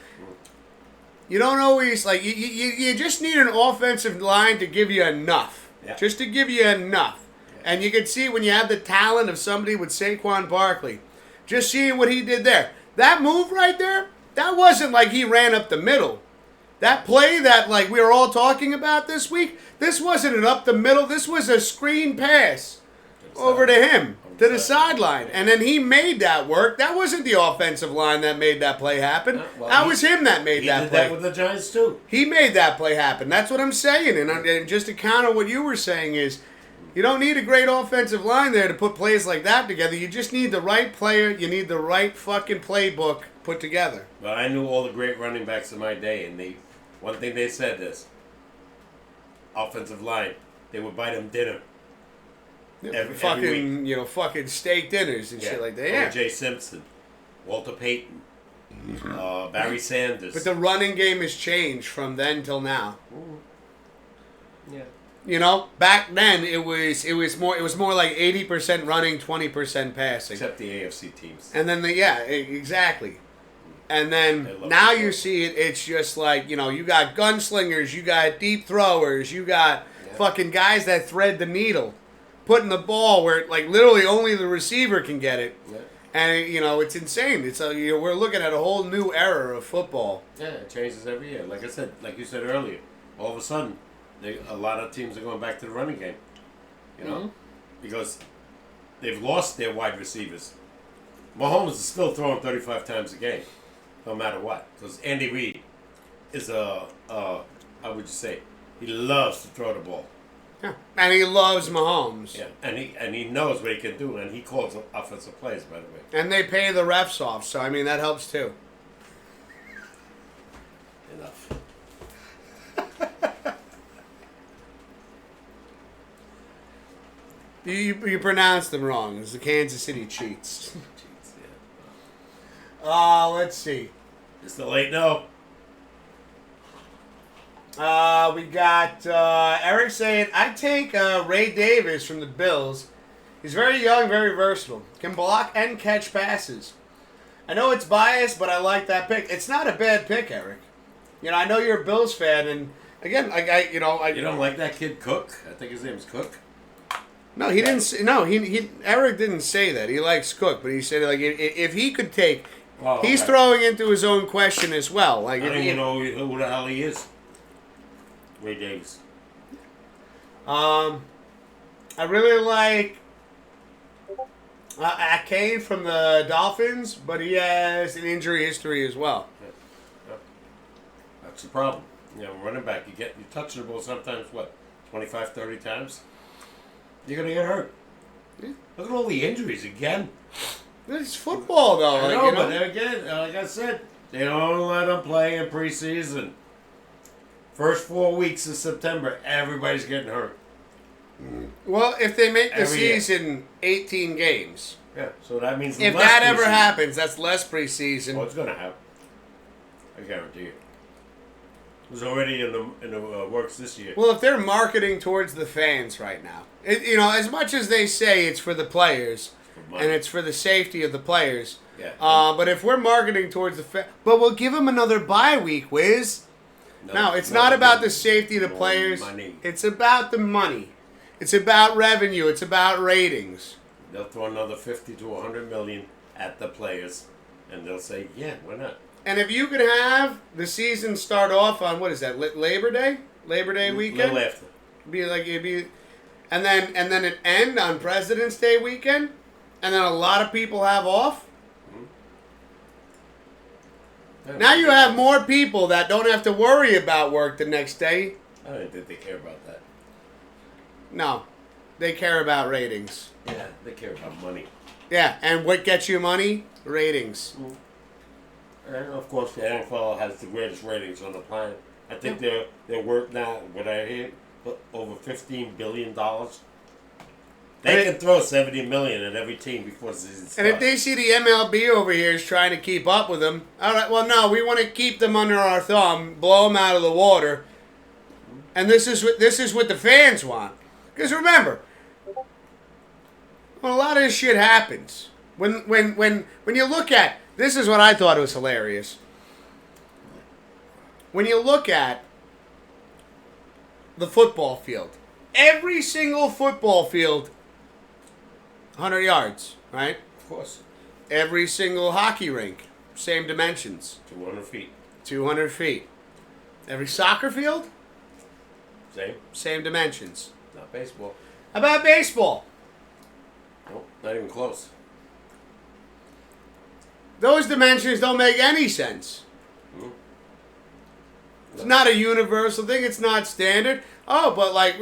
you don't always, like, you just need an offensive line to give you enough. Yeah. Just to give you enough. Yeah. And you can see when you have the talent of somebody with Saquon Barkley, just seeing what he did there. That move right there, that wasn't like he ran up the middle. That play that, like, we were all talking about this week, this wasn't an up the middle. This was a screen pass over to him, to the sideline. And then he made that work. That wasn't the offensive line that made that play happen. That was him that made that play. He did that with the Giants, too. He made that play happen. That's what I'm saying. And just to counter what you were saying is, you don't need a great offensive line there to put plays like that together. You just need the right player. You need the right fucking playbook put together. Well, I knew all the great running backs in my day, and one thing they said is, offensive line, they would buy them dinner. Every week. Fucking steak dinners and shit like that. Yeah. O.J. Simpson, Walter Payton, Barry Sanders. But the running game has changed from then till now. Yeah. You know, back then it was more like 80% running, 20% passing. Except the AFC teams. And then exactly. And then now you see it. It's just like, you know, you got gunslingers, you got deep throwers, you got fucking guys that thread the needle, putting the ball where like literally only the receiver can get it. Yeah. And you know, it's insane. It's we're looking at a whole new era of football. Yeah, it changes every year. Like I said, like you said earlier, all of a sudden, a lot of teams are going back to the running game. You know, because they've lost their wide receivers. Mahomes is still throwing 35 times a game, no matter what. Because Andy Reid is how would you say, he loves to throw the ball. Yeah. And he loves Mahomes. Yeah, and he knows what he can do, and he calls offensive plays, by the way. And they pay the refs off, so I mean that helps too. Enough. You pronounced them wrong. It's the Kansas City Chiefs. Cheats, yeah. Let's see. It's the late no. We got Eric saying, I take Ray Davis from the Bills. He's very young, very versatile. Can block and catch passes. I know it's biased, but I like that pick. It's not a bad pick, Eric. You know, I know you're a Bills fan, and again, you don't like that kid Cook? I think his name's Cook. No, he didn't. No, Eric didn't say that. He likes Cook, but he said like if he could take, he's throwing into his own question as well. Like I don't even know who the hell he is. Ray Davis. I really like Kane from the Dolphins, but he has an injury history as well. Yeah. That's the problem. Running back, you touch the ball sometimes, 25, 30 times? You're going to get hurt. Yeah. Look at all the injuries again. It's football, though. I know, but again, like I said, they don't let them play in preseason. First 4 weeks of September, everybody's getting hurt. Well, if they make the Every year. season 18 games, Yeah, so that means if less that ever preseason. happens, that's less preseason. Oh, it's going to happen. I guarantee you. It was already in the works this year. Well, if they're marketing towards the fans right now, as much as they say it's for the players and it's for the safety of the players, Yeah. but if we're marketing towards the but we'll give them another bye week, Wiz. No, it's not about the safety of the players. Money. It's about the money. It's about revenue. It's about ratings. They'll throw another 50 to 100 million at the players, and they'll say, "Yeah, why not?" And if you could have the season start off on what is that, Labor Day weekend? Little after. And then it end on President's Day weekend, and then a lot of people have off. Yeah. Now you have more people that don't have to worry about work the next day. I don't think they care about that. No, they care about ratings. Yeah, they care about money. Yeah, and what gets you money? Ratings. And of course, the NFL has the greatest ratings on the planet. I think they're worth now, what I hear, over $15 billion. They can throw $70 million at every team before the season starts. And if they see the MLB over here is trying to keep up with them, all right, well, no, we want to keep them under our thumb, blow them out of the water, and this is what the fans want. Because remember, when a lot of this shit happens, when you look at, this is what I thought was hilarious. When you look at the football field, every single football field, 100 yards, right? Of course. Every single hockey rink, same dimensions. 200 feet. 200 feet. Every soccer field, Same. same dimensions. Not baseball. How about baseball? Nope, not even close. Those dimensions don't make any sense. It's not a universal thing. It's not standard. Oh, but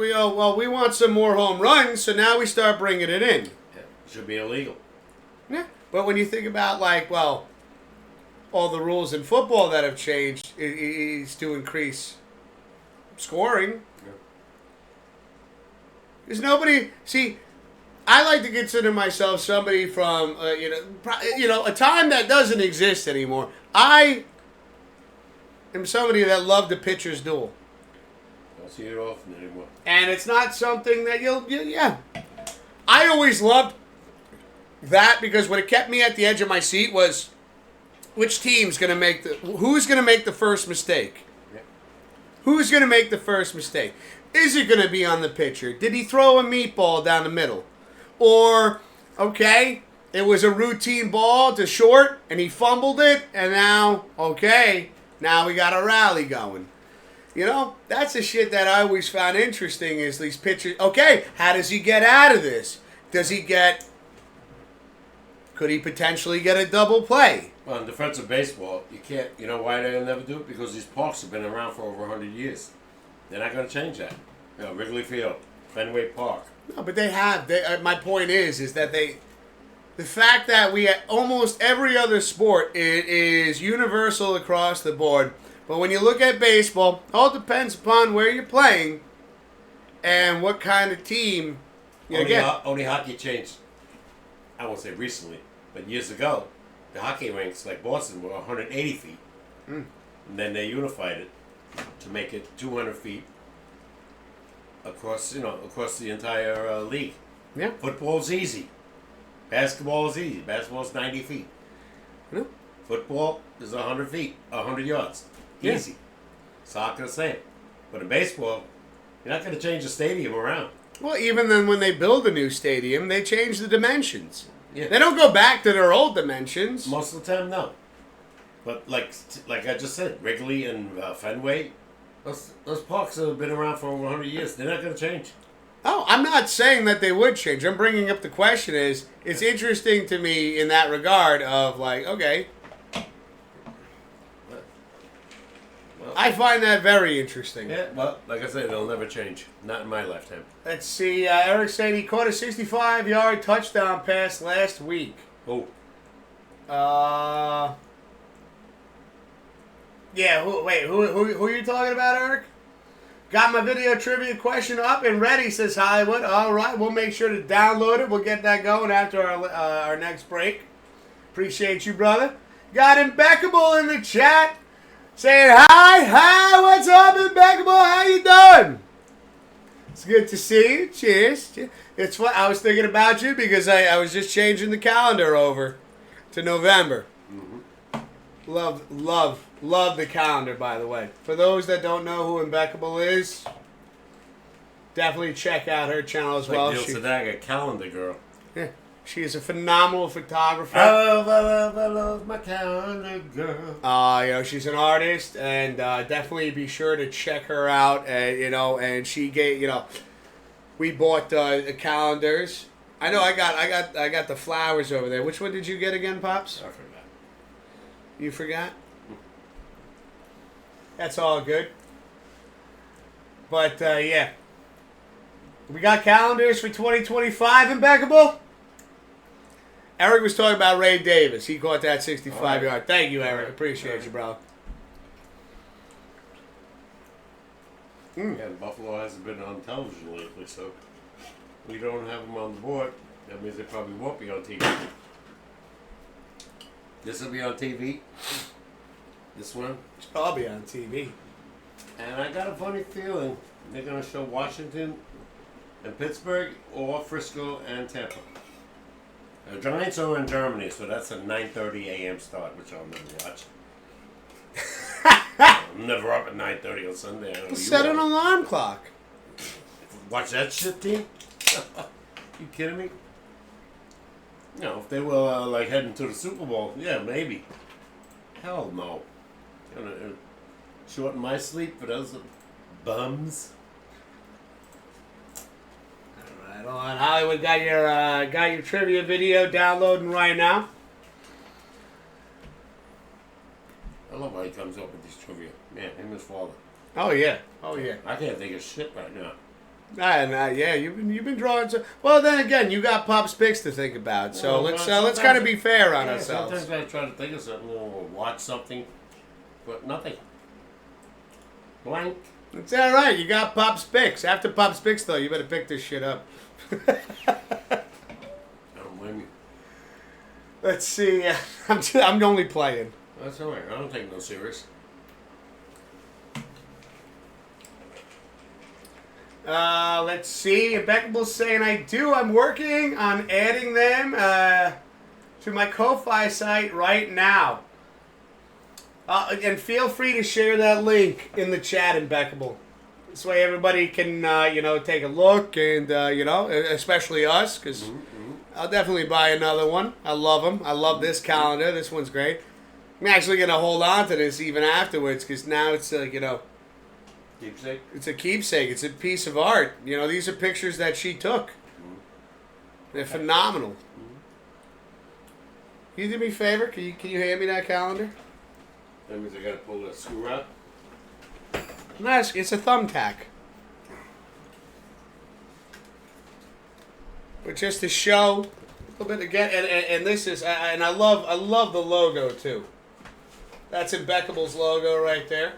we want some more home runs, so now we start bringing it in. Yeah, it should be illegal. Yeah. But when you think about, all the rules in football that have changed is to increase scoring. Yeah. There's nobody... See, I like to consider myself somebody from, a time that doesn't exist anymore. I am somebody that loved the pitcher's duel. Don't see it often anymore. And it's not something that yeah. I always loved that because what it kept me at the edge of my seat was which team's going to make who's going to make the first mistake? Yeah. Who's going to make the first mistake? Is it going to be on the pitcher? Did he throw a meatball down the middle? Or, okay, it was a routine ball to short and he fumbled it and now we got a rally going. That's the shit that I always found interesting is these pitchers. Okay, how does he get out of this? Could he potentially get a double play? Well, in defensive baseball, you can't. You know why they'll never do it? Because these parks have been around for over 100 years. They're not going to change that. Wrigley Field, Fenway Park. No, but they have. My point is that the fact that we almost every other sport is universal across the board. But when you look at baseball, all depends upon where you're playing and what kind of team you get. Only hockey changed, I won't say recently, but years ago, the hockey rinks like Boston were 180 feet. And then they unified it to make it 200 feet across the entire league. Yeah. Football's easy. Basketball is easy. Basketball's 90 feet. Yeah. Football is 100 feet, 100 yards. Yeah. Easy. Soccer, the same. But in baseball, you're not going to change the stadium around. Well, even then when they build a new stadium, they change the dimensions. Yeah. They don't go back to their old dimensions. Most of the time, no. But like I just said, Wrigley and Fenway, those parks have been around for over 100 years. They're not going to change. Oh, I'm not saying that they would change. I'm bringing up the question is, it's interesting to me in that regard of like, okay. Well, I find that very interesting. yeah, well, like I said, it'll never change. Not in my lifetime. Let's see. Eric saying he caught a 65-yard touchdown pass last week. Oh. Yeah, who are you talking about, Eric? Got my video trivia question up and ready, says Hollywood. All right, we'll make sure to download it. We'll get that going after our next break. Appreciate you, brother. Got Impeccable in the chat saying, hi, what's up, Impeccable? How you doing? It's good to see you. Cheers. It's what I was thinking about you because I was just changing the calendar over to November. Mm-hmm. Love the calendar, by the way. For those that don't know who Impeccable is, definitely check out her channel as well. Neil Sadaga, calendar girl. Yeah, she is a phenomenal photographer. I love my calendar girl. She's an artist, and definitely be sure to check her out. And and she gave, we bought calendars. I know I got the flowers over there. Which one did you get again, Pops? I forgot. You forgot? That's all good. But, yeah. We got calendars for 2025, Impeccable. Eric was talking about Ray Davis. He caught that 65-yard. Right. Thank you, Eric. Appreciate you, bro. Yeah, Buffalo hasn't been on television lately, so we don't have them on the board. That means they probably won't be on TV. This will be on TV. This one. It's probably on TV. And I got a funny feeling they're going to show Washington and Pittsburgh or Frisco and Tampa. The Giants are in Germany, so that's a 9:30 a.m. start, which I'll never watch. I'm never up at 9:30 on Sunday. Set an alarm clock. Watch that shit, team? You kidding me? If they were heading to the Super Bowl, yeah, maybe. Hell no. Gonna shorten my sleep for those bums. All right, on Hollywood, got your trivia video downloading right now. I love how he comes up with these trivia. Man, him and his father. Oh yeah. I can't think of shit right now. Yeah, you've been drawing. Well, then again, you got Pops Picks to think about. So let's kind of be fair on ourselves. Sometimes I try to think of something or watch something, but nothing. Blank. It's all right. You got Pops Picks. After Pops Picks, though, you better pick this shit up. I don't blame you. Let's see. I'm only playing. That's all right. I don't take no serious. Let's see. Impeccable's saying I do. I'm working on adding them to my Ko-Fi site right now. And feel free to share that link in the chat, Impeccable. This way everybody can, take a look and, especially us, because I'll definitely buy another one. I love them. I love this calendar. This one's great. I'm actually going to hold on to this even afterwards, because now it's, Keepsake? It's a keepsake. It's a piece of art. These are pictures that she took. They're phenomenal. Can you do me a favor? Can you hand me that calendar? That means I got to pull that screw out? No, it's a thumbtack. But just to show a little bit again, and this is, and I love the logo too. That's Impeccable's logo right there.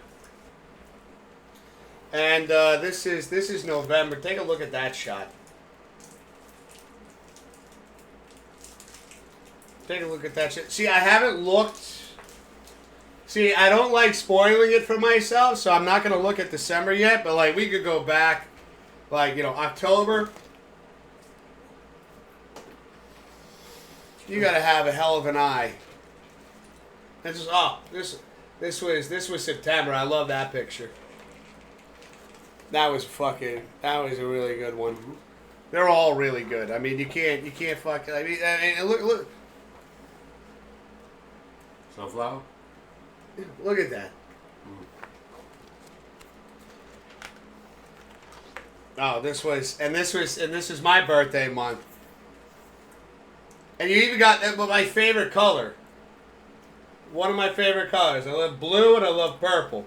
And this is November. Take a look at that shot. Take a look at that shot. See, I haven't looked. See, I don't like spoiling it for myself, so I'm not going to look at December yet. But, we could go back, October. You got to have a hell of an eye. This was September. I love that picture. That was a really good one. They're all really good. I mean, you can't fucking. I mean, look. Sunflower? Look at that. Oh, this was my birthday month. And you even got my favorite color. One of my favorite colors. I love blue and I love purple.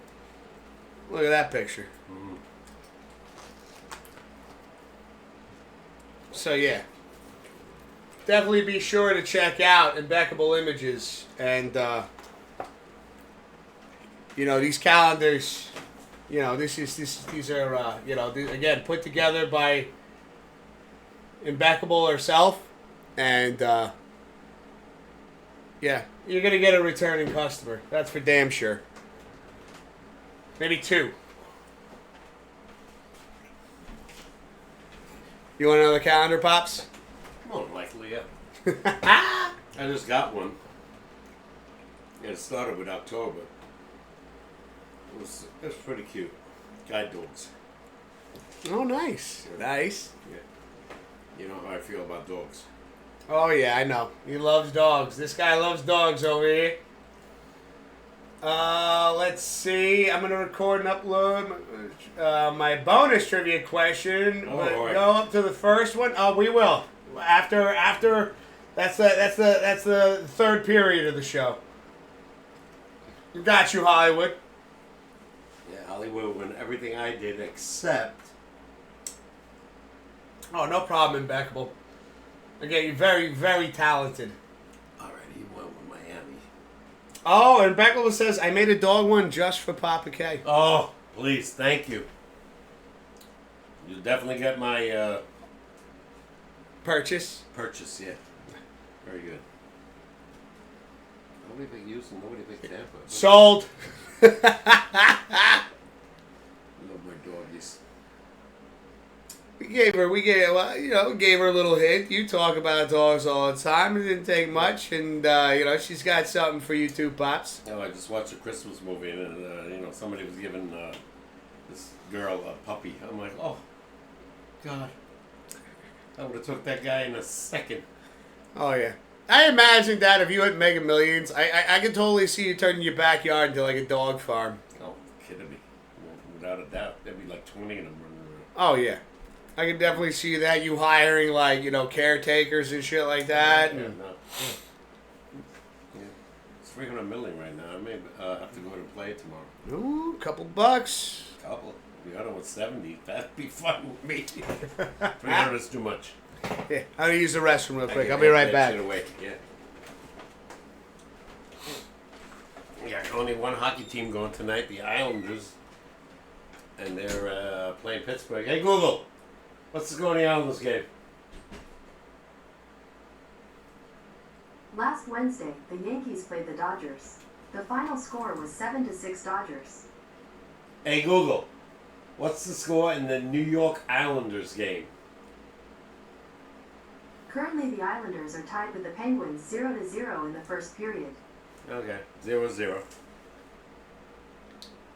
Look at that picture. Mm-hmm. So yeah. Definitely be sure to check out Impeccable Images and these calendars. These are again put together by Impeccable herself, and you're gonna get a returning customer. That's for damn sure. Maybe two. You want another calendar, Pops? More than likely, yeah. I just got one. And it started with October. It was pretty cute. Guide dogs. Oh, nice. Yeah. Nice. Yeah. You know how I feel about dogs. Oh, yeah, I know. He loves dogs. This guy loves dogs over here. Let's see. I'm going to record and upload my bonus trivia question. Oh, But boy. go up to the first one. Oh, we will. After that's the third period of the show. You got you, Hollywood. Yeah, Hollywood won everything I did except... Oh, no problem, Impeccable. Again, you're very, very talented. Alrighty, you went with Miami. Oh, and Impeccable says, I made a dog one just for Papa K. Oh, please, thank you. You'll definitely get my Purchase. purchase, yeah. Very good. Nobody big use and nobody big Tampa. Sold. I love my doggies. We gave her a little hint. You talk about dogs all the time. It didn't take much, and she's got something for you too, Pops. No, I just watched a Christmas movie, and somebody was giving this girl a puppy. I'm like, oh, God, I would have took that guy in a second. Oh yeah, I imagine that if you had Mega Millions, I could totally see you turning your backyard into like a dog farm. Oh, kidding me? Without a doubt, there'd be like 20 of them running around. Oh yeah, I can definitely see that. You hiring caretakers and shit like that. Yeah, and- no. Yeah. It's $300 million right now. I may have to go to play it tomorrow. Ooh, couple bucks. Couple. We got it with 70. That'd be fun with me. 300 is too much. Yeah, I'm gonna use the restroom real quick. I I'll can be take right that back. shit away. Yeah, only one hockey team going tonight, the Islanders, and they're playing Pittsburgh. Hey Google, what's the score in the Islanders game? Last Wednesday, the Yankees played the Dodgers. The final score was 7-6 Dodgers. Hey Google, what's the score in the New York Islanders game? Currently, the Islanders are tied with the Penguins 0-0 in the first period. Okay, 0-0.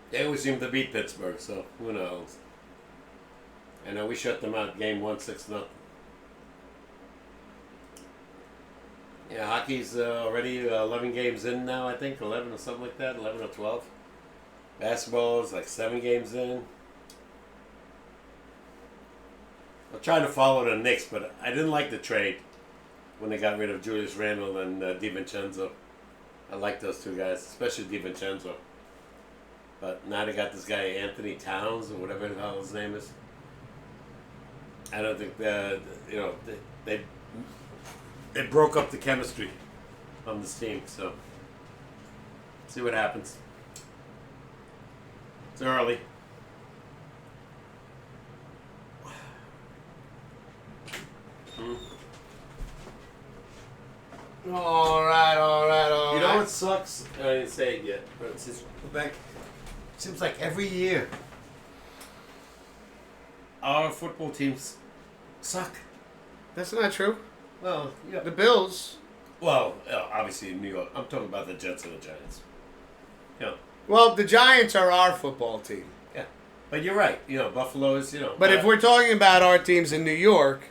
They always seem to beat Pittsburgh, so who knows? I know we shut them out game 1, 6-0. Yeah, hockey's already 11 games in now, I think. 11 or something like that, 11 or 12. Basketball is like 7 games in. I'm trying to follow the Knicks, but I didn't like the trade when they got rid of Julius Randle and DiVincenzo. I like those two guys, especially DiVincenzo. But now they got this guy Anthony Towns or whatever the hell his name is. I don't think they broke up the chemistry on this team. So see what happens. It's early. All right. You know what sucks? I didn't say it yet, but since we're back, it seems like every year our football teams suck. That's not true. Well, yeah. The Bills. Well, obviously in New York. I'm talking about the Jets and the Giants. Yeah. Well, the Giants are our football team. Yeah. But you're right. Buffalo is, But if we're talking about our teams in New York,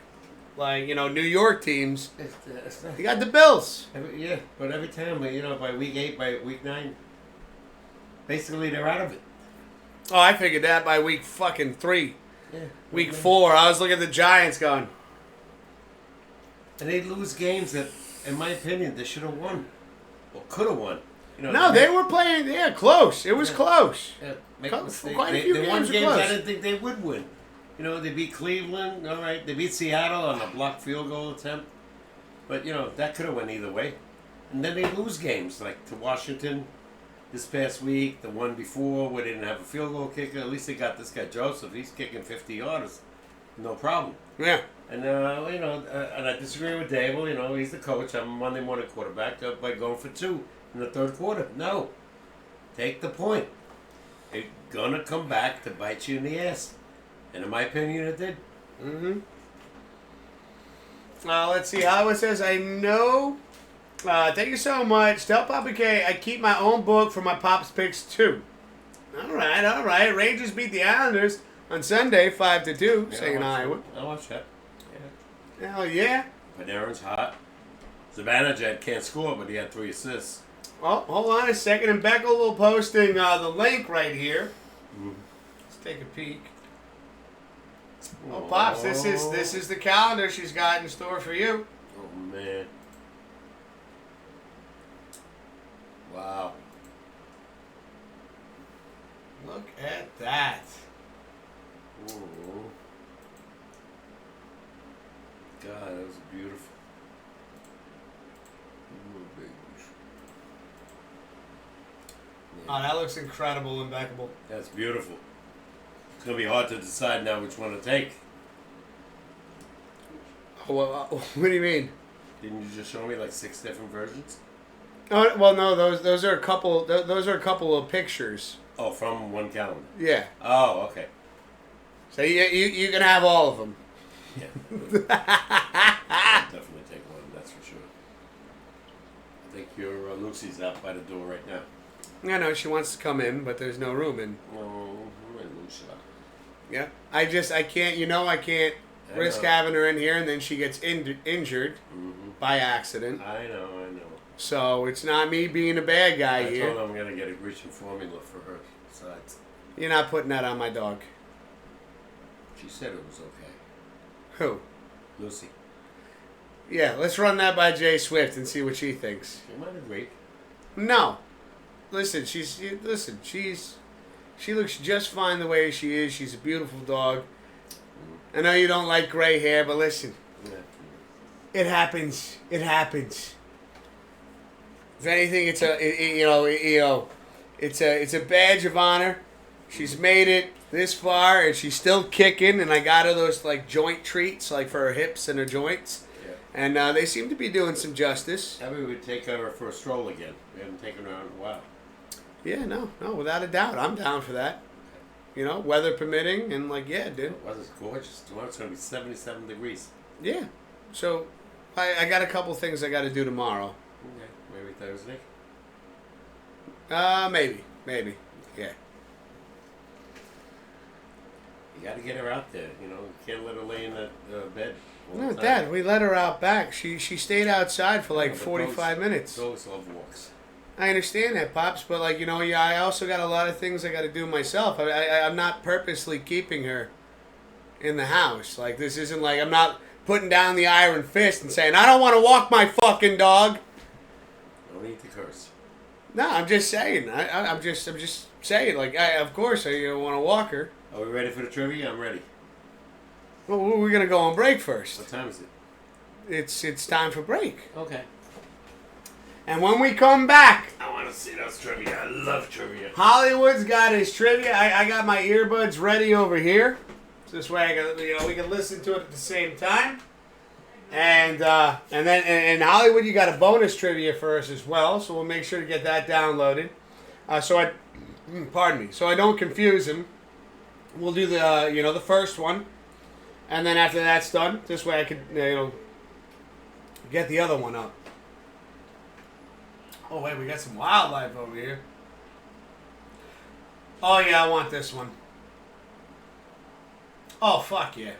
like, New York teams, It's not, you got the Bills. but every time, by week 8, by week 9, basically they're out of it. Oh, I figured that by week fucking 3. Yeah. Week 4, I was looking at the Giants going. And they lose games that, in my opinion, they should have won. Or could have won. You know, No, they were playing, close. It was close. Yeah, make Quite mistakes. a few They won games were games close. I didn't think they would win. You know, they beat Cleveland, all right. They beat Seattle on a blocked field goal attempt. But, you know, that could have went either way. And then they lose games, like to Washington this past week, the one before where they didn't have a field goal kicker. At least they got this guy Joseph. He's kicking 50 yards. No problem. Yeah. And, and I disagree with Dable. You know, he's the coach. I'm a Monday morning quarterback by going for 2 in the third quarter. No. Take the point. It's going to come back to bite you in the ass. And in my opinion, it did. Mm-hmm. Let's see. Hollywood says, I know. Thank you so much. Tell Papa K I keep my own book for my Pops picks too. All right. Rangers beat the Islanders on Sunday, 5-2. Saying Hollywood. I'll watch that. Yeah. Hell yeah. Panarin's hot. Zibanejad can't score, but he had 3 assists. Oh, hold on a second. And Beckel will posting the link right here. Mm. Let's take a peek. Oh, Pops, this is the calendar she's got in store for you. Oh, man. Wow. Look at that. Ooh. God, that was beautiful. Ooh, baby. Yeah. Oh, that looks incredible and impeccable. That's beautiful. It's going to be hard to decide now which one to take. Oh, well, what do you mean? Didn't you just show me like 6 different versions? Oh, well, no, those are a couple. Those are a couple of pictures. Oh, from one calendar. Yeah. Oh, okay. So you can have all of them. Yeah. I'll definitely take one, that's for sure. I think your Lucy's out by the door right now. I know she wants to come in, but there's no room in. Oh, my Lucy. Yeah. I can't. I can't risk having her in here, and then she gets injured by accident. I know. So it's not me being a bad guy I here. told her I'm going to get a Grecian formula for her. Besides, You're not putting that on my dog. she said it was okay. Who? Lucy. Yeah, let's run that by Jay Swift and see what she thinks. She might agree. No. Listen, she looks just fine the way she is. She's a beautiful dog. I know you don't like gray hair, but listen. Yeah. It happens. It happens. If anything, it's a badge of honor. She's made it this far, and she's still kicking. And I got her those like joint treats, like for her hips and her joints. Yeah. And they seem to be doing some justice. Maybe we'd take her for a stroll again. We haven't taken her out in a while. Yeah, no, without a doubt, I'm down for that. Weather permitting, and dude. The weather's gorgeous. Tomorrow it's going to be 77 degrees. Yeah. So, I got a couple things I got to do tomorrow. Okay. Maybe Thursday. Maybe. Yeah. You got to get her out there. You can't let her lay in that bed. all the No, time. Dad, we let her out back. She stayed outside for like Yeah, but 45 minutes. Dogs love walks. I understand that, Pops, but I also got a lot of things I got to do myself. I'm not purposely keeping her in the house. Like, this isn't like I'm not putting down the iron fist and saying, I don't want to walk my fucking dog. No need to curse. No, I'm just saying. I'm just saying. Like, of course, I want to walk her. Are we ready for the trivia? I'm ready. Well, we're gonna go on break first. What time is it? It's time for break. Okay. And when we come back, I want to see those trivia. I love trivia. Hollywood's got his trivia. I got my earbuds ready over here. So this way, we can listen to it at the same time. And then Hollywood, you got a bonus trivia for us as well. So we'll make sure to get that downloaded. Pardon me. So I don't confuse him. We'll do the first one, and then after that's done, this way I could get the other one up. Oh wait, we got some wildlife over here. Oh yeah, I want this one. Oh fuck yeah.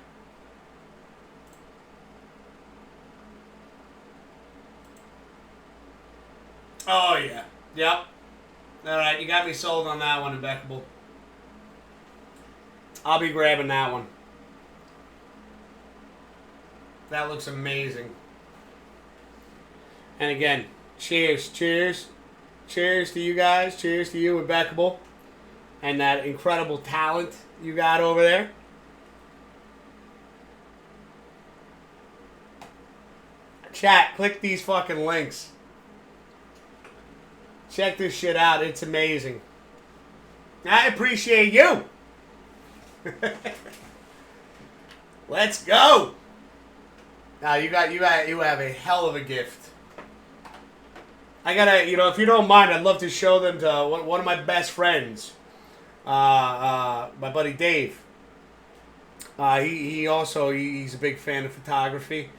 Oh yeah. Yep. Alright, you got me sold on that one, Impeccable. I'll be grabbing that one. That looks amazing. And again, cheers to you guys. Cheers to you, Impeccable, and that incredible talent you got over there. Chat, click these fucking links. Check this shit out. It's amazing. I appreciate you. Let's go. Now you have a hell of a gift. I gotta, if you don't mind, I'd love to show them to one of my best friends, my buddy Dave. He's a big fan of photography,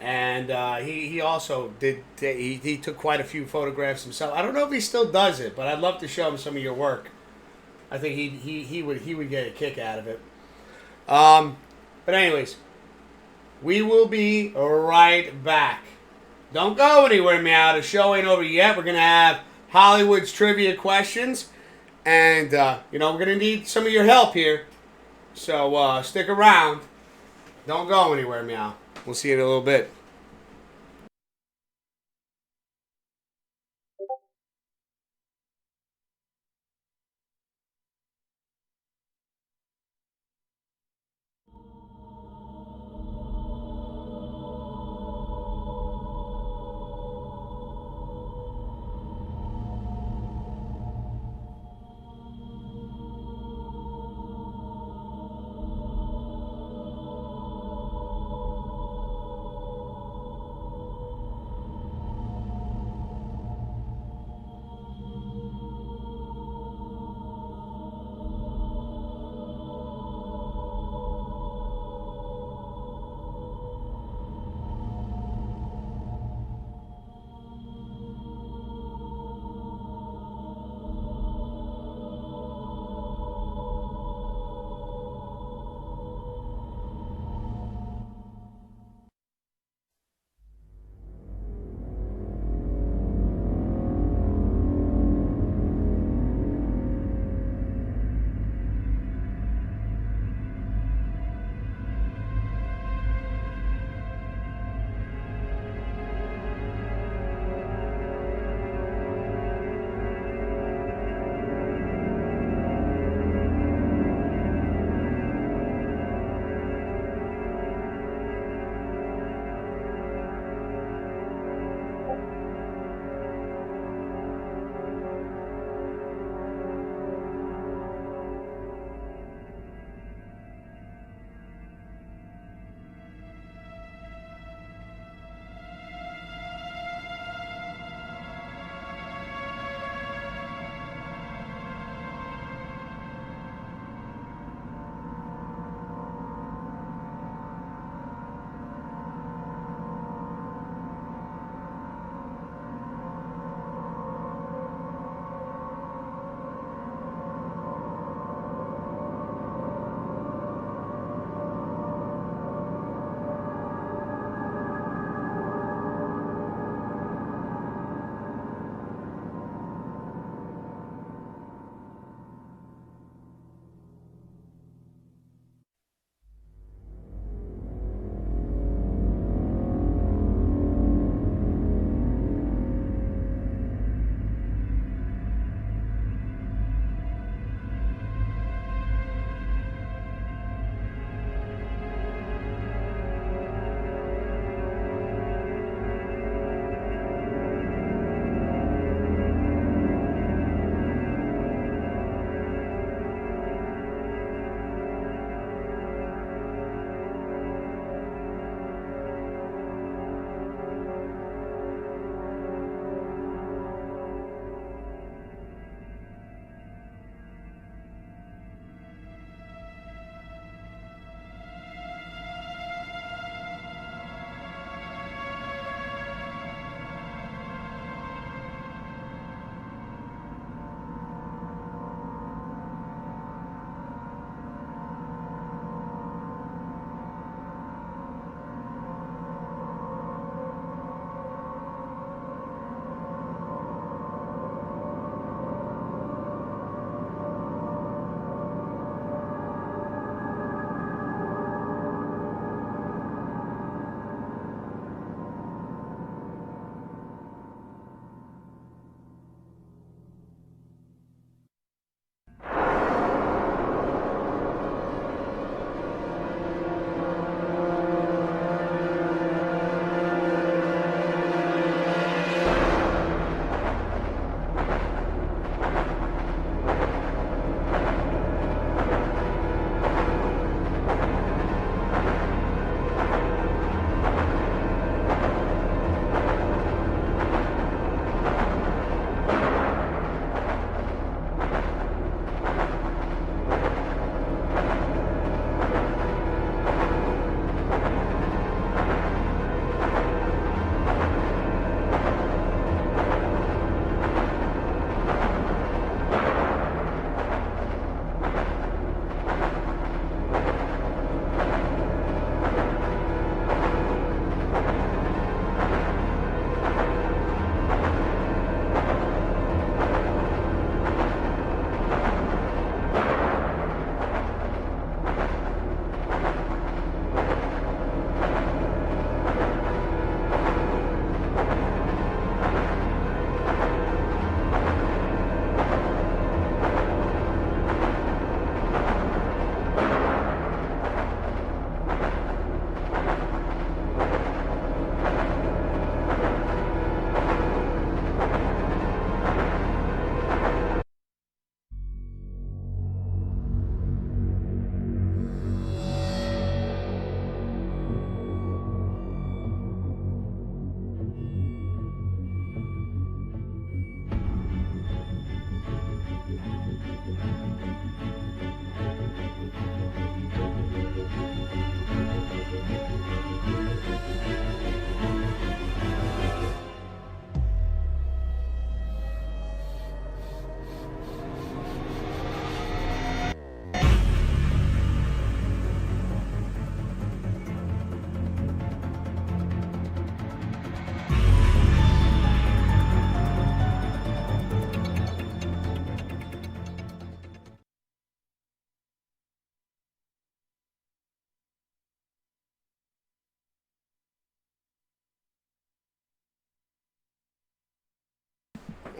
and he also he took quite a few photographs himself. I don't know if he still does it, but I'd love to show him some of your work. I think he would get a kick out of it. But anyways, we will be right back. Don't go anywhere, meow. The show ain't over yet. We're going to have Hollywood's trivia questions. And, we're going to need some of your help here. So, stick around. Don't go anywhere, meow. We'll see you in a little bit.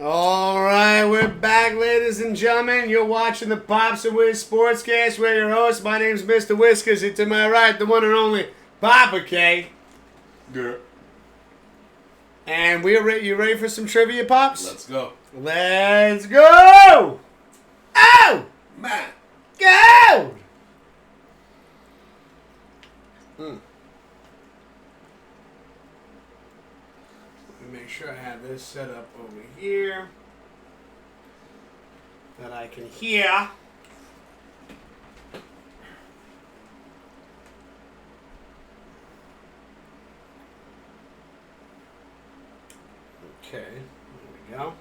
All right, we're back, ladies and gentlemen. You're watching the Pops Wiz SportsCast. We're your host. My name's Mr. Whiskers. And to my right, the one and only Papa K. Yeah. And you ready for some trivia, Pops? Let's go. Let's go! Oh! Man. Go! Let me make sure I have this set up over here that I can hear. Okay, there we go.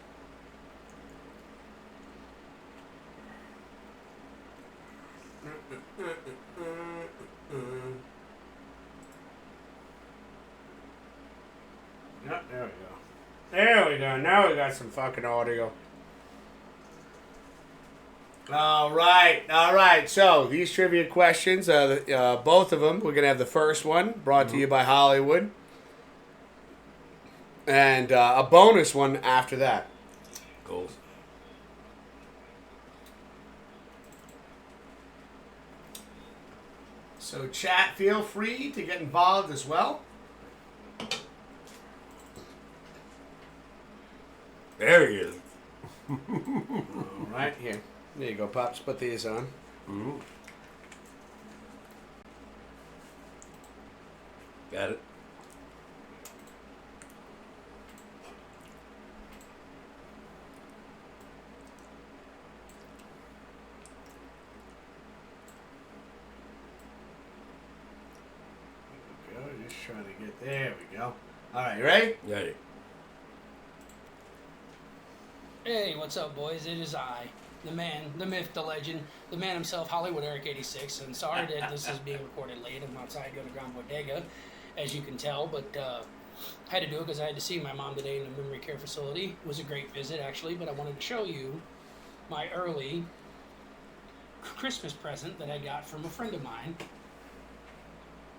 Yep, there we go. There we go. Now we got some fucking audio. All right. So these trivia questions, both of them, we're gonna have the first one brought to you by Hollywood, and a bonus one after that. Goals. So chat, feel free to get involved as well. There he is. All right, here. There you go, Pops. Put these on. Mm-hmm. Got it. There we go. Just trying to get there. We go. All right, you ready? Yeah. Hey, what's up, boys? It is I, the man, the myth, the legend, the man himself, Hollywood Eric 86. And sorry that this is being recorded late. I'm outside going to Ground Bodega, as you can tell, but I had to do it because I had to see my mom today in the memory care facility. It was a great visit, actually, but I wanted to show you my early Christmas present that I got from a friend of mine.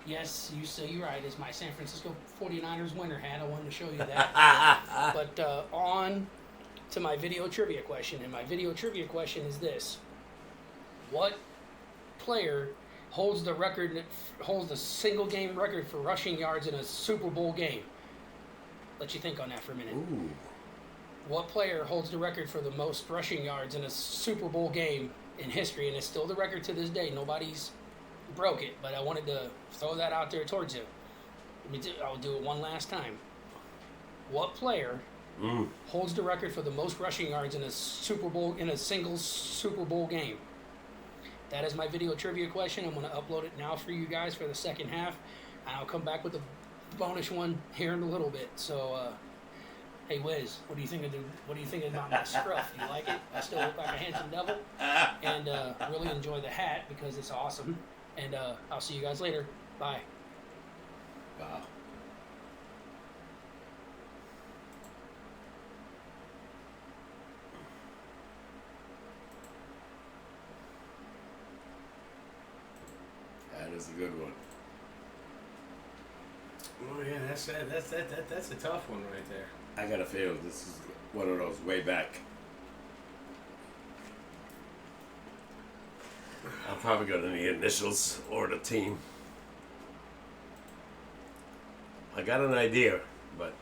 Yes, you say you're right. It's my San Francisco 49ers winter hat. I wanted to show you that. But on to my video trivia question, and my video trivia question is this: what player holds the single game record for rushing yards in a Super Bowl game? Let you think on that for a minute. Ooh. What player holds the record for the most rushing yards in a Super Bowl game in history, and it's still the record to this day? Nobody's broke it, but I wanted to throw that out there towards you. I'll do it one last time. What player holds the record for the most rushing yards in a single Super Bowl game? That is my video trivia question. I'm going to upload it now for you guys for the second half, and I'll come back with the bonus one here in a little bit. So, hey Wiz, what do you think about my scruff? Do you like it? I still look like a handsome devil, and really enjoy the hat because it's awesome. And I'll see you guys later. Bye. Wow. That is a good one. Oh yeah, that's a tough one right there. I got a feel this is one of those way back. I'll probably go to the initials or the team. I got an idea, but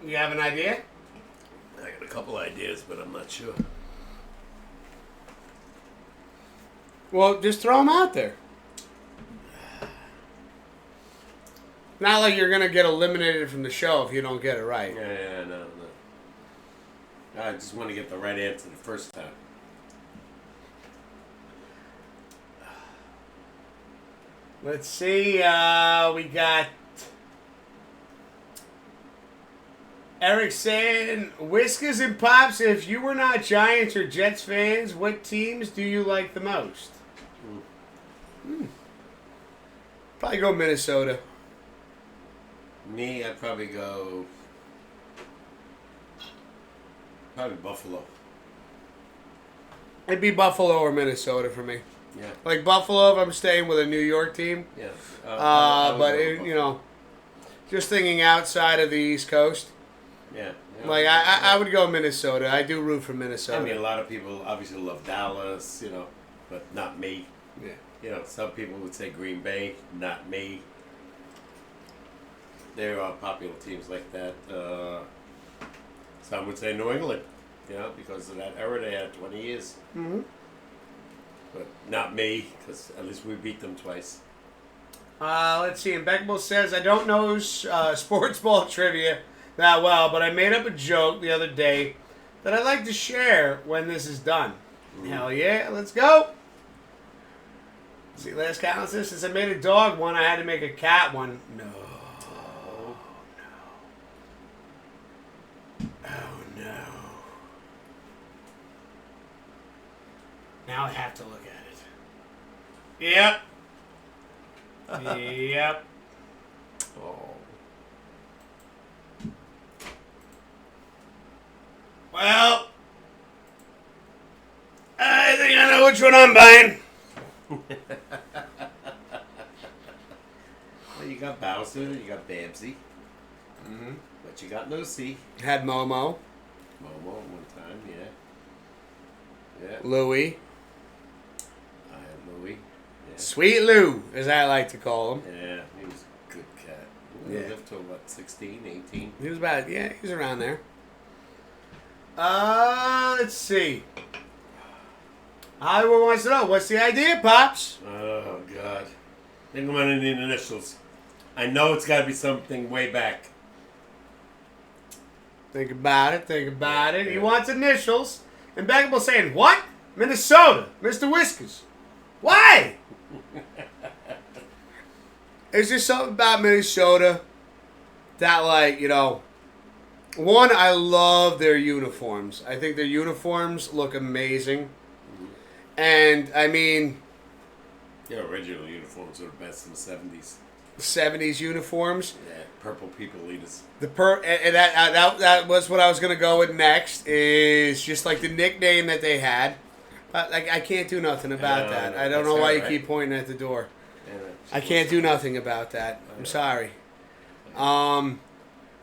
You have an idea? I got a couple ideas, but I'm not sure. Well, just throw them out there. Not like you're gonna get eliminated from the show if you don't get it right. Yeah, no. I just want to get the right answer the first time. Let's see. We got Eric saying, Whiskers and Pops, if you were not Giants or Jets fans, what teams do you like the most? Probably go Minnesota. Me, I'd probably go... Probably Buffalo. It'd be Buffalo or Minnesota for me. Yeah. Like Buffalo, if I'm staying with a New York team. Yeah. But, you know, Just thinking outside of the East Coast. Yeah. Like, I would go Minnesota. I do root for Minnesota. I mean, a lot of people obviously love Dallas, but not me. Yeah. Some people would say Green Bay, not me. There are popular teams like that. Some would say New England, because of that era they had 20 years. Mm-hmm. But not me, because at least we beat them twice. Let's see. Impeccable says, I don't know sports ball trivia that well, but I made up a joke the other day that I'd like to share when this is done. Hell yeah, let's go. Let's see, last count on this. Since I made a dog one, I had to make a cat one. No. Oh, no. Now I have to look at it. Yep. Yep. Oh. Well, I think I know which one I'm buying. Well, you got Bowser, you got Babsy. Mm-hmm. But you got Lucy. Had Momo. Momo at one time, yeah. Yeah. Louie. I had Louie. Yeah. Sweet Lou, as I like to call him. Yeah, he was a good cat. He lived till, 16, 18? He was he was around there. Let's see. Hollywood wants to know, what's the idea, Pops? Oh, God. Think about any initials. I know it's got to be something way back. Think about it, think about it. He Yeah. wants initials. Impeccable saying, what? Minnesota, Mr. Whiskers. Why? It's just something about Minnesota that, one, I love their uniforms. I think their uniforms look amazing. And, I mean... Your original uniforms were the best in the 70s. 70s uniforms. Yeah, purple people leaders. And that was what I was going to go with next, is just like the nickname that they had. I can't do nothing about that. I don't know why you keep pointing at the door. Yeah, I can't do nothing about that. I'm sorry.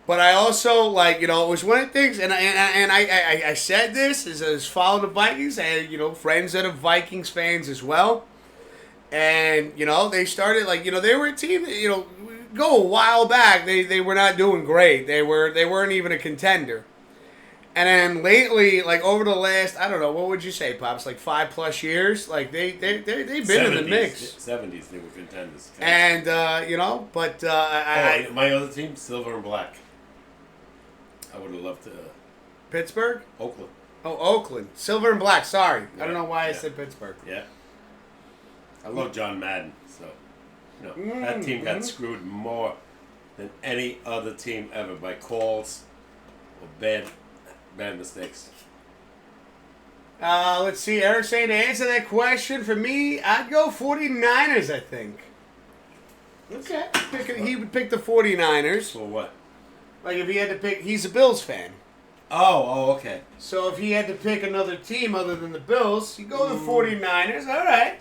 But I also, it was one of the things, and I said this as follow the Vikings. I had, friends that are Vikings fans as well. And, they started, they were a team that, go a while back, they were not doing great. They weren't even a contender. And then lately, over the last, I don't know, what would you say, Pops? 5+ years? They've been in the mix. 70s, they were contenders. And, but my other team, Silver and Black. I would have loved to. Pittsburgh? Oakland. Oh, Oakland. Silver and black, sorry. I don't know why I said Pittsburgh. Yeah. I love John Madden, so that team got screwed more than any other team ever by calls or bad mistakes. Let's see. Eric saying to answer that question, for me, I'd go 49ers, I think. Okay. He would pick the 49ers. For what? If he had to pick, he's a Bills fan. Oh, okay. So if he had to pick another team other than the Bills, he'd go the 49ers. All right.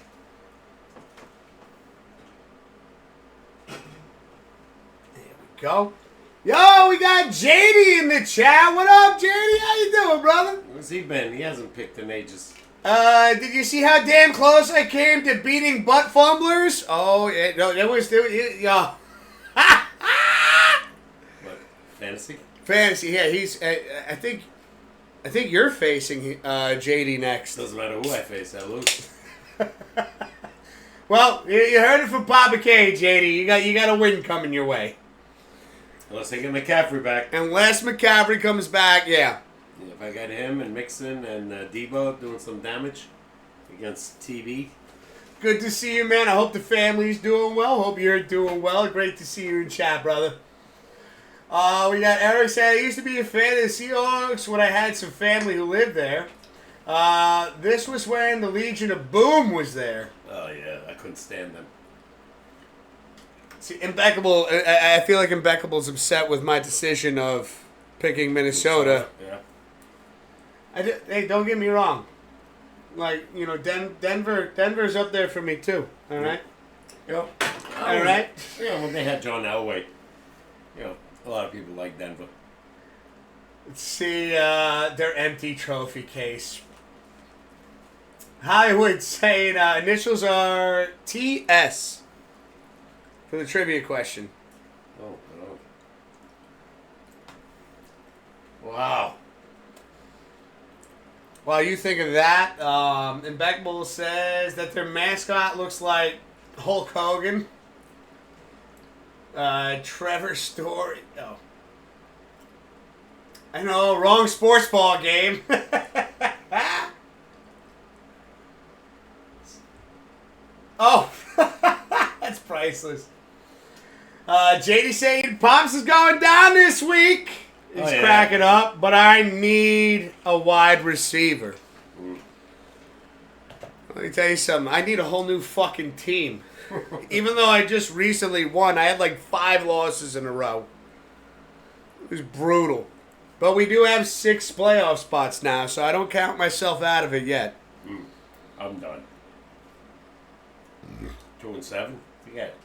There we go. Yo, we got JD in the chat. What up, JD? How you doing, brother? Where's he been? He hasn't picked in ages. Did you see how damn close I came to beating butt fumblers? Oh, yeah. No, there was yeah. Fantasy? Fantasy, yeah. He's. I think you're facing JD next. Doesn't matter who I face, I lose. Well, you heard it from Papa K, JD. You got a win coming your way. Unless I get McCaffrey back. Unless McCaffrey comes back, yeah. If I got him and Mixon and Debo doing some damage against TV. Good to see you, man. I hope the family's doing well. Hope you're doing well. Great to see you in chat, brother. We got Eric saying, I used to be a fan of the Seahawks when I had some family who lived there. This was when the Legion of Boom was there. Oh, yeah. I couldn't stand them. See, Impeccable, I feel like Impeccable's upset with my decision of picking Minnesota. Yeah. Hey, don't get me wrong. Denver's up there for me, too. All right? Yep. All right? Yeah, when they had John Elway. Denver. Let's see their empty trophy case. Hollywood saying initials are TS for the trivia question. Oh, no. Wow. While you think of that, Impeccable says that their mascot looks like Hulk Hogan. Trevor Story. Oh. I know, wrong sports ball game. Oh, that's priceless. JD saying Pops is going down this week. He's cracking up, but I need a wide receiver. Let me tell you something. I need a whole new fucking team. Even though I just recently won, I had like 5 losses in a row. It was brutal. But we do have 6 playoff spots now, so I don't count myself out of it yet. I'm done. 2-7? Forget it.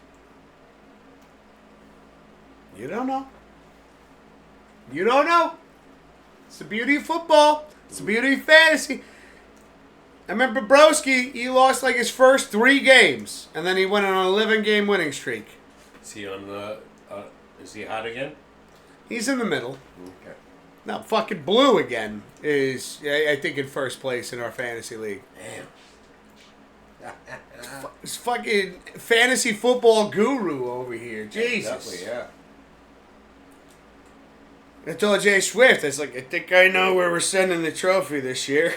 You don't know. You don't know. It's the beauty of football. It's the beauty of fantasy. I remember Broski, he lost like his first 3 games, and then he went on an 11-game winning streak. Is he on the... is he hot again? He's in the middle. Okay. Now, fucking Blue again is, I think, in first place in our fantasy league. Damn. This fucking fantasy football guru over here. Jesus. Exactly, yeah. I told Jay Swift, I was like, I think I know where we're sending the trophy this year.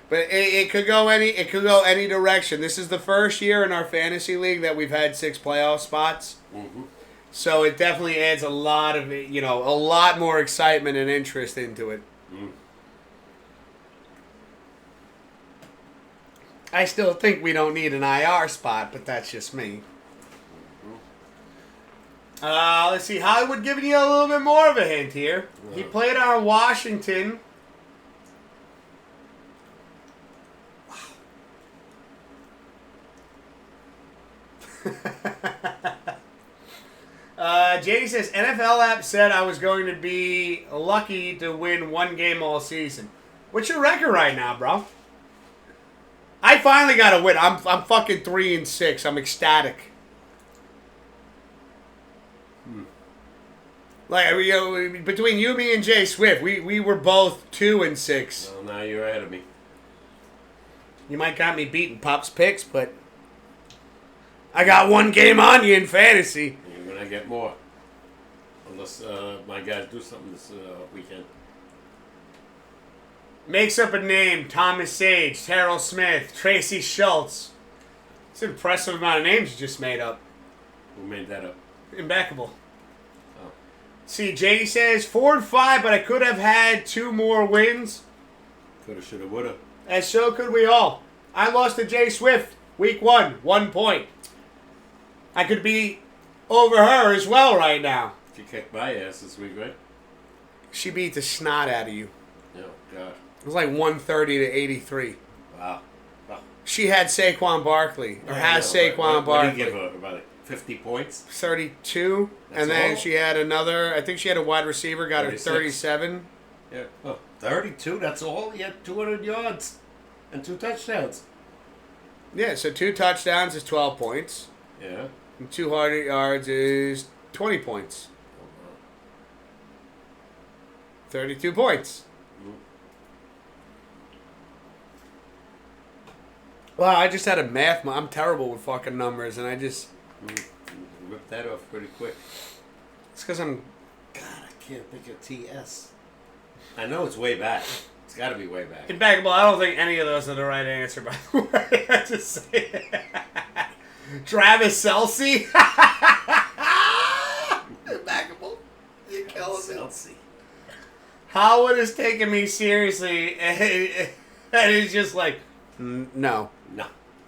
But it could go any direction. This is the first year in our fantasy league that we've had 6 playoff spots. Mm-hmm. So it definitely adds a lot of, a lot more excitement and interest into it. Mm. I still think we don't need an IR spot, but that's just me. Let's see. Hollywood giving you a little bit more of a hint here. He played on Washington. JD says, NFL app said I was going to be lucky to win 1 game all season. What's your record right now, bro? I finally got a win. I'm fucking 3-6. I'm ecstatic. Like, between you, me, and Jay Swift, we were both 2-6. Well, now you're ahead of me. You might got me beating Pop's picks, but I got 1 game on you in fantasy. You're going to get more. Unless my guys do something this weekend. Makes up a name: Thomas Sage, Terrell Smith, Tracy Schultz. It's an impressive amount of names you just made up. Who made that up? Impeccable. Oh. See, JD says 4-5, but I could have had 2 more wins. Coulda, shoulda, woulda. And so could we all. I lost to Jay Swift week 1, 1 point. I could be over her as well right now. She kicked my ass this week, right? She beat the snot out of you. Oh, God. It was like 130 to 83. Wow. She had Saquon Barkley, or has Saquon Barkley. Barkley. What did you give her? About 50 points? 32. That's and then all? she had another, I think she had a wide receiver, got 36. her 37. Yeah. Oh, 32, that's all? He had 200 yards and 2 touchdowns. Yeah, so 2 touchdowns is 12 points. Yeah. And 200 yards is 20 points. 32 points. Well, I just had a math. I'm terrible with fucking numbers, and I just... Ripped that off pretty quick. It's because I'm... God, I can't think of TS. I know it's way back. It's got to be way back. Impeccable. I don't think any of those are the right answer, by the way. I just say it. Travis Kelce. Impeccable. You killing me. Chelsea. Howard is taking me seriously, and he's just like, no.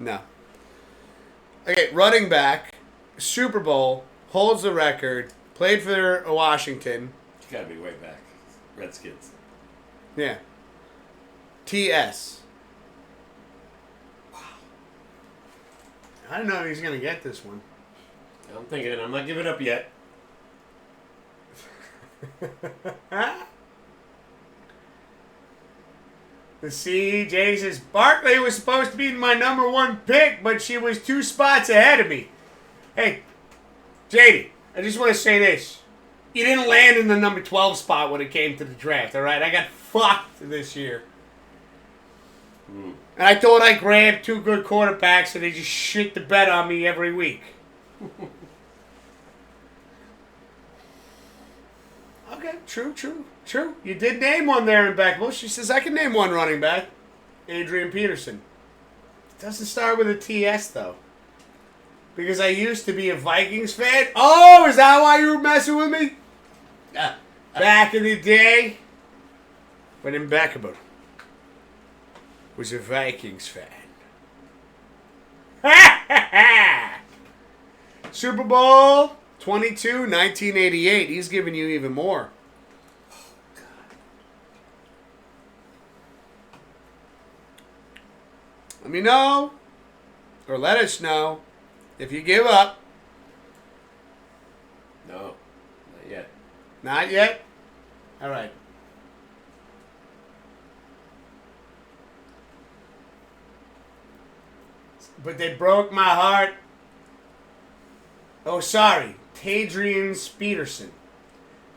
No. Okay, running back, Super Bowl, holds the record, played for Washington. It's got to be way back. Redskins. Yeah. TS. I don't know if he's going to get this one. I'm thinking, I'm not giving up yet. The CJ says, Barkley was supposed to be my number 1 pick, but she was 2 spots ahead of me. Hey, JD, I just want to say this. You didn't land in the number 12 spot when it came to the draft, all right? I got fucked this year. And I thought I grabbed 2 good quarterbacks, and they just shit the bed on me every week. Okay, true. You did name one there in Beckville. She says, I can name one running back. Adrian Peterson. It doesn't start with a TS, though. Because I used to be a Vikings fan. Oh, is that why you were messing with me? Back in the day, when Beckville was a Vikings fan. Super Bowl 22, 1988. He's giving you even more. Let me know, or let us know, if you give up. No, not yet. Not yet? All right. But they broke my heart. Oh, sorry. Tadrian Peterson.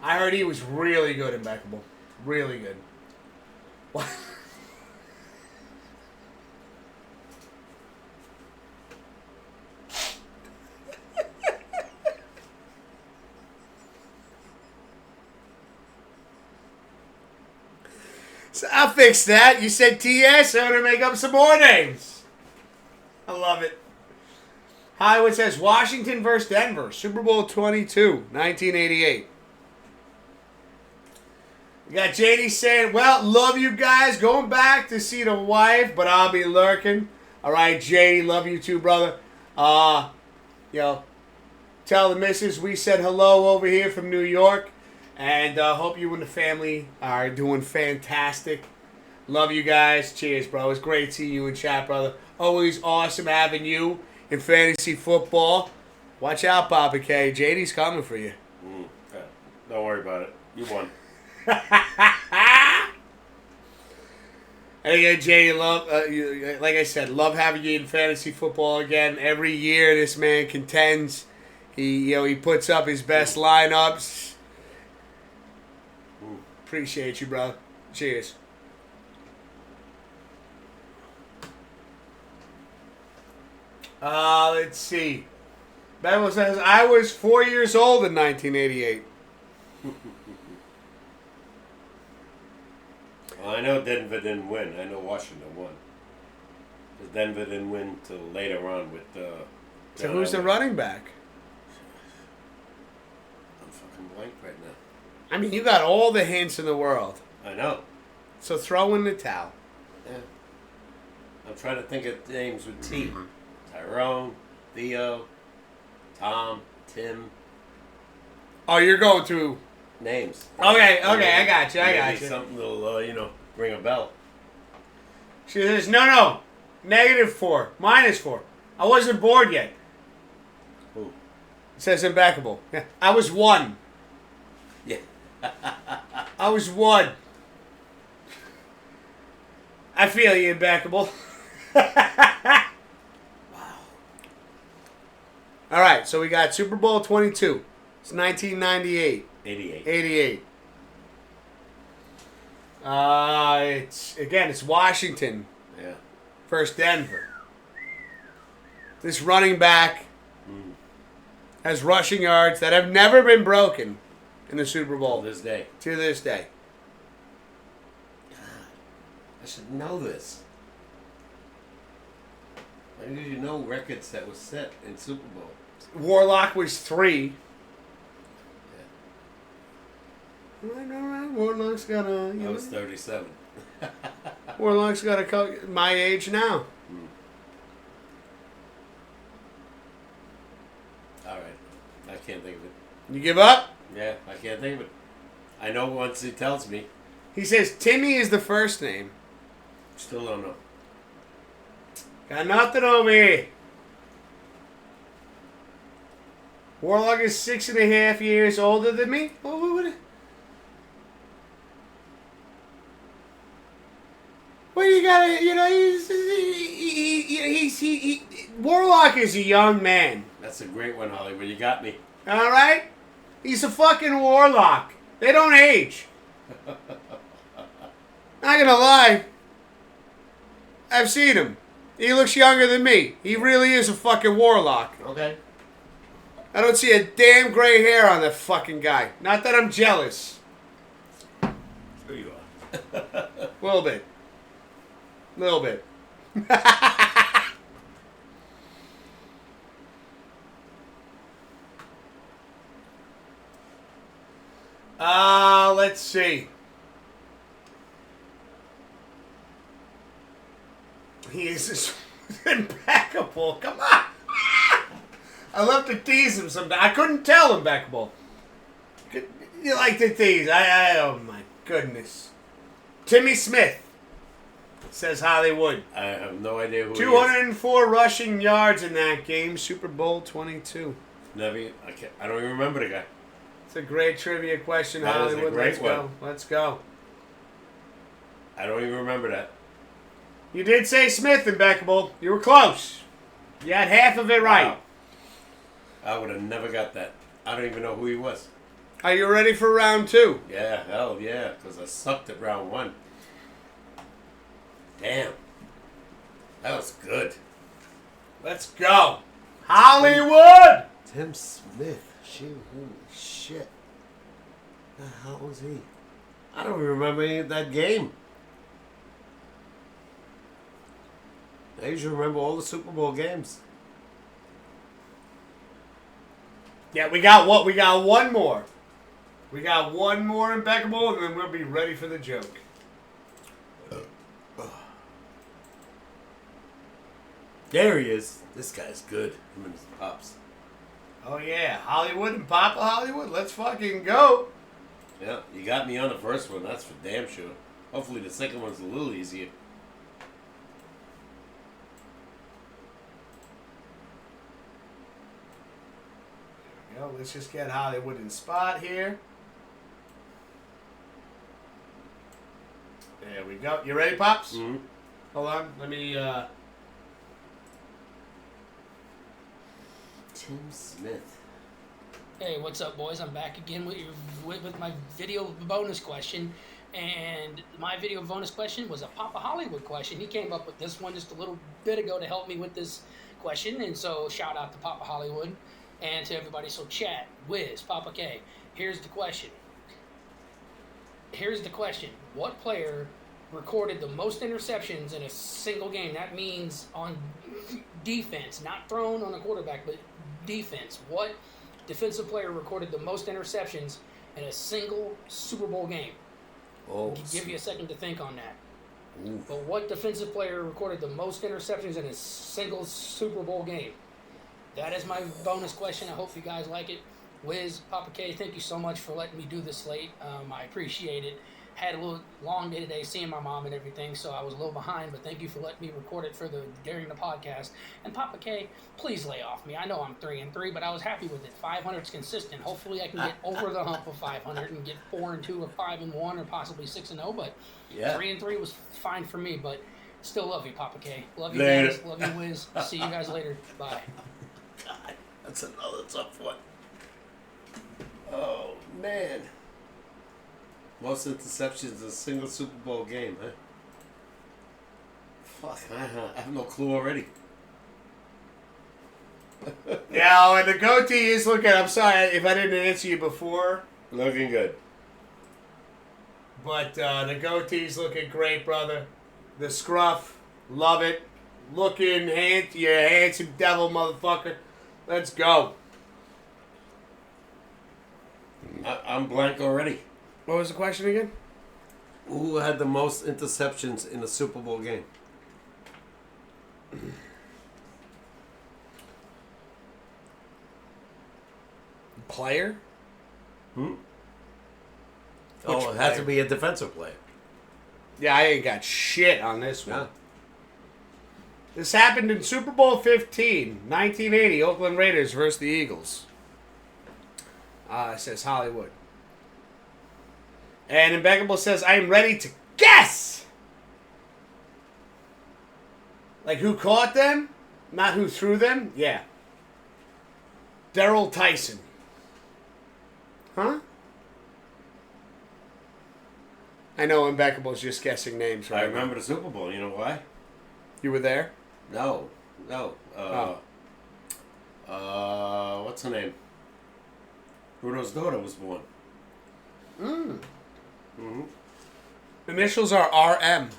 I heard he was really good in Beckable. Really good. What? So I'll fix that. You said TS, I'm going to make up some more names. I love it. Hollywood says Washington versus Denver, Super Bowl 22, 1988. We got JD saying, well, love you guys. Going back to see the wife, but I'll be lurking. All right, JD, love you too, brother. Tell the missus we said hello over here from New York. And hope you and the family are doing fantastic. Love you guys. Cheers, bro. It's great seeing you in chat, brother. Always awesome having you in fantasy football. Watch out, Papa K. JD's coming for you. Don't worry about it. You won. And again, JD, like I said, love having you in fantasy football again. Every year, this man contends. He puts up his best lineups. Appreciate you, bro. Cheers. Let's see. Bevel says, I was 4 years old in 1988. Well, I know Denver didn't win. I know Washington won. Because Denver didn't win till later on with... So who's the running back? I'm fucking blank right now. I mean, you got all the hints in the world. I know. So throw in the towel. Yeah. I'm trying to think of names with T. Tyrone, Theo, Tom, Tim. Oh, you're going through names. Okay, I got you. Maybe something that'll, ring a bell. She says, no. -4. -4. I wasn't bored yet. Who? It says impeccable. Yeah. I was 1. Yeah. I was 1. I feel you, impeccable. Wow. All right, so we got Super Bowl 22. It's 1998. 88. It's Washington. Yeah. Versus Denver. This running back has rushing yards that have never been broken in the Super Bowl. To this day. God, I should know this. Why did you know records that was set in Super Bowl? Warlock was 3. All right. Warlock's got a... I was 37. Warlock's got my age now. All right. I can't think of it. You give up? Yeah, I can't think of it. I know once he tells me. He says Timmy is the first name. Still don't know. Got nothing over here. Warlock is 6.5 years older than me. Well, you gotta, Warlock is a young man. That's a great one, Hollywood. You got me. All right? He's a fucking warlock. They don't age. Not gonna lie. I've seen him. He looks younger than me. He really is a fucking warlock. Okay. I don't see a damn gray hair on that fucking guy. Not that I'm jealous. Sure you are. Little bit. Little bit. Let's see. He is just impeccable. Come on. I love to tease him sometimes. I couldn't tell impeccable. You like to tease. Oh my goodness. Timmy Smith, says Hollywood. I have no idea who 204 rushing yards in that game. Super Bowl 22. I don't even remember the guy. It's a great trivia question, That is a Hollywood. great Let's go. one. Let's go. I don't even remember that. You did say Smith, impeccable. You were close. You had half of it right. Wow. I would have never got that. I don't even know who he was. Are you ready for round 2? Yeah, hell yeah, because I sucked at round 1. Damn. That was good. Let's go. Hollywood! Tim Smith. Holy shit. The hell was he? I don't even remember any of that game. I usually remember all the Super Bowl games. Yeah, we got what? We got one more. We got one more impeccable, and then we'll be ready for the joke. There he is. This guy's good. Him and his pops. Oh, yeah. Hollywood and Papa Hollywood. Let's fucking go. Yeah, you got me on the first one. That's for damn sure. Hopefully the second one's a little easier. There we go. Let's just get Hollywood in spot here. There we go. You ready, Pops? Mm-hmm. Hold on. Let me, Tim Smith. Hey, what's up, boys? I'm back again with my video bonus question. And my video bonus question was a Papa Hollywood question. He came up with this one just a little bit ago to help me with this question. And so shout out to Papa Hollywood and to everybody. So chat, Wiz, Papa K. Here's the question. What player recorded the most interceptions in a single game? That means on defense, not thrown on a quarterback, but defense. What defensive player recorded the most interceptions in a single Super Bowl game? Oh, Give you a second to think on that. Oof. But what defensive player recorded the most interceptions in a single Super Bowl game? That is my bonus question. I hope you guys like it. Wiz, Papa K, thank you so much for letting me do this late. I appreciate it. Had a little long day today seeing my mom and everything, so I was a little behind, but thank you for letting me record it during the podcast. And Papa K, please lay off me. I know I'm 3-3, but I was happy with it. 500's consistent. Hopefully I can get over the hump of 500 and get 4-2 or 5-1 or possibly 6-0, but Yeah. 3-3 was fine for me, but still love you, Papa K. Love you Later. guys. Love you, Wiz. See you guys later. Bye. God, that's another tough one. Oh, man. Most interceptions in a single Super Bowl game, huh? Fuck, I have no clue already. yeah, and the goatee is looking, I'm sorry if I didn't answer you before, Looking good. but the goatee's looking great, brother. The scruff, love it. Looking, you handsome devil motherfucker. Let's go. I'm blank already. What was the question again? Who had the most interceptions in a Super Bowl game? Player? Oh, it has to be a defensive player. Yeah, I ain't got shit on this one. Yeah. This happened in Super Bowl 15, 1980, Oakland Raiders versus the Eagles. says Hollywood. And Impeccable says, I am ready to guess! Like who caught them? Not who threw them? Yeah. Daryl Tyson. Huh? I know Impeccable's just guessing names right I remember the Super Bowl. You know why? You were there? No. Oh. What's her name? Bruno's daughter was born. Mm-hmm. Initials are RM.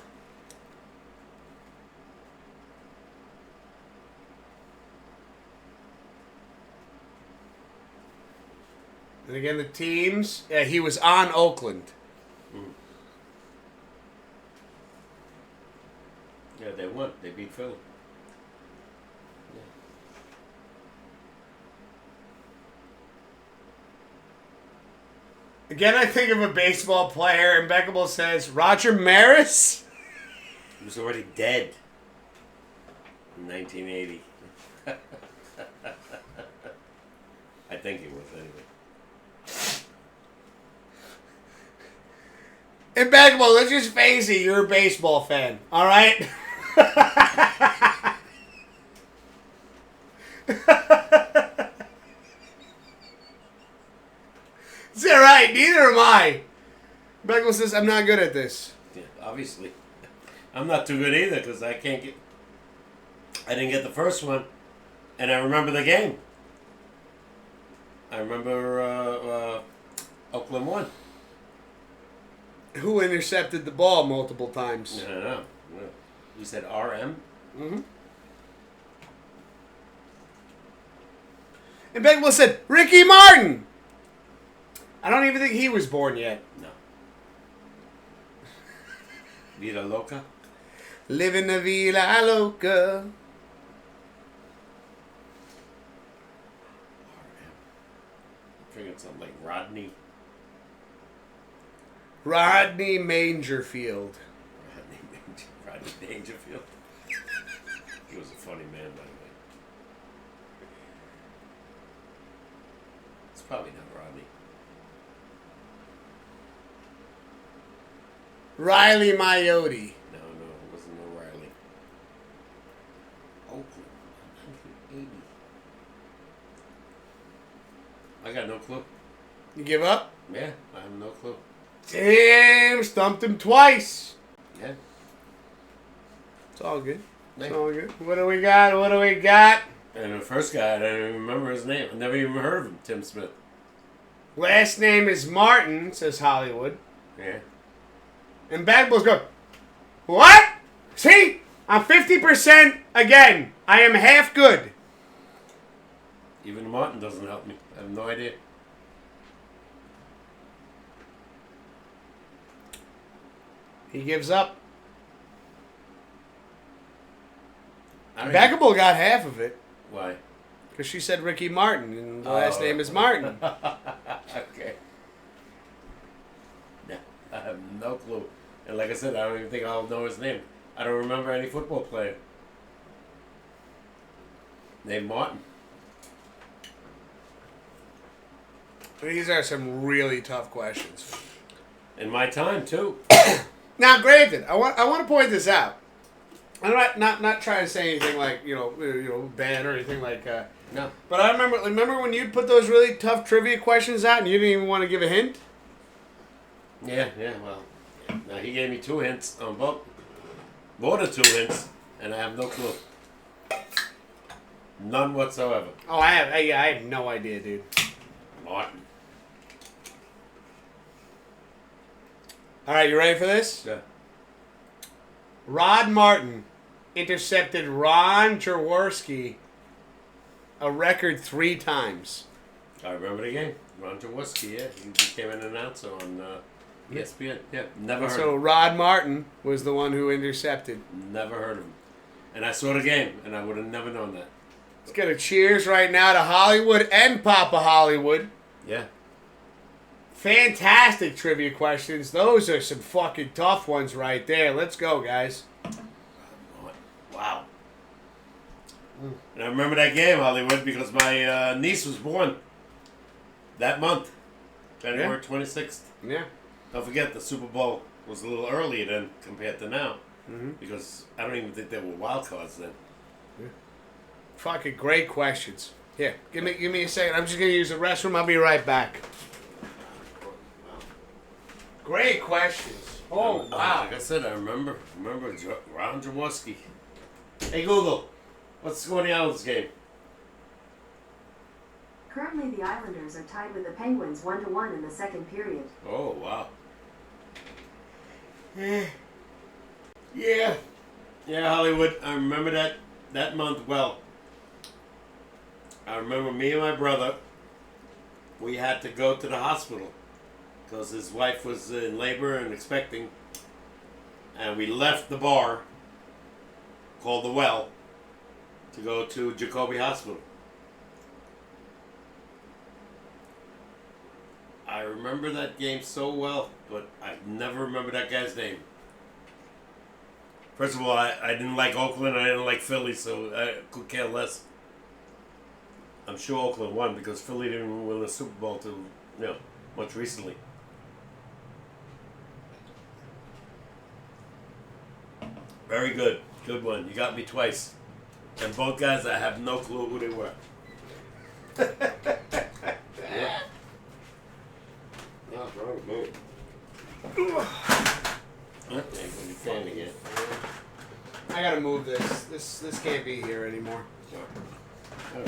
And again, the teams. Yeah, he was on Oakland. Yeah, they won. They beat Philly. Again, I think of a baseball player. Impeccable says Roger Maris. He was already dead in 1980. I think he was anyway. Impeccable, let's just face it, you're a baseball fan, all right? It's all right, neither am I. Impeccable says, I'm not good at this. Yeah, obviously. I'm not too good either because I didn't get the first one, and I remember the game. I remember Oakland won. Who intercepted the ball multiple times? No. You said RM? Mm-hmm. Impeccable said, Ricky Martin! I don't even think he was born yet. No. Vida Loca? Living la vida loca. I figured something like Rodney. Rodney Mangerfield. Rodney Dangerfield. He was a funny man, by the way. It's probably not Rodney. Riley Maiotti. No, it wasn't no Riley. Oakland, 1980. I got no clue. You give up? Yeah, I have no clue. Damn, stumped him twice. Yeah. It's all good. It's Yeah. all good. What do we got? And the first guy, I don't even remember his name. I never even heard of him, Tim Smith. Last name is Martin, says Hollywood. Yeah. And Bad Bulls go, what? See? I'm 50% again. I am half good. Even Martin doesn't help me. I have no idea. He gives up. I don't Baggable got half of it. Why? Because she said Ricky Martin, and the last name is Martin. Okay. Yeah, I have no clue. And like I said, I don't even think I'll know his name. I don't remember any football player named Martin. These are some really tough questions. In my time, too. Now, granted, I want to point this out. I'm not trying to say anything like you know bad or anything like. No. But I remember when you'd put those really tough trivia questions out and you didn't even want to give a hint. Yeah, well. Now, he gave me 2 hints on both. More than 2 hints, and I have no clue. None whatsoever. Oh, I have no idea, dude. Martin. All right, you ready for this? Yeah. Rod Martin intercepted Ron Jaworski a record 3 times. I remember the game. Ron Jaworski, yeah. He became an announcer on ESPN. Yeah, never heard of So him. Rod Martin was the one who intercepted. Never heard of him. And I saw the game, and I would have never known that. Let's get a cheers right now to Hollywood and Papa Hollywood. Yeah. Fantastic trivia questions. Those are some fucking tough ones right there. Let's go, guys. Wow. And I remember that game, Hollywood, because my niece was born that month, January 26th. Yeah. Don't forget the Super Bowl was a little earlier then compared to now, because I don't even think there were wild cards then. Fucking great questions. Here, give me a second. I'm just gonna use the restroom. I'll be right back. Great questions. Oh wow. Like I said, I remember Ron Jaworski. Hey Google, what's the score in the Islanders game? Currently, the Islanders are tied with the Penguins 1-1 in the second period. Oh wow. Yeah. Yeah, Hollywood. I remember that month well. I remember me and my brother, we had to go to the hospital because his wife was in labor and expecting. And we left the bar called The Well to go to Jacoby Hospital. I remember that game so well, but I never remember that guy's name. First of all, I didn't like Oakland, I didn't like Philly, so I could care less. I'm sure Oakland won because Philly didn't win the Super Bowl till, much recently. Very good. Good one. You got me twice. And both guys, I have no clue who they were. Yeah. Oh, bro, move. You fan again. I gotta move this. This can't be here anymore.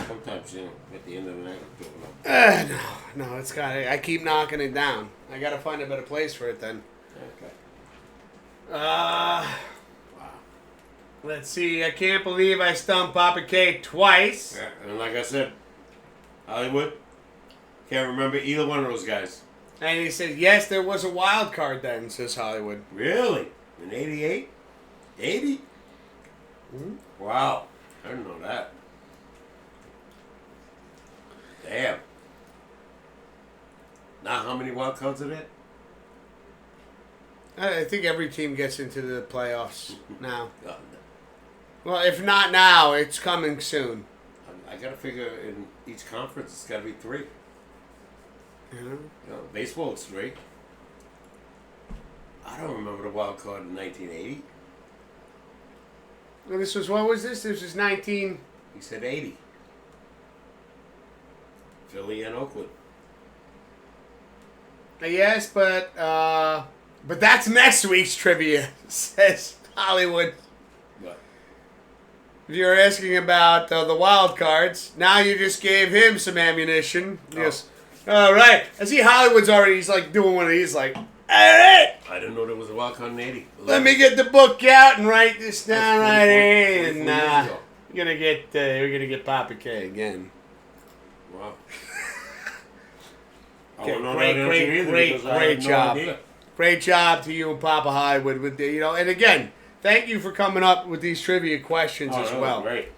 Sometimes, at the end of the night, it's going up. No, it's got. I keep knocking it down. I gotta find a better place for it then. Okay. Let's see. I can't believe I stumped Papa K twice. Yeah, and like I said, Hollywood, can't remember either one of those guys. And he said, yes, there was a wild card then, says Hollywood. Really? In 88? 80? Mm-hmm. Wow. I didn't know that. Damn. Now how many wild cards are there? I think every team gets into the playoffs now. God, Well, if not now, it's coming soon. I gotta figure in each conference it's gotta be 3. You know? Baseball is 3. I don't remember the wild card in 1980. And this was, what was this? This was 19... He said 80. Philly and Oakland. Yes, but that's next week's trivia, says Hollywood. What? If you're asking about the wild cards, now you just gave him some ammunition. Oh. Yes. All right. I see Hollywood's already, he's like doing one of these, like, all right, I didn't know there was a wild card in 80. let me get the book out and write this down That's right 24 here. And years ago. we're gonna get Papa K again. Wow. Okay, great job. Great job to you and Papa Hollywood with the, and again, thank you for coming up with these trivia questions as well. Great.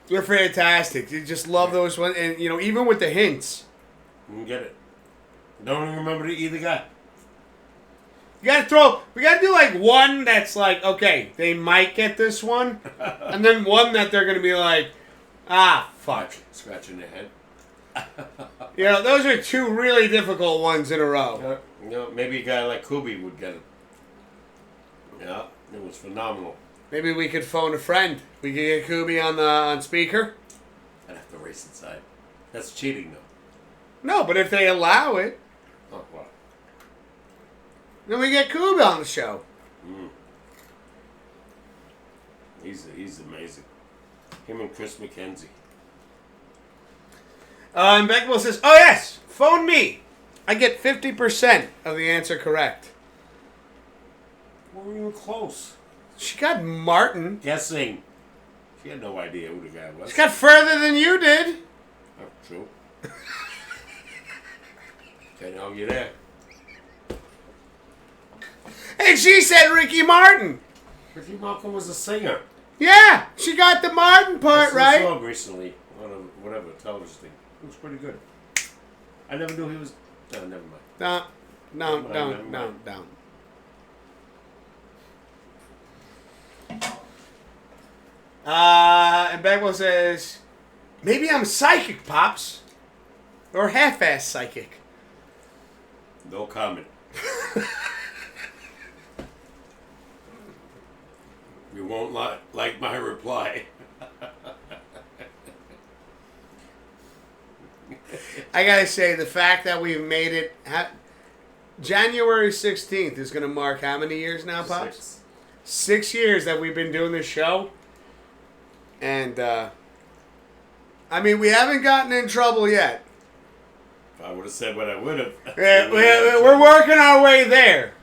They're fantastic. You just love those ones, and even with the hints. You can get it. Don't even remember either guy. We gotta do like one that's like, okay, they might get this one, and then one that they're gonna be like, fuck. Scratching their head. Those are 2 really difficult ones in a row. Maybe a guy like Kubi would get it. Yeah, it was phenomenal. Maybe we could phone a friend. We could get Kubi on speaker. I'd have to race inside. That's cheating, though. No, but if they allow it, Oh, wow. then we get Kubi on the show. He's amazing. Him and Chris McKenzie. And Beckville says, oh yes, phone me. I get 50% of the answer correct. Well, we were close. She got Martin. Guessing. She had no idea who the guy was. She got further than you did. Oh, true. Can't argue there. And she said Ricky Martin. Ricky Malcolm was a singer. Yeah, she got the Martin part I right. saw him recently on whatever television thing. It was pretty good. I never knew he was. No, never mind. Don't. And Bagwell says, maybe I'm psychic, Pops. Or half-ass psychic. No comment. You won't like my reply. I gotta say, the fact that we've made it... January 16th is going to mark how many years now, Pops? 6 years that we've been doing this show. And, I mean, we haven't gotten in trouble yet. If I would have said what I would have. We're working our way there.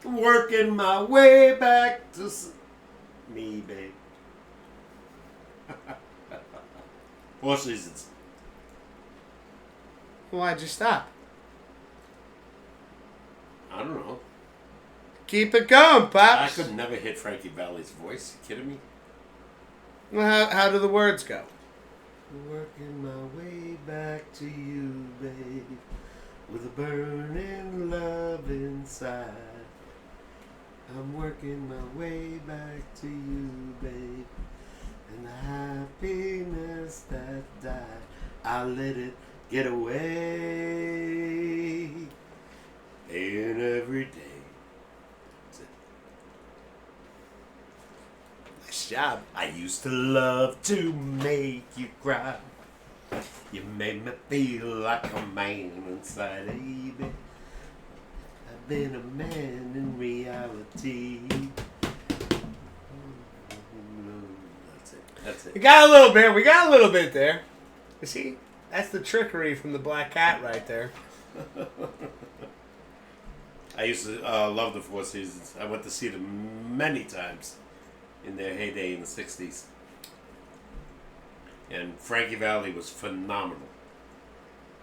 Working my way back to me, babe. 4 seasons. Why'd you stop? I don't know. Keep it going, I Pops. could never hit Frankie Valli's voice. You kidding me? Well, how do the words go? Working my way back to you, babe, with a burning love inside. I'm working my way back to you, babe, and the happiness that died, I let it get away, and every day. Nice job. I used to love to make you cry. You made me feel like a man inside, baby. I've been a man in reality. That's it. We got a little bit. We got a little bit there. You see? That's the trickery from the Black Cat right there. I used to love the 4 Seasons. I went to see them many times in their heyday in the 60s. And Frankie Valli was phenomenal.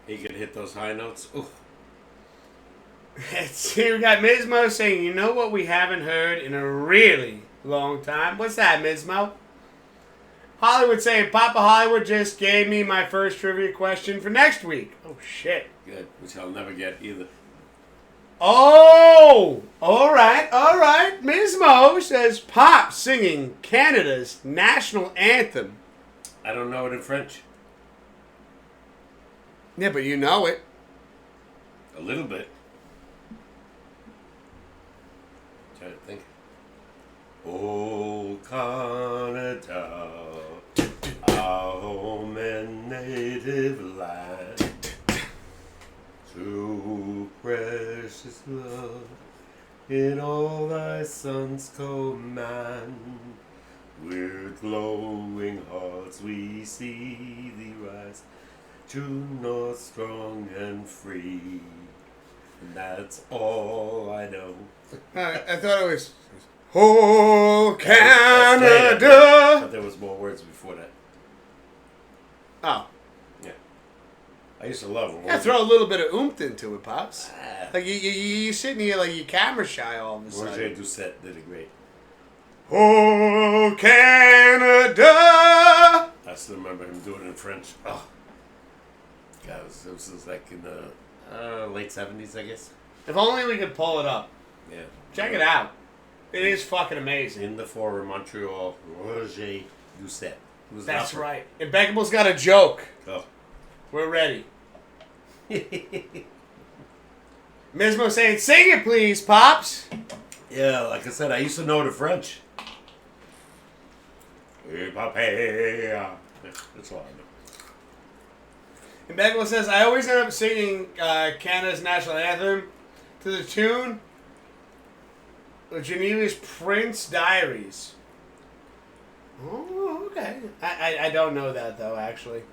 He could hit those high notes. Ooh. See, we got Mismo saying, you know what we haven't heard in a really long time? What's that, Mismo? Hollywood saying, Papa Hollywood just gave me my first trivia question for next week. Oh, shit. Good, which I'll never get either. Oh! All right. Mismo says, Pop singing Canada's national anthem. I don't know it in French. Yeah, but you know it. A little bit. Trying to think. Oh, Canada, our home and native land, true precious love, in all thy sons command. With glowing hearts we see thee rise, true north, strong and free. And that's all I know. I thought it was, oh, That's later, Canada. but there was more words before that. Oh. Yeah. I used to love them. Yeah, throw a little bit of oomph into it, Pops. Ah, Like, you sitting here like you camera shy all of a Roger sudden. Doucette did it great. Oh, Canada. I still remember him doing it in French. Oh. God, it was like in the late 70s, I guess. If only we could pull it up. Yeah. Check it out. It is fucking amazing. In the Forum, Montreal, Roger Doucette. That's right. Impeccable's got a joke. Oh. We're ready. Mismo saying, sing it please, Pops. Yeah, like I said, I used to know the French. That's all I know. Impeccable says, I always end up singing Canada's national anthem to the tune of Geneva's Prince Diaries. Oh, okay. I don't know that, though, actually.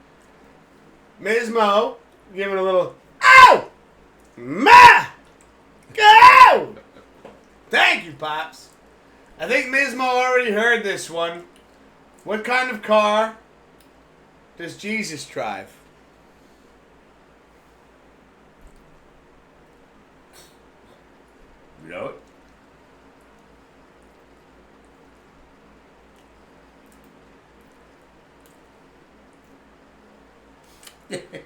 Mismo, giving a little, ow! Ma! Go! Thank you, Pops. I think Mismo already heard this one. What kind of car does Jesus drive? You know it?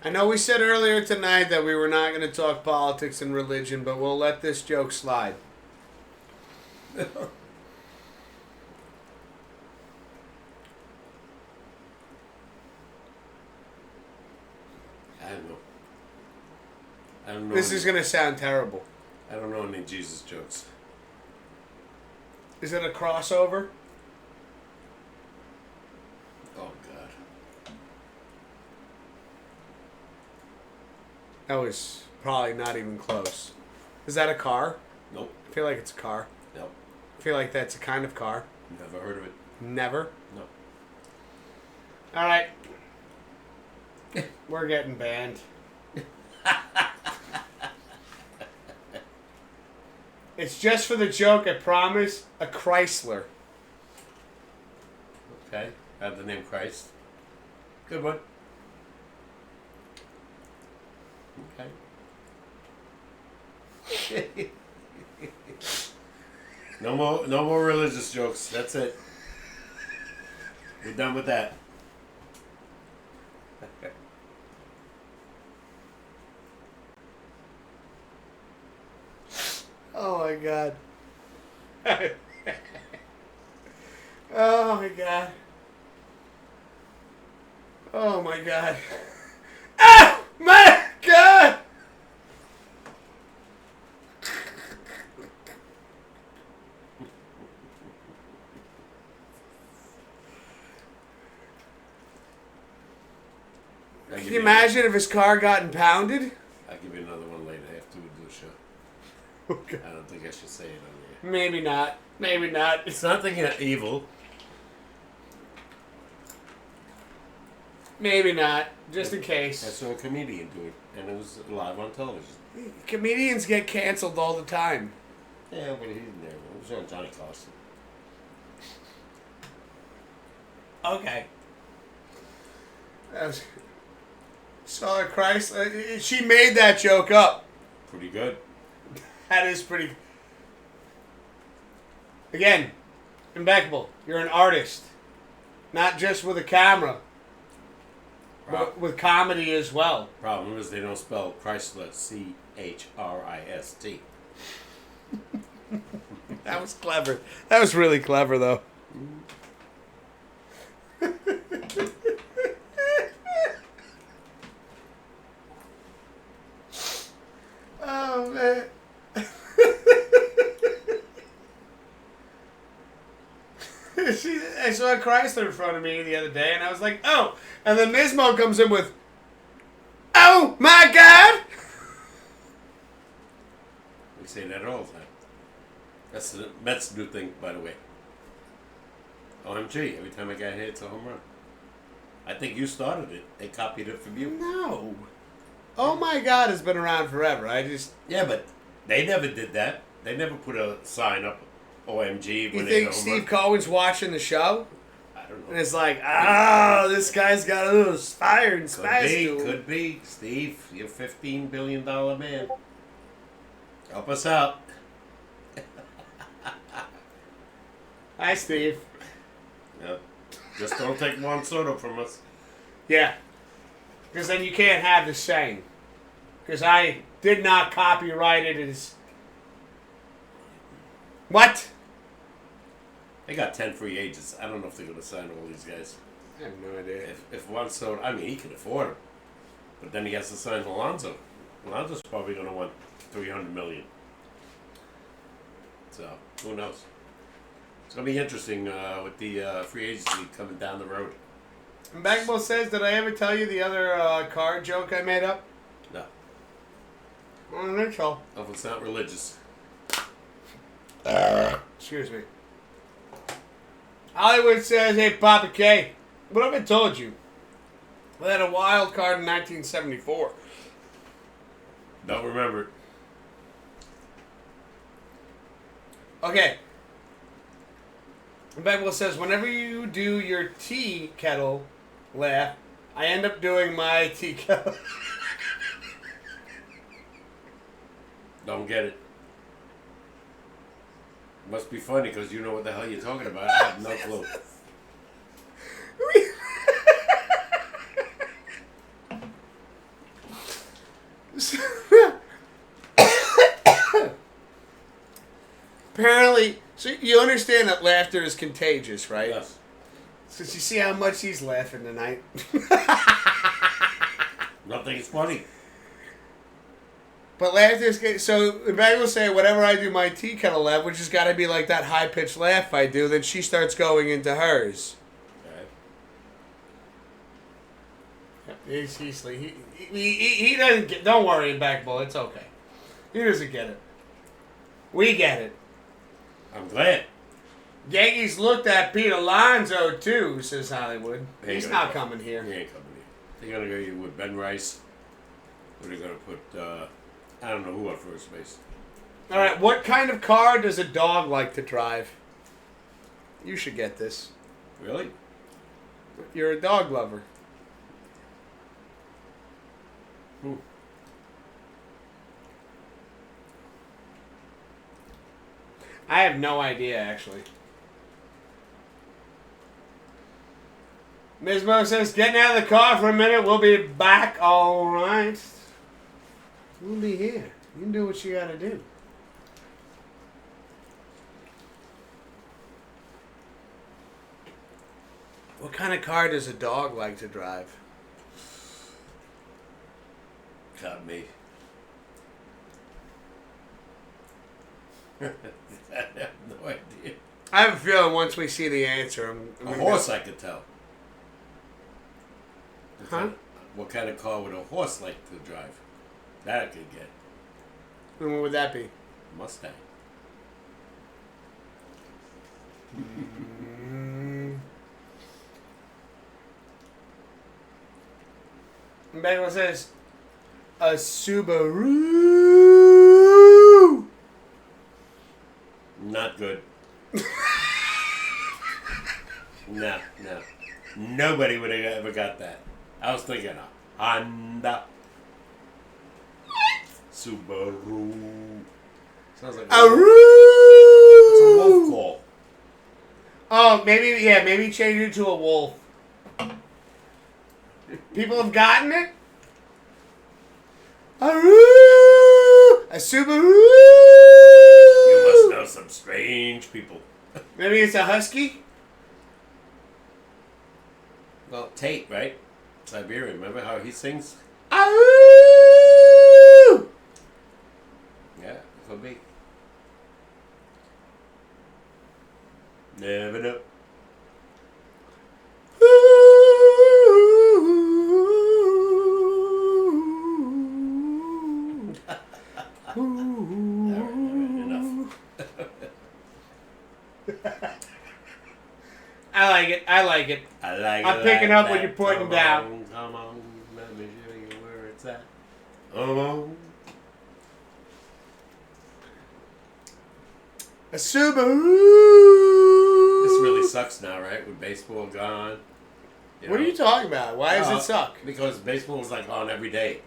I know we said earlier tonight that we were not going to talk politics and religion, but we'll let this joke slide. I don't know. I don't know. This is gonna sound terrible. I don't know any Jesus jokes. Is it a crossover? Oh God. That was probably not even close. Is that a car? Nope. I feel like it's a car. Nope. I feel like that's a kind of car. Never heard of it. Never. No. All right. We're getting banned. It's just for the joke, I promise. A Chrysler. Okay. Had the name Christ. Good one. Okay. No more religious jokes. That's it. We're done with that. Oh my God. Oh my God. Oh my God. Oh my God! Can you imagine if his car got impounded? I'll give you another one later after we do the show. Okay. I don't think I should say it on there. Maybe not. Maybe not. It's nothing evil. Maybe not. Just in I case. saw a comedian do it, and it was live on television. Comedians get canceled all the time. Yeah, but he didn't there. It was on Johnny Carson. Okay. Saw Christ. She made that joke up. Pretty good. That is pretty. Again, impeccable. You're an artist, not just with a camera, but with comedy as well. Problem is they don't spell Chrysler Christ. That was clever. That was really clever, though. Oh man. I saw a Chrysler in front of me the other day, and I was like, "Oh!" And then Nismo comes in with, "Oh my God!" We say that all the time. That's the Mets new thing, by the way. OMG! Every time a guy hits a home run, I think you started it. They copied it from you. No. Oh my God has been around forever. Yeah, but they never did that. They never put a sign up. OMG! You When they think hit a home Steve run. Cohen's watching the show? I don't know. And it's like, this guy's got a little fire and spice to him. Could be. Steve, you're a $15 billion man. Help us out. Hi, Steve. Yep. Just don't take one soda from us. Yeah. Because then you can't have the saying. Because I did not copyright it as... What? They got 10 free agents. I don't know if they're going to sign all these guys. I have no idea. If one soda, I mean, he can afford it. But then he has to sign Alonso. Alonso's probably going to want $300 million. So, who knows? It's going to be interesting with the free agency coming down the road. Bagbo says, did I ever tell you the other car joke I made up? No. I don't think so. If it's not religious. Excuse me. Hollywood says, hey, Papa K, what have I told you? We had a wild card in 1974. Don't remember it. Okay. Bagwell says, whenever you do your tea kettle laugh, I end up doing my tea kettle. Don't get it. Must be funny because you know what the hell you're talking about. I have no clue. Apparently, so you understand that laughter is contagious, right? Yes. So you see how much he's laughing tonight? Nothing's funny. But last this game, so the Bengals say whenever I do my tea kettle laugh, which has got to be like that high pitched laugh I do, then she starts going into hers. He's he doesn't get. Don't worry, Backball. It's okay. He doesn't get it. We get it. I'm glad. Yankees looked at Pete Alonso too, says Hollywood. He He's ain't not gonna coming here. He ain't coming here. They're gonna go with Ben Rice. Or they're gonna put I don't know who at first base. All right, what kind of car does a dog like to drive? You should get this. Really? You're a dog lover. I have no idea, actually. Ms. Mo says, getting out of the car for a minute. We'll be back. All right. We'll be here. You can do what you got to do. What kind of car does a dog like to drive? Got me. I have no idea. I have a feeling once we see the answer, A horse, I could tell. Huh? What kind of car would a horse like to drive? That I could get. And what would that be? Mustang. Bagel says, a Subaru. Not good. No. Nobody would have ever got that. I was thinking a Honda. Subaru. Sounds like it's a wolf call. Oh, maybe change it to a wolf. People have gotten it? A Subaru! You must know some strange people. Maybe it's a husky? Well, Tate, right? Siberian. Remember how he sings? Aroo! Yeah, it could be. Never know. I like it. I'm picking up what you're putting down. Come on, let me show you where it's at. Come on. A Subaru! This really sucks now, right? With baseball gone. What are you talking about? Why does it suck? Because baseball is like on every day.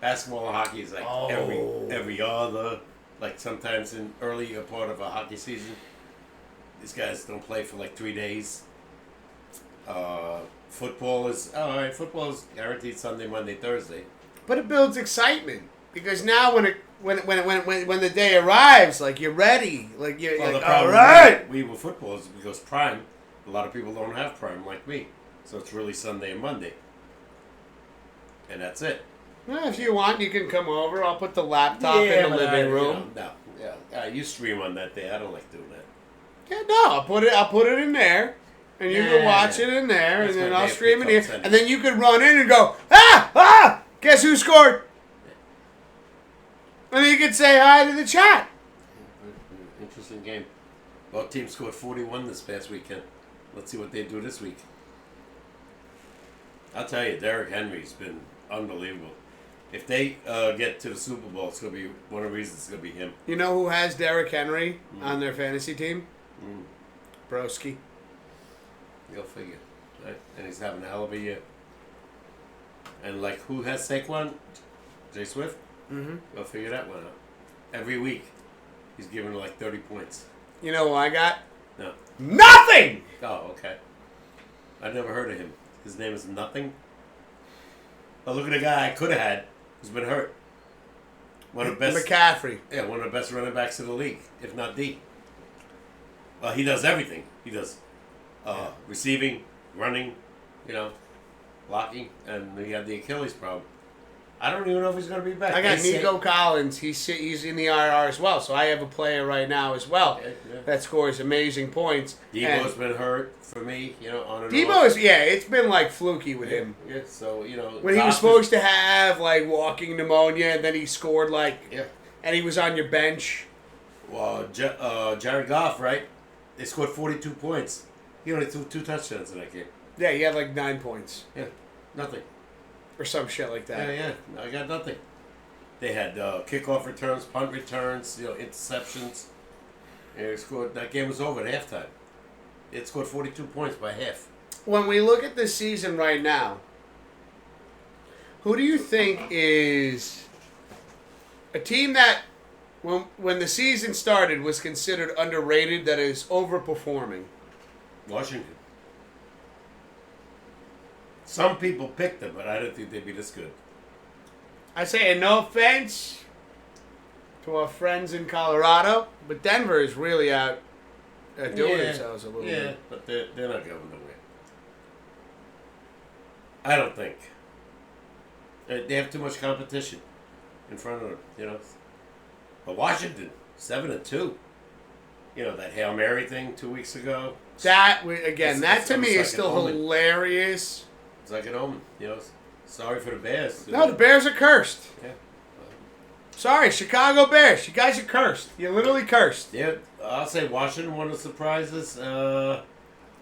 Basketball and hockey is like every other. Like sometimes in earlier part of a hockey season, these guys don't play for like 3 days. Football is alright. Football is guaranteed Sunday, Monday, Thursday. But it builds excitement because now when the day arrives, like you're ready, like you're like, all right. We were footballers because Prime. A lot of people don't have Prime like me, so it's really Sunday and Monday, and that's it. Well, if you want, you can come over. I'll put the laptop in the living room. You stream on that day. I don't like doing that. Yeah, no, I'll put it in there, and you can watch it in there, That's and then my I'll day of stream it pickup here, Sunday. and then you could run in and go, ah! Guess who scored? And then you could say hi to the chat. Interesting game. Both teams scored 41 this past weekend. Let's see what they do this week. I'll tell you, Derrick Henry's been unbelievable. If they get to the Super Bowl, it's going to be one of the reasons it's going to be him. You know who has Derrick Henry on their fantasy team? Broski. You'll figure. Right? And he's having a hell of a year. And like, who has Saquon? Jay Swift? Mm-hmm. Go figure that one out. Every week, he's giving like 30 points. You know who I got? No. Nothing! Oh, okay. I've never heard of him. His name is Nothing. Oh, look at the guy I could have had who's been hurt. One of the best. McCaffrey. Yeah, one of the best running backs in the league, if not the. Well, he does everything. He does receiving, running, blocking, and he had the Achilles problem. I don't even know if he's going to be back. I got They say- Nico Collins. He's in the IR as well. So I have a player right now as well Okay, yeah. that scores amazing points. Debo's been hurt for me, on and Debo off. is, it's been like fluky with him. Yeah, so, When he was supposed to have like walking pneumonia, and then he scored Yeah. and he was on your bench. Well, Jared Goff, right? They scored 42 points. He only threw 2 touchdowns in that game. Yeah, he had like 9 points Yeah, nothing. or some shit like that. Yeah, I got nothing. They had kickoff returns, punt returns, interceptions. And they scored. That game was over at halftime. It scored 42 points by half. When we look at this season right now, who do you think is a team that, when the season started, was considered underrated that is overperforming? Washington. Some people picked them, but I didn't think they'd be this good. I say, and no offense to our friends in Colorado, but Denver is really out doing themselves a little bit. But they're not going nowhere. I don't think. They have too much competition in front of them, But Washington, 7-2. That Hail Mary thing 2 weeks ago. That It's to me is like still an omen. hilarious. It's like an omen, Sorry for the Bears. No, the Bears are cursed. Yeah. Sorry, Chicago Bears. You guys are cursed. You're literally cursed. Yeah, I'll say Washington, one of the surprises. I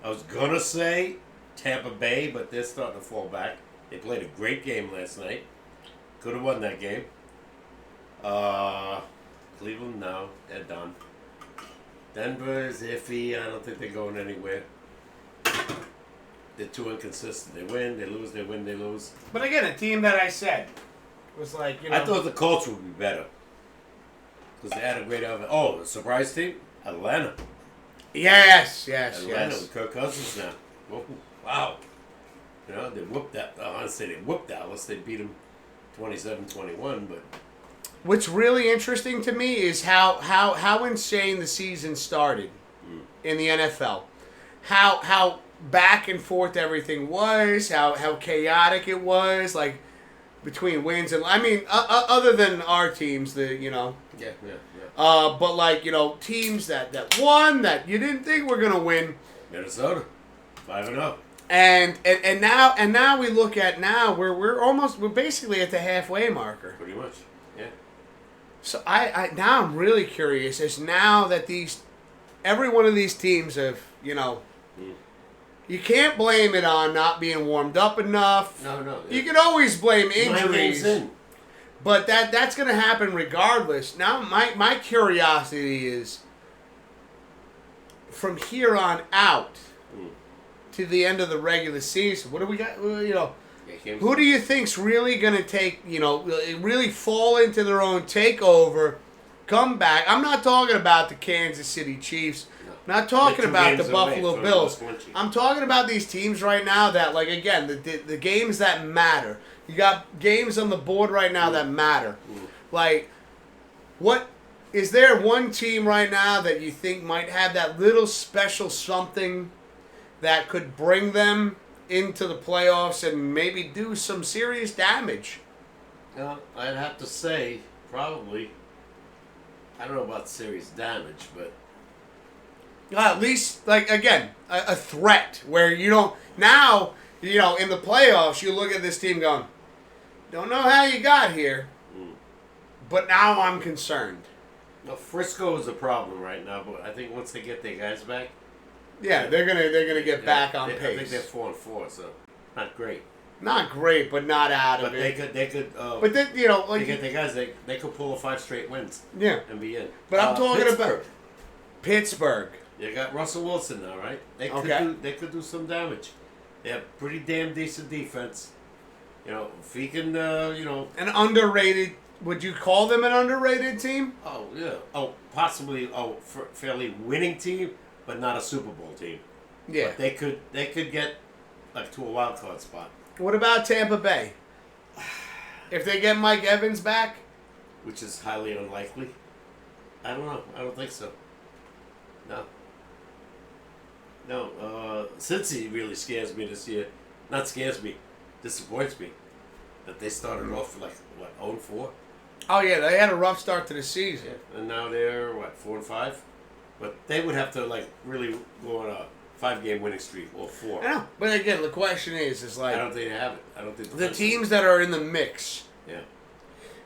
was going to say Tampa Bay, but they're starting to fall back. They played a great game last night. Could have won that game. Cleveland, no. They're done. Denver is iffy. I don't think they're going anywhere. They're too inconsistent. They win, they lose, they win, they lose. But again, a team that I said was like, I thought the Colts would be better. Because they had a great outfit. Oh, the surprise team? Atlanta. Yes. Atlanta with Kirk Cousins now. Oh, wow. They whooped that. Honestly, they whooped Dallas. They beat them 27-21, but... What's really interesting to me is how insane the season started in the NFL. How back and forth everything was, how chaotic it was, like between wins and other than our teams, Yeah. but like teams that won that you didn't think were gonna win. Minnesota, 5-0. And now we look at we're basically at the halfway marker. Pretty much, yeah. So I now I'm really curious as now that every one of these teams have you can't blame it on not being warmed up enough. No. You can always blame 9 games injuries, in. but that's going to happen regardless. Now my curiosity is from here on out to the end of the regular season. What do we got? Who do you think's really going to take, really fall into their own takeover, come back? I'm not talking about the Kansas City Chiefs. I'm not talking about the Buffalo Bills. I'm talking about these teams right now that, like, again, the games that matter. You got games on the board right now that matter. Like, what is there one team right now that you think might have that little special something that could bring them into the playoffs and maybe do some serious damage? I'd have to say, probably, I don't know about serious damage, but... At least, like, again, a threat where you don't... Now, in the playoffs, you look at this team going, don't know how you got here, but now I'm concerned. No, Frisco is a problem right now, but I think once they get their guys back... Yeah, they're gonna get back on pace. I think they're 4-4, so not great. Not great, but not out of But it. they could. But then they get their guys. They could pull 5 straight wins. Yeah, and be in. But I'm talking Pittsburgh. about Pittsburgh. You got Russell Wilson now, right? They could do some damage. They have pretty damn decent defense. If he can, An underrated. Would you call them an underrated team? Oh yeah. Oh, possibly. Oh, fairly winning team, but not a Super Bowl team. Yeah. But they could get like to a wild card spot. What about Tampa Bay? If they get Mike Evans back? Which is highly unlikely. I don't know. I don't think so. No. Cincy really scares me this year. Not scares me, disappoints me. That they started off like, what, 0-4? Oh, yeah, they had a rough start to the season. And now they're, what, 4-5? But they would have to, like, really go on a 5-game winning streak or 4. I know. But again, the question is I like, don't think they have it. I don't think the teams that are in the mix. Yeah.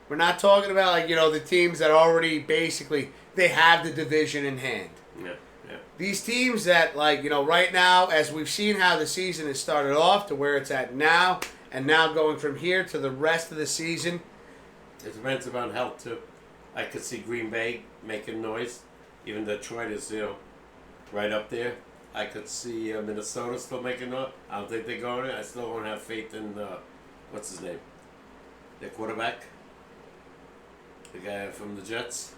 We're not talking about, like, the teams that already basically, they have the division in hand. Yeah. Yeah. These teams that, like, right now, as we've seen how the season has started off to where it's at now, and now going from here to the rest of the season. It depends upon health, too. I could see Green Bay making noise. Even Detroit is, right up there. I could see Minnesota still making noise. I don't think they're going there. I still don't have faith in, what's his name? Their quarterback? The guy from the Jets?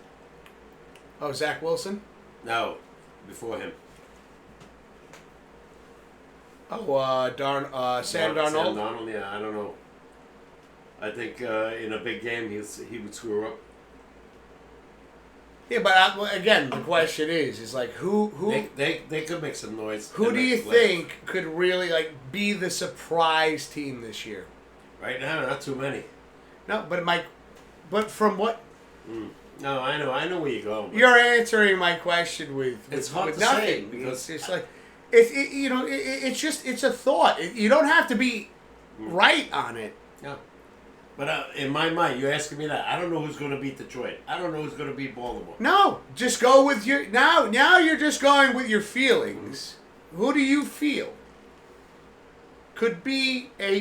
Oh, Zach Wilson? No, before him. Oh, Sam Darnold? Sam Darnold, yeah, I don't know. I think in a big game he would screw up. Yeah, but again, the question is like who They could make some noise. who in do the you playoffs. think could really like be the surprise team this year? Right now, not too many. No, but from what No, I know where you're going. But you're answering my question with It's hard with to nothing. say, because- it's like it's just it's a thought. You don't have to be right on it. No. But in my mind, you're asking me that. I don't know who's going to beat Detroit. I don't know who's going to beat Baltimore. No, just go with your now you're just going with your feelings. Who do you feel could be a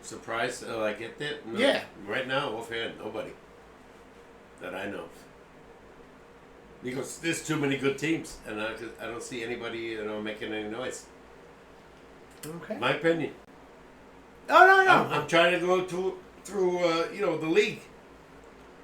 Surprise? I get that? No. Yeah. Right now, offhand, nobody that I know of. Because there's too many good teams, and I don't see anybody making any noise. Okay. My opinion. No. I'm trying to go through the league.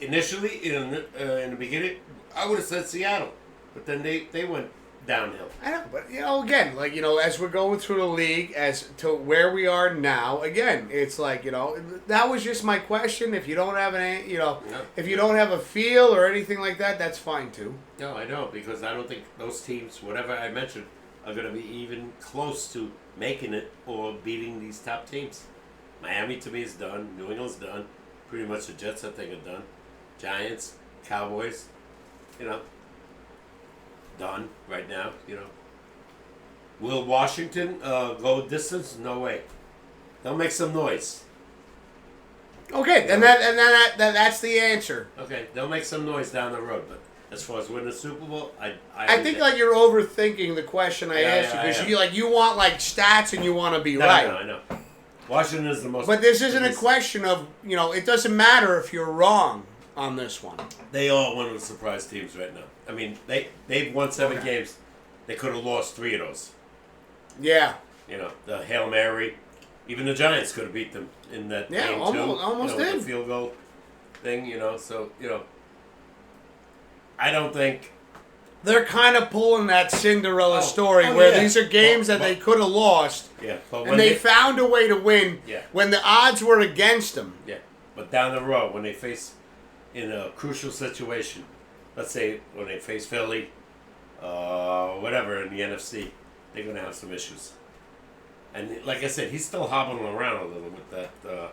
Initially, in the beginning, I would have said Seattle, but then they went downhill. I know, but again, like as we're going through the league, as to where we are now, again, it's like that was just my question. If you don't have if you don't have a feel or anything like that, that's fine too. No, I don't, because I don't think those teams, whatever I mentioned, are going to be even close to making it or beating these top teams. Miami to me is done. New England's done. Pretty much the Jets I think are done. Giants, Cowboys, done right now. Will Washington go distance? No way. They'll make some noise. Okay, and that's the answer. Okay, they'll make some noise down the road, but as far as winning the Super Bowl, I think like you're overthinking the question I asked you because you want like stats and you want to be right. I know. Washington is the most. But this isn't a question of it doesn't matter if you're wrong on this one. They are one of the surprise teams right now. I mean, they've won 7 games. They could have lost 3 of those. Yeah. The Hail Mary. Even the Giants could have beat them in that game too. Almost with did. the field goal thing. So I don't think They're kind of pulling that Cinderella story where these are games that they could have lost. Yeah, but and they found a way to win when the odds were against them. Yeah, but down the road, when they face in a crucial situation, let's say when they face Philly, whatever in the NFC, they're going to have some issues. And like I said, he's still hobbling around a little with that.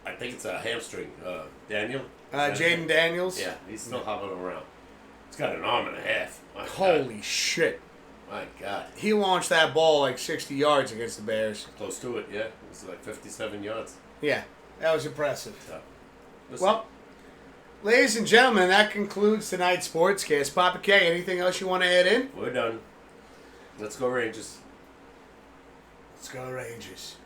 I think it's a hamstring. Daniel? Jaden Daniels? Yeah, he's still hobbling around. He's got an arm and a half. My Holy God. shit. My God. He launched that ball like 60 yards against the Bears. Close to it, yeah. It was like 57 yards. Yeah, that was impressive. So, well, ladies and gentlemen, that concludes tonight's Sportscast. Papa K, anything else you want to add in? We're done. Let's go Rangers. Let's go Rangers.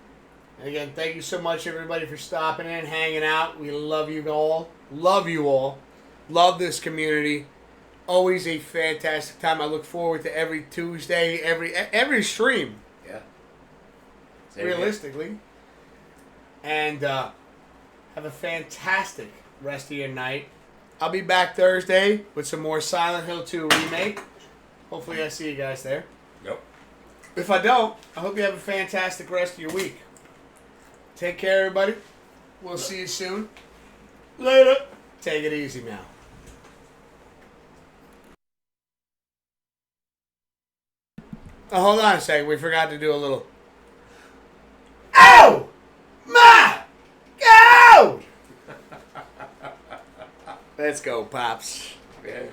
And again, thank you so much, everybody, for stopping in, hanging out. We love you all. Love you all. Love this community. Always a fantastic time. I look forward to every Tuesday, every stream. Yeah. Realistically. And have a fantastic rest of your night. I'll be back Thursday with some more Silent Hill 2 remake. Hopefully I see you guys there. Yep. If I don't, I hope you have a fantastic rest of your week. Take care, everybody. We'll see you soon. Later. Take it easy now. Oh, hold on a second. We forgot to do a little... Ow! Ma! Let's go, Pops. Yeah.